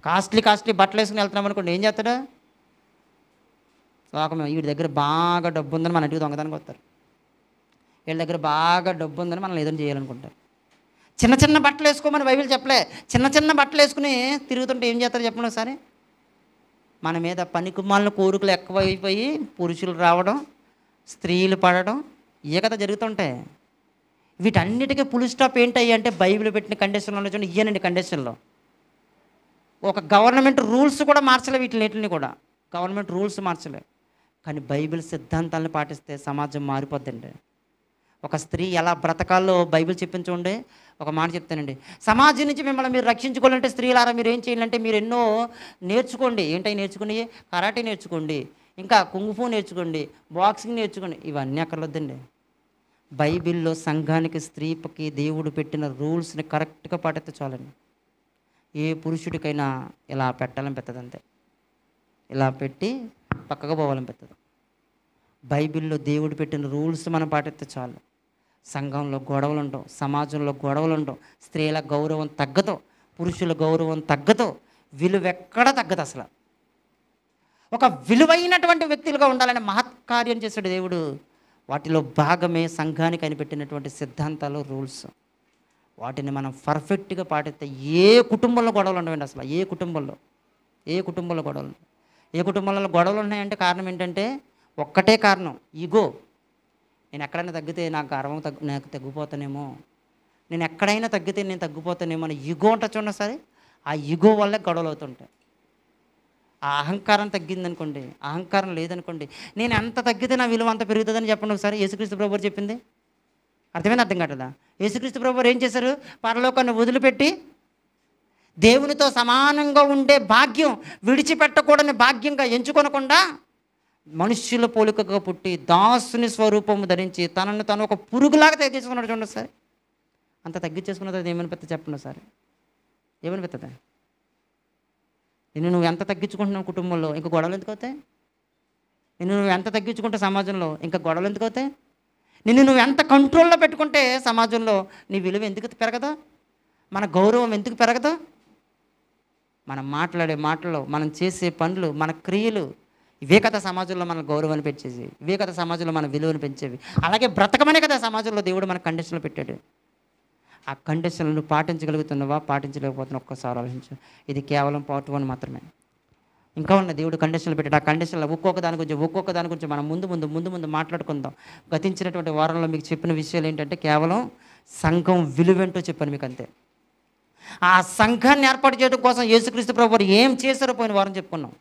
కాస్ట్లీ బట్టలు వేసుకుని వెళ్తున్నాం అనుకోండి, ఏం చేస్తాడు? వీడి దగ్గర బాగా డబ్బు ఉందని మన ఇంటికి దొంగతనానికి వస్తారు. వీళ్ళ దగ్గర బాగా డబ్బు ఉందని మనం ఏదైనా చేయాలనుకుంటారు. చిన్న బట్టలు వేసుకోమని బైబిల్ చెప్పలే. చిన్న బట్టలు వేసుకుని తిరుగుతుంటే ఏం చేస్తారు చెప్పండి ఒకసారి. మన మీద పనికిమాలిన కోరికలు ఎక్కువైపోయి పురుషులు రావడం, స్త్రీలు పడడం, ఇవే కదా జరుగుతుంటాయి. వీటన్నిటికీ ఫుల్ స్టాప్ ఏంటయ్యి అంటే బైబిల్ పెట్టిన కండిషన్లో చూడండి, ఇయ్యనండి కండిషన్లో. ఒక గవర్నమెంట్ రూల్స్ కూడా మార్చలే వీటిని కూడా, గవర్నమెంట్ రూల్స్ మార్చలే. కానీ బైబిల్ సిద్ధాంతాలను పాటిస్తే సమాజం మారిపోద్దండి. ఒక స్త్రీ ఎలా బ్రతకాలో బైబిల్ చెప్పింది చూడండి. ఒక మాట చెప్తానండి, సమాజం నుంచి మిమ్మల్ని మీరు రక్షించుకోవాలంటే స్త్రీలారా మీరు ఏం చేయాలంటే మీరు ఎన్నో నేర్చుకోండి. ఏంటై నేర్చుకోండి? కరాటే నేర్చుకోండి, ఇంకా కుంగుఫూ నేర్చుకోండి, బాక్సింగ్ నేర్చుకోండి. ఇవన్నీ అక్కర్లేదండి. బైబిల్లో సంఘానికి, స్త్రీకి దేవుడు పెట్టిన రూల్స్ని కరెక్ట్గా పాటిస్తే చాలండి. ఏ పురుషుడికైనా ఇలా పెట్టాలని పెద్దది, అంతే. ఇలా పెట్టి పక్కగా పోవాలని పెద్దది. బైబిల్లో దేవుడు పెట్టిన రూల్స్ మనం పాటిస్తే చాలు. సంఘంలో గొడవలు ఉండవు, సమాజంలో గొడవలు ఉండవు, స్త్రీల గౌరవం తగ్గదు, పురుషుల గౌరవం తగ్గదు, విలువెక్కడ తగ్గదు. అసలు ఒక విలువైనటువంటి వ్యక్తులుగా ఉండాలని మహత్కార్యం చేశాడు దేవుడు. వాటిలో భాగమే సంఘానికి ఆయన పెట్టినటువంటి సిద్ధాంతాలు, రూల్స్. వాటిని మనం పర్ఫెక్ట్గా పాటిస్తే ఏ కుటుంబంలో గొడవలు ఉండవండి. అసలు ఏ కుటుంబంలో గొడవలు, ఏ కుటుంబంలో గొడవలు ఉన్నాయంటే కారణం ఏంటంటే ఒక్కటే కారణం, ఈగో. నేను ఎక్కడైనా తగ్గితే నాకు గర్వం నాకు తగ్గిపోతానేమో, నేను ఎక్కడైనా తగ్గితే నేను తగ్గిపోతానేమో అని ఈగో ఉంటుంది చూడండి. సరే, ఆ ఈగో వల్లే గొడవలు అవుతుంటాయి. ఆ అహంకారం తగ్గిందనుకోండి, అహంకారం లేదనుకోండి, నేను ఎంత తగ్గితే నా విలువ అంత పెరుగుతుందని చెప్పండి ఒకసారి. యేసుక్రీస్తు ప్రభువు చెప్పింది అర్థమైనా అర్థం కావట్లేదా? యేసుక్రీస్తు ప్రభువు ఏం చేశారు? పరలోకాన్ని వదిలిపెట్టి దేవునితో సమానంగా ఉండే భాగ్యం, విడిచిపెట్టకూడని భాగ్యంగా ఎంచుకొనకుండా మనుష్యుల పోలికగా పుట్టి దాసుని స్వరూపము ధరించి తనను తను ఒక పురుగులాగా తగ్గించుకున్నాడు చూడండి సార్. అంత తగ్గించేసుకున్నది ఏమని పెద్ద చెప్పండి సార్, ఏమని పెద్దదా? నిన్ను నువ్వు ఎంత తగ్గించుకుంటున్నావు కుటుంబంలో, ఇంకా గొడవలు ఎందుకు అవుతాయి? నిన్ను నువ్వు ఎంత తగ్గించుకుంటే సమాజంలో ఇంకా గొడవలు ఎందుకు అవుతాయి? నిన్ను నువ్వు ఎంత కంట్రోల్లో పెట్టుకుంటే సమాజంలో నీ విలువ ఎందుకు పెరగదు? మన గౌరవం ఎందుకు పెరగదు? మనం మాట్లాడే మాటలు, మనం చేసే పనులు, మన క్రియలు, ఇవే కదా సమాజంలో మన గౌరవాన్ని పెంచేవి, ఇవే కదా సమాజంలో మన విలువను పెంచేవి. అలాగే బ్రతకమనే కదా సమాజంలో దేవుడు మన కండిషన్లు పెట్టాడు. ఆ కండిషన్లను పాటించగలుగుతున్నావా, పాటించలేకపోతున్నావు? ఒక్కసారి ఆలోచించు. ఇది కేవలం పార్ట్ 1 మాత్రమే. ఇంకా ఉన్న దేవుడు కండిషన్లు పెట్టాడు. ఆ కండిషన్లో ఒక్కొక్క దాని గురించి మనం ముందు మాట్లాడుకుందాం. గతించినటువంటి వారంలో మీకు చెప్పిన విషయాలు ఏంటంటే కేవలం సంఘం విలువేంటో చెప్పాను మీకు, అంతే. ఆ సంఘాన్ని ఏర్పాటు చేయడం కోసం యేసుక్రీస్తు ప్రభువు ఏం చేశారో పోయిన వారం చెప్పుకున్నాం.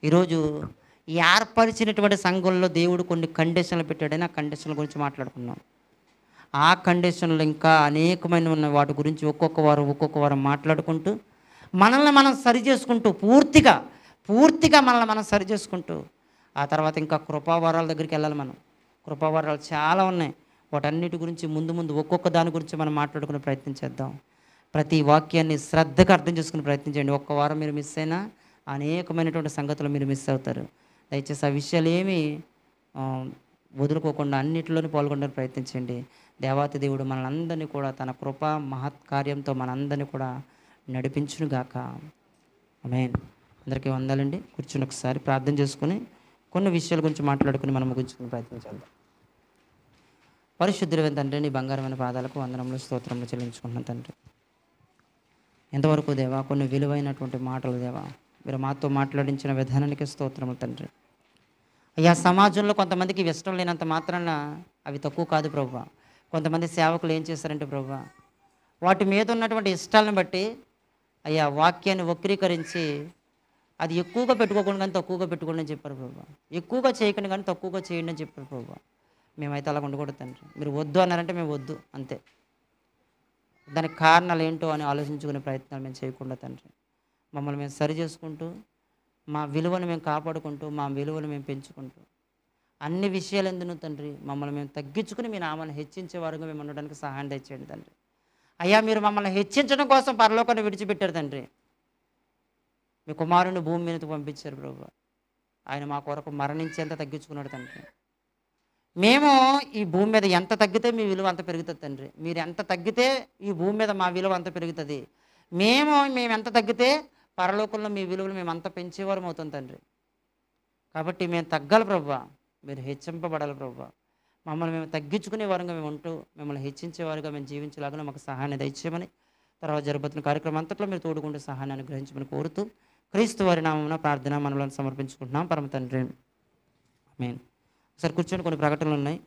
ఈరోజు ఏర్పరిచినటువంటి సంఘంలో దేవుడు కొన్ని కండిషన్లు పెట్టాడని ఆ కండిషన్ల గురించి మాట్లాడుకున్నాం. ఆ కండిషన్లు ఇంకా అనేకమైన ఉన్న వాటి గురించి ఒక్కొక్క వారం మాట్లాడుకుంటూ మనల్ని మనం సరి చేసుకుంటూ పూర్తిగా మనల్ని మనం సరి చేసుకుంటూ ఆ తర్వాత ఇంకా కృపావరాల దగ్గరికి వెళ్ళాలి. మనం కృపావరాలు చాలా ఉన్నాయి. వాటన్నిటి గురించి ముందు ఒక్కొక్క దాని గురించి మనం మాట్లాడుకునే ప్రయత్నం చేద్దాం. ప్రతి వాక్యాన్ని శ్రద్ధగా అర్థం చేసుకునే ప్రయత్నం చేయండి. ఒక్క వారం మీరు మిస్ అయినా అనేకమైనటువంటి సంగతులు మీరు మిస్ అవుతారు. దయచేసి ఆ విషయాలు ఏమీ వదులుకోకుండా అన్నింటిలోనే పాల్గొనడానికి ప్రయత్నించండి. దేవాతి దేవుడు మనందరినీ కూడా తన కృప మహత్కార్యంతో మనందరినీ కూడా నడిపించునుగాక. ఆమేన్. అందరికీ వందాలండి. కూర్చుని ఒకసారి ప్రార్థన చేసుకుని కొన్ని విషయాల గురించి మాట్లాడుకుని మనం ముగించుకుని ప్రయత్నించాలి. పరిశుద్ధుడైన తండ్రి, నీ బంగారమైన పాదాలకు వందనములు స్తోత్రములు చెల్లించుకుంటున్నాను తండ్రి. ఎంతవరకు దేవా కొన్ని విలువైనటువంటి మాటలు దేవా మీరు మాతో మాట్లాడించిన విధానానికి స్తోత్రములు తండ్రి. అయ్యా, సమాజంలో కొంతమందికి ఇష్టం లేనంత మాత్రాన అవి తక్కువ కాదు ప్రభువా. కొంతమంది సేవకులు ఏం చేస్తారంటే ప్రభువా, వాటి మీద ఉన్నటువంటి ఇష్టాలను బట్టి అయ్యా వాక్యాన్ని వక్రీకరించి అది ఎక్కువగా పెట్టుకోకుండా కానీ తక్కువగా పెట్టుకోండి అని చెప్పారు ప్రభువా. ఎక్కువగా చేయకండి కానీ తక్కువగా చేయండి అని చెప్పారు ప్రభువా. మేమైతే అలా ఉండకూడదు తండ్రి. మీరు వద్దు అన్నారంటే మేము వద్దు, అంతే. దానికి కారణాలు ఏంటో అని ఆలోచించుకునే ప్రయత్నాలు మేము చేయకుండా తండ్రి, మమ్మల్ని మేము సరి చేసుకుంటూ మా విలువను మేము కాపాడుకుంటూ మా విలువను మేము పెంచుకుంటూ అన్ని విషయాలు ఎందును తండ్రి మమ్మల్ని మేము తగ్గించుకుని మీ నామాన్ని హెచ్చించే వారుగా మేము ఉండడానికి సహాయం తెచ్చేయండి తండ్రి. అయ్యా, మీరు మమ్మల్ని హెచ్చించడం కోసం పరలోకాన్ని విడిచిపెట్టారు తండ్రి. మీ కుమారుని భూమి మీదకి పంపించారు ప్రభు. ఆయన మా కొరకు మరణించేంత తగ్గించుకున్నాడు తండ్రి. మేము ఈ భూమి మీద ఎంత తగ్గితే మీ విలువ అంత పెరుగుతుంది తండ్రి. మీరు ఎంత తగ్గితే ఈ భూమి మీద మా విలువ అంత పెరుగుతుంది. మేము ఎంత తగ్గితే పరలోకంలో మీ విలువలు మేము అంత పెంచేవారం అవుతాం తండ్రి. కాబట్టి మేము తగ్గాలి ప్రభువా, మీరు హెచ్చింపబడాలి ప్రభువా. మమ్మల్ని మేము తగ్గించుకునే వారంగా మేము ఉంటూ మిమ్మల్ని హెచ్చించేవారుగా మేము జీవించేలాగా మాకు సహాయాన్ని దయచేయమని, తర్వాత జరుగుతున్న కార్యక్రమం అంతట్లో మీరు తోడుకుంటే సహాయాన్ని అనుగ్రహించమని కోరుతూ క్రీస్తు వారి నామమున ప్రార్థన మనలను సమర్పించుకుంటున్నాం పరమ తండ్రి. ఆమేన్. ఒకసారి కూర్చొని కొన్ని ప్రకటనలు ఉన్నాయి.